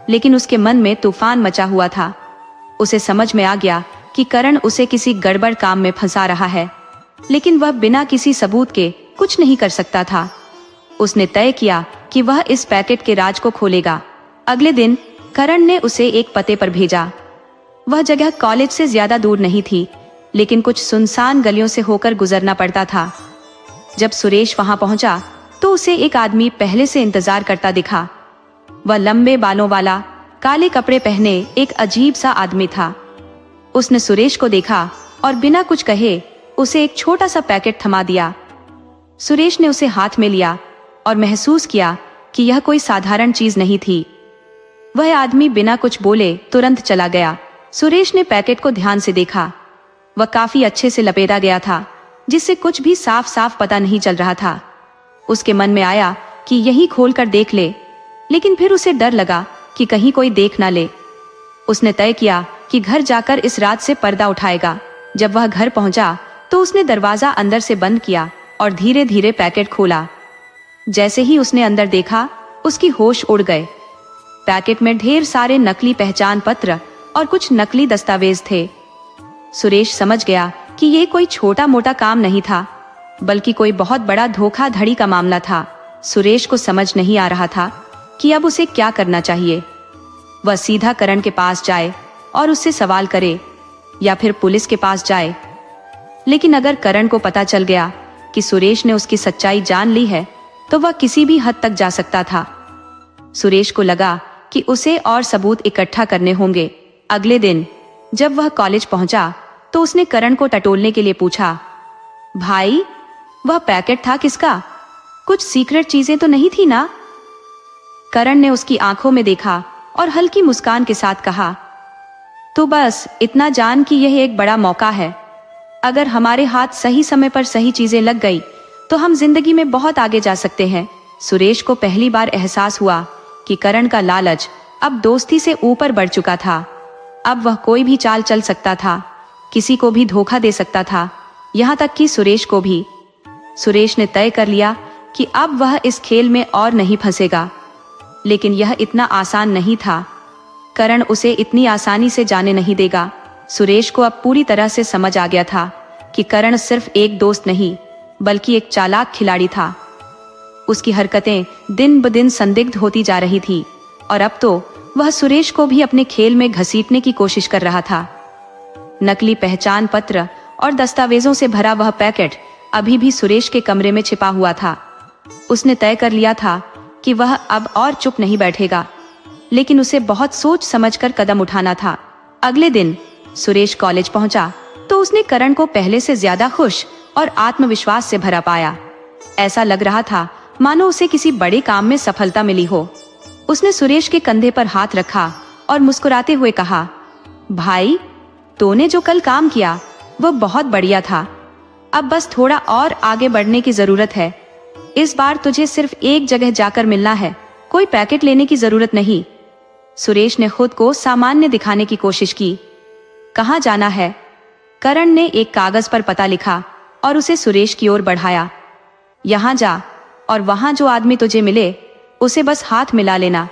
लेकिन उसके मन में तूफान मचा हुआ था। उसे समझ में आ गया कि करण उसे किसी गड़बड़ काम में फंसा रहा है, लेकिन वह बिना किसी सबूत के कुछ नहीं कर सकता था। उसने तय किया कि वह इस पैकेट के राज को खोलेगा। अगले दिन करण ने उसे एक पते पर भेजा। वह जगह कॉलेज से ज्यादा दूर नहीं थी, लेकिन कुछ सुनसान गलियों से होकर गुजरना पड़ता था। जब सुरेश वहां पहुंचा तो उसे एक आदमी पहले से इंतजार करता दिखा। वह लंबे बालों वाला, काले कपड़े पहने एक अजीब सा आदमी था। उसने सुरेश को देखा और बिना कुछ कहे उसे एक छोटा सा पैकेट थमा दिया। सुरेश ने उसे हाथ में लिया और महसूस किया कि यह कोई साधारण चीज नहीं थी। वह आदमी बिना कुछ बोले तुरंत चला गया। सुरेश ने पैकेट को ध्यान से देखा। वह काफी अच्छे से लपेटा गया था, जिससे कुछ भी साफ साफ पता नहीं चल रहा था। उसके मन में आया कि यही खोलकर देख ले, लेकिन फिर उसे डर लगा कि कहीं कोई देख ना ले। उसने तय किया कि घर जाकर इस रात से पर्दा उठाएगा। जब वह घर पहुंचा तो उसने दरवाजा अंदर से बंद किया और धीरे धीरे पैकेट खोला। जैसे ही उसने अंदर देखा, उसकी होश उड़ गए। पैकेट में ढेर सारे नकली पहचान पत्र और कुछ नकली दस्तावेज थे। सुरेश समझ गया कि ये कोई छोटा मोटा काम नहीं था, बल्कि कोई बहुत बड़ा धोखाधड़ी का मामला था। सुरेश को समझ नहीं आ रहा था कि अब उसे क्या करना चाहिए। वह सीधा करण के पास जाए और उससे सवाल करे, या फिर पुलिस के पास जाए। लेकिन अगर करण को पता चल गया कि सुरेश ने उसकी सच्चाई जान ली है, तो वह किसी भी हद तक जा सकता था। सुरेश को लगा कि उसे और सबूत इकट्ठा करने होंगे। अगले दिन जब वह कॉलेज पहुंचा तो उसने करण को टटोलने के लिए पूछा, भाई वह पैकेट था किसका? कुछ सीक्रेट चीजें तो नहीं थी ना? करण ने उसकी आंखों में देखा और हल्की मुस्कान के साथ कहा, तो बस इतना जान कि यह एक बड़ा मौका है। अगर हमारे हाथ सही समय पर सही चीजें लग गई तो हम जिंदगी में बहुत आगे जा सकते हैं। सुरेश को पहली बार एहसास हुआ कि करण का लालच अब दोस्ती से ऊपर बढ़ चुका था। अब वह कोई भी चाल चल सकता था, किसी को भी धोखा दे सकता था, यहाँ तक कि सुरेश को भी। सुरेश ने तय कर लिया कि अब वह इस खेल में और नहीं फंसेगा। लेकिन यह इतना आसान नहीं था। करण उसे इतनी आसानी से जाने नहीं देगा। सुरेश को अब पूरी तरह से समझ आ गया था कि करण सिर्फ एक दोस्त नहीं बल्कि एक चालाक खिलाड़ी था। उसकी हरकतें दिन ब दिन संदिग्ध होती जा रही थी और अब तो वह सुरेश को भी अपने खेल में घसीटने की कोशिश कर रहा था। नकली पहचान पत्र और दस्तावेजों से भरा वह पैकेट अभी भी सुरेश के कमरे में छिपा हुआ था। उसने तय कर लिया था कि वह अब और चुप नहीं बैठेगा, लेकिन उसे बहुत सोच समझकर कदम उठाना था। अगले दिन सुरेश कॉलेज पहुंचा तो उसने करण को पहले से ज्यादा खुश और आत्मविश्वास से भरा पाया। ऐसा लग रहा था मानो उसे किसी बड़े काम में सफलता मिली हो। उसने सुरेश के कंधे पर हाथ रखा और मुस्कुराते हुए कहा, भाई, तूने जो कल काम किया वह बहुत बढ़िया था। अब बस थोड़ा और आगे बढ़ने की जरूरत है। इस बार तुझे सिर्फ एक जगह जाकर मिलना है, कोई पैकेट लेने की जरूरत नहीं। सुरेश ने खुद को सामान्य दिखाने की कोशिश की। कहाँ जाना है? करण ने एक कागज पर पता लिखा और उसे सुरेश की ओर बढ़ाया। यहाँ जा और वहां जो आदमी तुझे मिले उसे बस हाथ मिला लेना,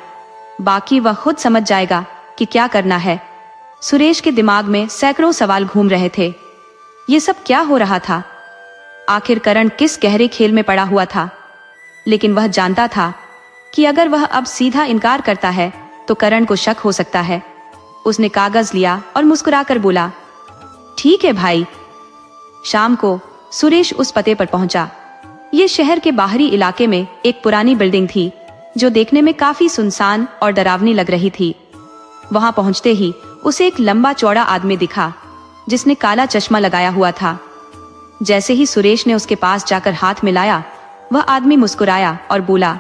बाकी वह खुद समझ जाएगा कि क्या करना है। सुरेश के दिमाग में सैकड़ों सवाल घूम रहे थे। ये सब क्या हो रहा था? आखिर करण किस गहरे खेल में पड़ा हुआ था? लेकिन वह जानता था कि अगर वह अब सीधा इनकार करता है तो करण को शक हो सकता है। उसने कागज लिया और मुस्कुराकर बोला, ठीक है भाई। शाम को सुरेश उस पते पर पहुंचा। ये शहर के बाहरी इलाके में एक पुरानी बिल्डिंग थी जो देखने में काफी सुनसान और डरावनी लग रही थी। वहां पहुंचते ही उसे एक लंबा चौड़ा आदमी दिखा जिसने काला चश्मा लगाया हुआ था। जैसे ही सुरेश ने उसके पास जाकर हाथ मिलाया, वह आदमी मुस्कुराया और बोला,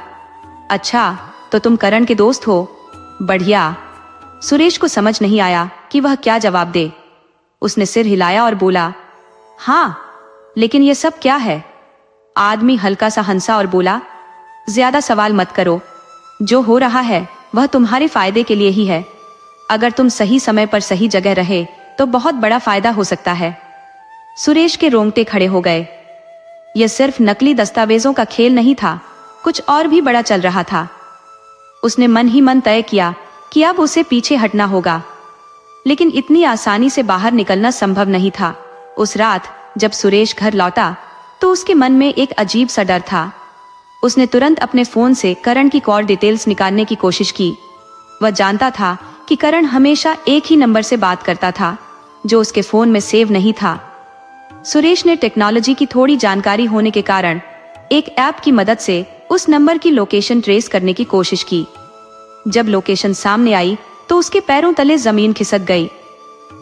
अच्छा, तो तुम करण के दोस्त हो? बढ़िया। सुरेश को समझ नहीं आया कि वह क्या जवाब दे। उसने सिर हिलाया और बोला, हाँ, लेकिन ये सब क्या है? आदमी हल्का सा हंसा और बोला, ज्यादा सवाल मत करो, जो हो रहा है वह तुम्हारे फायदे के लिए ही है। अगर तुम सही समय पर सही जगह रहे तो बहुत बड़ा फायदा हो सकता है। सुरेश के रोंगटे खड़े हो गए। यह सिर्फ नकली दस्तावेजों का खेल नहीं था, कुछ और भी बड़ा चल रहा था। उसने मन ही मन तय किया कि अब उसे पीछे हटना होगा, लेकिन इतनी आसानी से बाहर निकलना संभव नहीं था। उस रात जब सुरेश घर लौटा तो उसके मन में एक अजीब सा डर था। उसने तुरंत अपने फोन से करण की कॉल डिटेल्स निकालने की कोशिश की। वह जानता था कि करण हमेशा एक ही नंबर से बात करता था जो उसके फोन में सेव नहीं था। सुरेश ने टेक्नोलॉजी की थोड़ी जानकारी होने के कारण एक ऐप की मदद से उस नंबर की लोकेशन ट्रेस करने की कोशिश की। जब लोकेशन सामने आई तो उसके पैरों तले जमीन खिसक गई।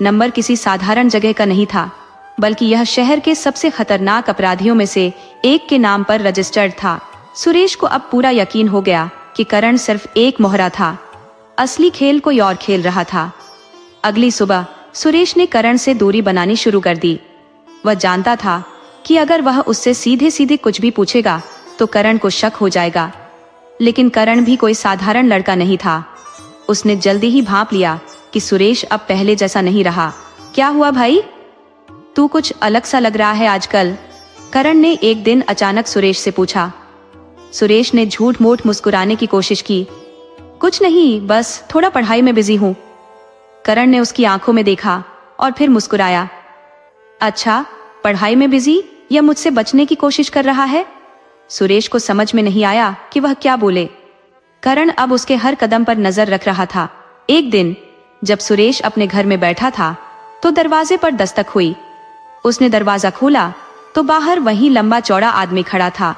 नंबर किसी साधारण जगह का नहीं था, बल्कि यह शहर के सबसे खतरनाक अपराधियों में से एक के नाम पर रजिस्टर्ड था। सुरेश को अब पूरा यकीन हो गया कि करण सिर्फ एक मोहरा था, असली खेल कोई और खेल रहा था। अगली सुबह सुरेश ने करण से दूरी बनानी शुरू कर दी। वह जानता था कि अगर वह उससे सीधे सीधे कुछ भी पूछेगा तो करण को शक हो जाएगा, लेकिन करण भी कोई साधारण लड़का नहीं था। उसने जल्दी ही भांप लिया कि सुरेश अब पहले जैसा नहीं रहा। क्या हुआ भाई? तू कुछ अलग सा लग रहा है आजकल, करण ने एक दिन अचानक सुरेश से पूछा। सुरेश ने झूठ मूठ मुस्कुराने की कोशिश की। कुछ नहीं, बस थोड़ा पढ़ाई में बिजी हूँ। करण ने उसकी आंखों में देखा और फिर मुस्कुराया। अच्छा, पढ़ाई में बिजी या मुझसे बचने की कोशिश कर रहा है? सुरेश को समझ में नहीं आया कि वह क्या बोले। करण अब उसके हर कदम पर नजर रख रहा था। एक दिन जब सुरेश अपने घर में बैठा था तो दरवाजे पर दस्तक हुई। उसने दरवाजा खोला तो बाहर वही लंबा चौड़ा आदमी खड़ा था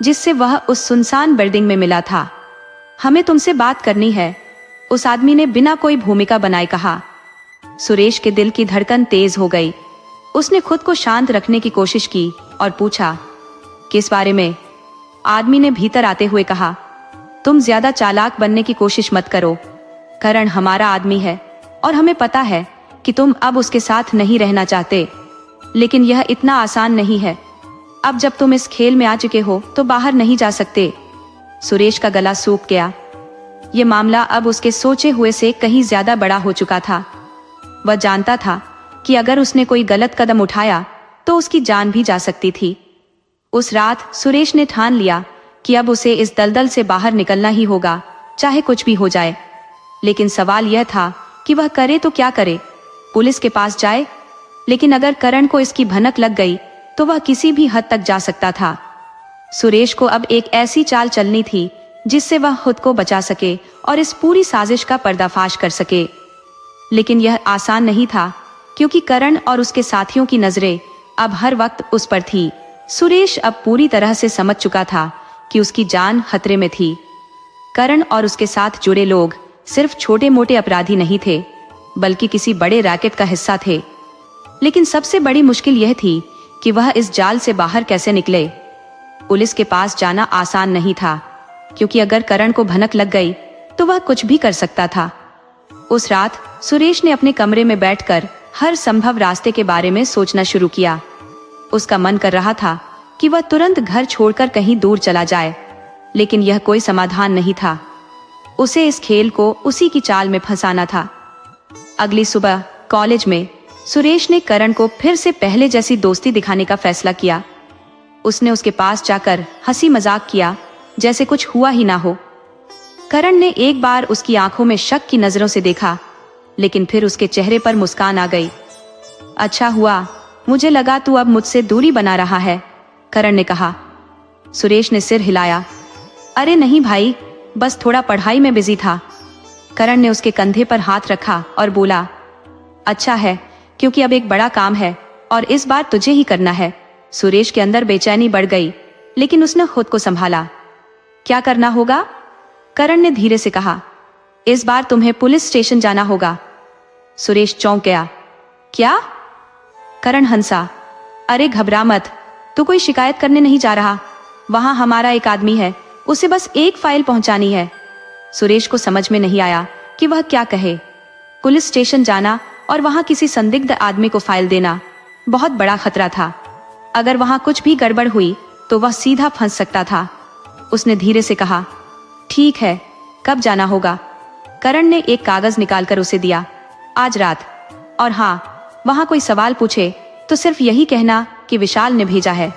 जिससे वह उस सुनसान बिल्डिंग में मिला था। हमें तुमसे बात करनी है, उस आदमी ने बिना कोई भूमिका बनाए कहा। सुरेश के दिल की धड़कन तेज हो गई। उसने खुद को शांत रखने की कोशिश की और पूछा, किस बारे में? आदमी ने भीतर आते हुए कहा, तुम ज्यादा चालाक बनने की कोशिश मत करो। करण हमारा आदमी है और हमें पता है कि तुम अब उसके साथ नहीं रहना चाहते, लेकिन यह इतना आसान नहीं है। अब जब तुम इस खेल में आ चुके हो तो बाहर नहीं जा सकते। सुरेश का गला सूख गया। यह मामला अब उसके सोचे हुए से कहीं ज्यादा बड़ा हो चुका था। वह जानता था कि अगर उसने कोई गलत कदम उठाया तो उसकी जान भी जा सकती थी। उस रात सुरेश ने ठान लिया कि अब उसे इस दलदल से बाहर निकलना ही होगा, चाहे कुछ भी हो जाए। लेकिन सवाल यह था कि वह करे तो क्या करे, पुलिस के पास जाए? लेकिन अगर करण को इसकी भनक लग गई तो वह किसी भी हद तक जा सकता था। सुरेश को अब एक ऐसी चाल चलनी थी जिससे वह खुद को बचा सके और इस पूरी साजिश का पर्दाफाश कर सके। लेकिन यह आसान नहीं था, क्योंकि करण और उसके साथियों की नजरें अब हर वक्त उस पर थी। सुरेश अब पूरी तरह से समझ चुका था कि उसकी जान खतरे में थी। करण और उसके साथ जुड़े लोग सिर्फ छोटे मोटे अपराधी नहीं थे, बल्कि किसी बड़े रैकेट का हिस्सा थे। लेकिन सबसे बड़ी मुश्किल यह थी कि वह इस जाल से बाहर कैसे निकले। पुलिस के पास जाना आसान नहीं था, क्योंकि अगर करण को भनक लग गई तो वह कुछ भी कर सकता था। उस रात सुरेश ने अपने कमरे में बैठकर हर संभव रास्ते के बारे में सोचना शुरू किया। उसका मन कर रहा था कि वह तुरंत घर छोड़कर कहीं दूर चला जाए, लेकिन यह कोई समाधान नहीं था। उसे इस खेल को उसी की चाल में फंसाना था। अगली सुबह कॉलेज में सुरेश ने करण को फिर से पहले जैसी दोस्ती दिखाने का फैसला किया। उसने उसके पास जाकर हंसी मजाक किया, जैसे कुछ हुआ ही ना हो। करण ने एक बार उसकी आंखों में शक की नजरों से देखा, लेकिन फिर उसके चेहरे पर मुस्कान आ गई। अच्छा हुआ, मुझे लगा तू अब मुझसे दूरी बना रहा है, करण ने कहा। सुरेश ने सिर हिलाया। अरे नहीं भाई, बस थोड़ा पढ़ाई में बिजी था। करण ने उसके कंधे पर हाथ रखा और बोला, अच्छा है, क्योंकि अब एक बड़ा काम है और इस बार तुझे ही करना है। सुरेश के अंदर बेचैनी बढ़ गई, लेकिन उसने खुद को संभाला। क्या करना होगा? करण ने धीरे से कहा। इस बार तुम्हें पुलिस स्टेशन जाना होगा। सुरेश चौंक गया। क्या? करण हंसा। अरे घबरा मत, तू कोई शिकायत करने नहीं जा रहा। वहां हमारा एक आदमी है, उसे बस एक फाइल पहुंचानी है। सुरेश को समझ में नहीं आया कि वह क्या कहे। पुलिस स्टेशन जाना और वहां किसी संदिग्ध आदमी को फाइल देना बहुत बड़ा खतरा था। अगर वहां कुछ भी गड़बड़ हुई तो वह सीधा फंस सकता था। उसने धीरे से कहा, ठीक है, कब जाना होगा? करण ने एक कागज निकालकर उसे दिया। आज रात। और हाँ, वहां कोई सवाल पूछे तो सिर्फ यही कहना कि विशाल ने भेजा है।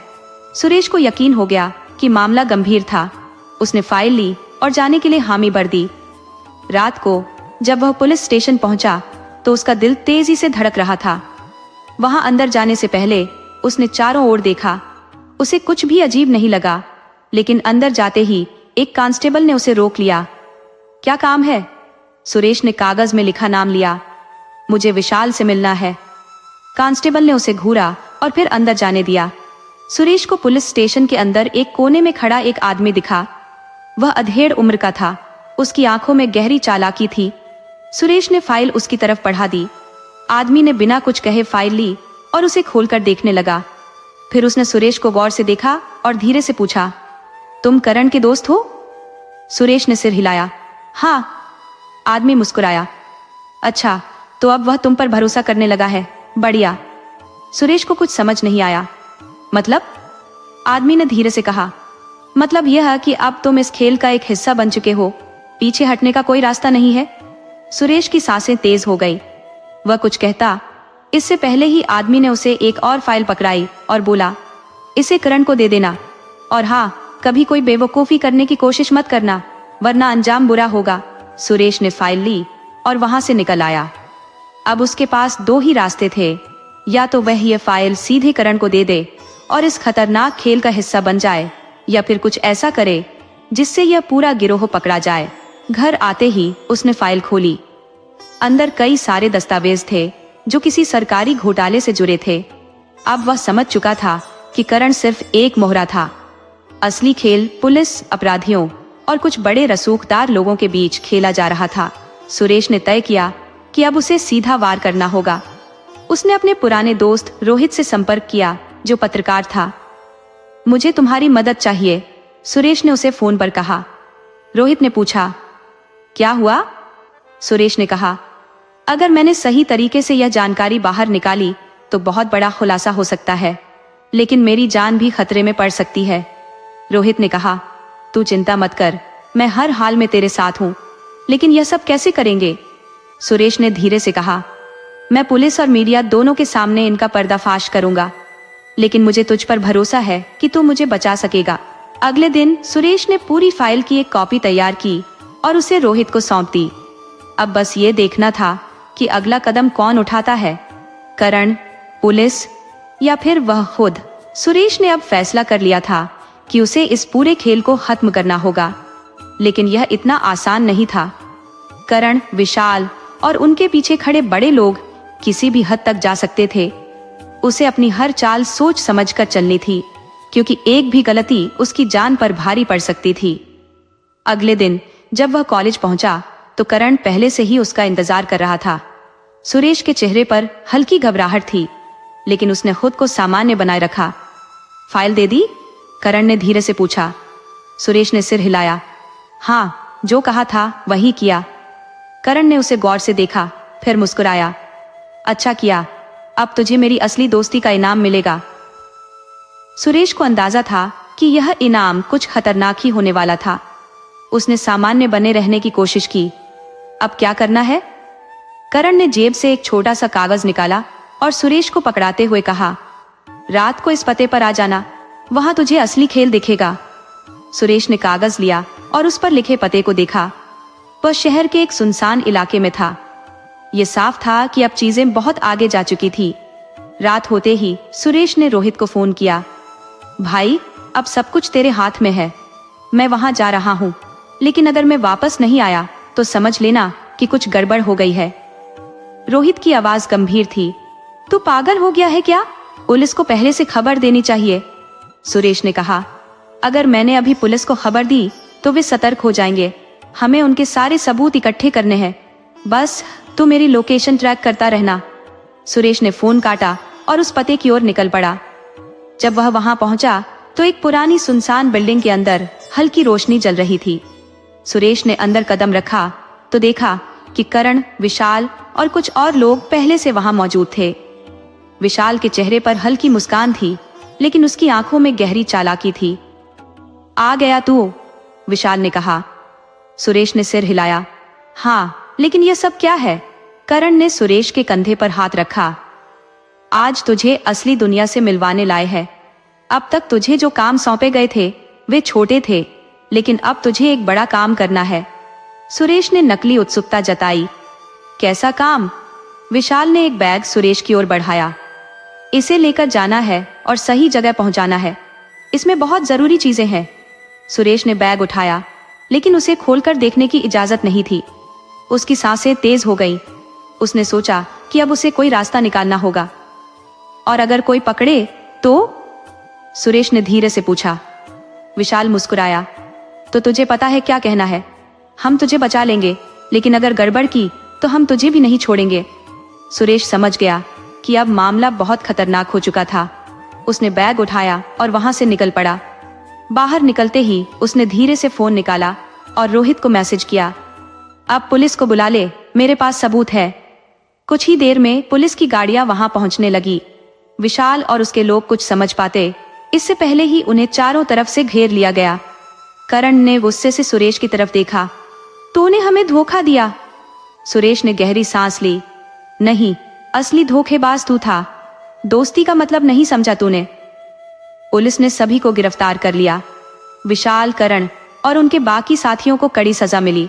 सुरेश को यकीन हो गया कि मामला गंभीर था। उसने फाइल ली और जाने के लिए हामी भर दी। रात को जब वह पुलिस स्टेशन पहुंचा तो उसका दिल तेजी से धड़क रहा था। वहां अंदर जाने से पहले उसने चारों ओर देखा। उसे कुछ भी अजीब नहीं लगा, लेकिन अंदर जाते ही एक कांस्टेबल ने उसे रोक लिया। क्या काम है? सुरेश ने कागज में लिखा नाम लिया। मुझे विशाल से मिलना है। कांस्टेबल ने उसे घूरा और फिर अंदर जाने दिया। सुरेश को पुलिस स्टेशन के अंदर एक कोने में खड़ा एक आदमी दिखा। वह अधेड़ उम्र का था। उसकी आंखों में गहरी चालाकी थी। सुरेश ने फाइल उसकी तरफ बढ़ा दी। आदमी ने बिना कुछ कहे फाइल ली और उसे खोलकर देखने लगा। फिर उसने सुरेश को गौर से देखा और धीरे से पूछा, तुम करण के दोस्त हो? सुरेश ने सिर हिलाया। हाँ। आदमी मुस्कुराया। अच्छा, तो अब वह तुम पर भरोसा करने लगा है। बढ़िया। सुरेश को कुछ समझ नहीं आया। मतलब? आदमी ने धीरे से कहा, मतलब यह कि अब तुम इस खेल का एक हिस्सा बन चुके हो। पीछे हटने का कोई रास्ता नहीं है। सुरेश की सांसें तेज हो गई। वह कुछ कहता, इससे पहले ही आदमी ने उसे एक और फाइल पकड़ाई और बोला, इसे करण को दे देना। और हाँ, कभी कोई बेवकूफी करने की कोशिश मत करना, वरना अंजाम बुरा होगा। सुरेश ने फाइल ली और वहां से निकल आया। अब उसके पास दो ही रास्ते थे, या तो वह यह फाइल सीधे करण को दे दे और इस खतरनाक खेल का हिस्सा बन जाए, या फिर कुछ ऐसा करे जिससे यह पूरा गिरोह पकड़ा जाए। घर आते ही उसने फाइल खोली। अंदर कई सारे दस्तावेज थे जो किसी सरकारी घोटाले से जुड़े थे। अब वह समझ चुका था कि करण सिर्फ एक मोहरा था। असली खेल पुलिस, अपराधियों और कुछ बड़े रसूखदार लोगों के बीच खेला जा रहा था। सुरेश ने तय किया कि अब उसे सीधा वार करना होगा। उसने अपने पुराने दोस्त रोहित से संपर्क किया, जो पत्रकार था। मुझे तुम्हारी मदद चाहिए, सुरेश ने उसे फोन पर कहा। रोहित ने पूछा, क्या हुआ? सुरेश ने कहा, अगर मैंने सही तरीके से यह जानकारी बाहर निकाली तो बहुत बड़ा खुलासा हो सकता है, लेकिन मेरी जान भी खतरे में पड़ सकती है। रोहित ने कहा, तू चिंता मत कर, मैं हर हाल में तेरे साथ हूं। लेकिन यह सब कैसे करेंगे? सुरेश ने धीरे से कहा, मैं पुलिस और मीडिया दोनों के सामने इनका पर्दाफाश करूंगा, लेकिन मुझे तुझ पर भरोसा है कि तू मुझे बचा सकेगा। अगले दिन सुरेश ने पूरी फाइल की एक कॉपी तैयार की और उसे रोहित को सौंप दी। अब बस ये देखना था कि अगला कदम कौन उठाता है, करण, पुलिस या फिर वह खुद। सुरेश ने अब फैसला कर लिया था कि उसे इस पूरे खेल को खत्म करना होगा, लेकिन यह इतना आसान नहीं था। करण, विशाल और उनके पीछे खड़े बड़े लोग किसी भी हद तक जा सकते थे। उसे अपनी हर चाल सोच समझकर चलनी थी, क्योंकि एक भी गलती उसकी जान पर भारी पड़ सकती थी। अगले दिन जब वह कॉलेज पहुंचा तो करण पहले से ही उसका इंतजार कर रहा था। सुरेश के चेहरे पर हल्की घबराहट थी, लेकिन उसने खुद को सामान्य बनाए रखा। फाइल दे दी? करण ने धीरे से पूछा। सुरेश ने सिर हिलाया। हाँ, जो कहा था वही किया। करण ने उसे गौर से देखा, फिर मुस्कुराया। अच्छा किया, अब तुझे मेरी असली दोस्ती का इनाम मिलेगा। सुरेश को अंदाजा था कि यह इनाम कुछ खतरनाक ही होने वाला था। उसने सामान्य बने रहने की कोशिश की। अब क्या करना है? करण ने जेब से एक छोटा सा कागज निकाला और सुरेश को पकड़ाते हुए कहा, रात को इस पते पर आ जाना, वहां तुझे असली खेल दिखेगा। सुरेश ने कागज लिया और उस पर लिखे पते को देखा। वह शहर के एक सुनसान इलाके में था। ये साफ था कि अब चीजें बहुत आगे जा चुकी थी। रात होते ही सुरेश ने रोहित को फोन किया। भाई, अब सब कुछ तेरे हाथ में है। मैं वहां जा रहा हूँ, लेकिन अगर मैं वापस नहीं आया तो समझ लेना कि कुछ गड़बड़ हो गई है। रोहित की आवाज गंभीर थी। तू पागल हो गया है क्या? पुलिस को पहले से खबर देनी चाहिए। सुरेश ने कहा, अगर मैंने अभी पुलिस को खबर दी तो वे सतर्क हो जाएंगे। हमें उनके सारे सबूत इकट्ठे करने हैं। बस तू मेरी लोकेशन ट्रैक करता रहना। सुरेश ने फोन काटा और उस पते की ओर निकल पड़ा। जब वह वहां पहुंचा तो एक पुरानी सुनसान बिल्डिंग के अंदर हल्की रोशनी जल रही थी। सुरेश ने अंदर कदम रखा तो देखा कि करण, विशाल और कुछ और लोग पहले से वहां मौजूद थे। विशाल के चेहरे पर हल्की मुस्कान थी, लेकिन उसकी आंखों में गहरी चालाकी थी। आ गया तू? विशाल ने कहा। सुरेश ने सिर हिलाया। हाँ, लेकिन यह सब क्या है? करण ने सुरेश के कंधे पर हाथ रखा। आज तुझे असली दुनिया से मिलवाने लाए हैं। अब तक तुझे जो काम सौंपे गए थे वे छोटे थे, लेकिन अब तुझे एक बड़ा काम करना है। सुरेश ने नकली उत्सुकता जताई। कैसा काम? विशाल ने एक बैग सुरेश की ओर बढ़ाया। इसे लेकर जाना है और सही जगह पहुंचाना है। इसमें बहुत जरूरी चीजें हैं। सुरेश ने बैग उठाया, लेकिन उसे खोलकर देखने की इजाजत नहीं थी। उसकी सांसें तेज हो गईं। उसने सोचा कि अब उसे कोई रास्ता निकालना होगा। और अगर कोई पकड़े तो? सुरेश ने धीरे से पूछा। विशाल मुस्कुराया। तो तुझे पता है क्या कहना है? हम तुझे बचा लेंगे, लेकिन अगर गड़बड़ की तो हम तुझे भी नहीं छोड़ेंगे। सुरेश समझ गया कि अब मामला बहुत खतरनाक हो चुका था। उसने बैग उठाया और वहां से निकल पड़ा। बाहर निकलते ही उसने धीरे से फोन निकाला और रोहित को मैसेज किया। अब पुलिस को बुला ले, मेरे पास सबूत है। कुछ ही देर में पुलिस की गाड़ियां वहां पहुंचने लगी। विशाल और उसके लोग कुछ समझ पाते इससे पहले ही उन्हें चारों तरफ से घेर लिया गया। करण ने गुस्से से सुरेश की तरफ देखा। तूने हमें धोखा दिया। सुरेश ने गहरी सांस ली। नहीं, असली धोखेबाज तू था। दोस्ती का मतलब नहीं समझा तूने। पुलिस ने सभी को गिरफ्तार कर लिया। विशाल, करण और उनके बाकी साथियों को कड़ी सजा मिली।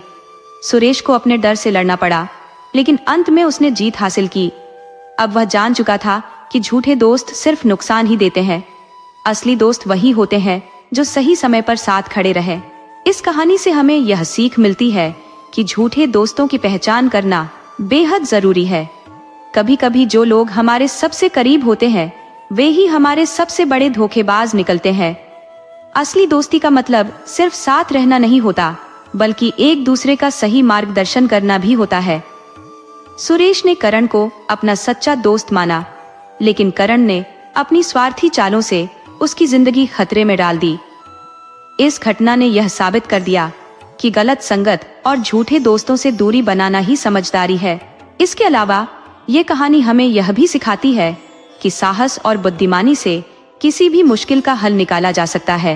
सुरेश को अपने डर से लड़ना पड़ा, लेकिन अंत में उसने जीत हासिल की। अब वह जान चुका था कि झूठे दोस्त सिर्फ नुकसान ही देते हैं। असली दोस्त वही होते हैं जो सही समय पर साथ खड़े रहे। इस कहानी से हमें यह सीख मिलती है कि झूठे दोस्तों की पहचान करना बेहद जरूरी है। कभी कभी जो लोग हमारे सबसे करीब होते हैं वे ही हमारे सबसे बड़े धोखेबाज निकलते हैं। असली दोस्ती का मतलब सिर्फ साथ रहना नहीं होता, बल्कि एक दूसरे का सही मार्गदर्शन करना भी होता है। सुरेश ने करण को अपना सच्चा दोस्त माना, लेकिन करण ने अपनी स्वार्थी चालों से उसकी जिंदगी खतरे में डाल दी। इस घटना ने यह साबित कर दिया कि गलत संगत और झूठे दोस्तों से दूरी बनाना ही समझदारी है। इसके अलावा ये कहानी हमें यह भी सिखाती है कि साहस और बुद्धिमानी से किसी भी मुश्किल का हल निकाला जा सकता है।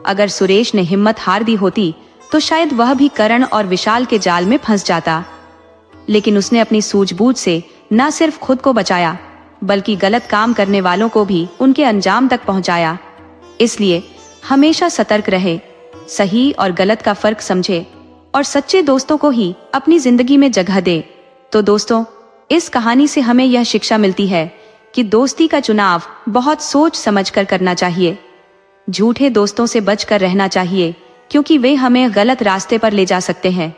अगर सुरेश ने हिम्मत हार दी होती तो शायद वह भी करण और विशाल के जाल में फंस जाता, लेकिन उसने अपनी सूझबूझ से न सिर्फ खुद को बचाया बल्कि गलत काम करने वालों को भी उनके अंजाम तक पहुंचाया। इसलिए हमेशा सतर्क रहे, सही और गलत का फर्क समझे और सच्चे दोस्तों को ही अपनी जिंदगी में जगह दे। तो दोस्तों, इस कहानी से हमें यह शिक्षा मिलती है कि दोस्ती का चुनाव बहुत सोच समझकर करना चाहिए। झूठे दोस्तों से बचकर रहना चाहिए, क्योंकि वे हमें गलत रास्ते पर ले जा सकते हैं।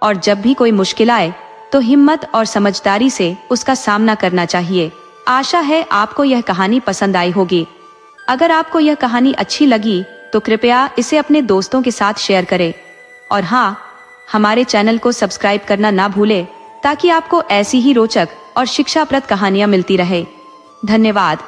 और जब भी कोई मुश्किल आए तो हिम्मत और समझदारी से उसका सामना करना चाहिए। आशा है आपको यह कहानी पसंद आई होगी। अगर आपको यह कहानी अच्छी लगी तो कृपया इसे अपने दोस्तों के साथ शेयर करें। और हाँ, हमारे चैनल को सब्सक्राइब करना ना भूलें, ताकि आपको ऐसी ही रोचक और शिक्षाप्रद कहानियां मिलती रहे। धन्यवाद।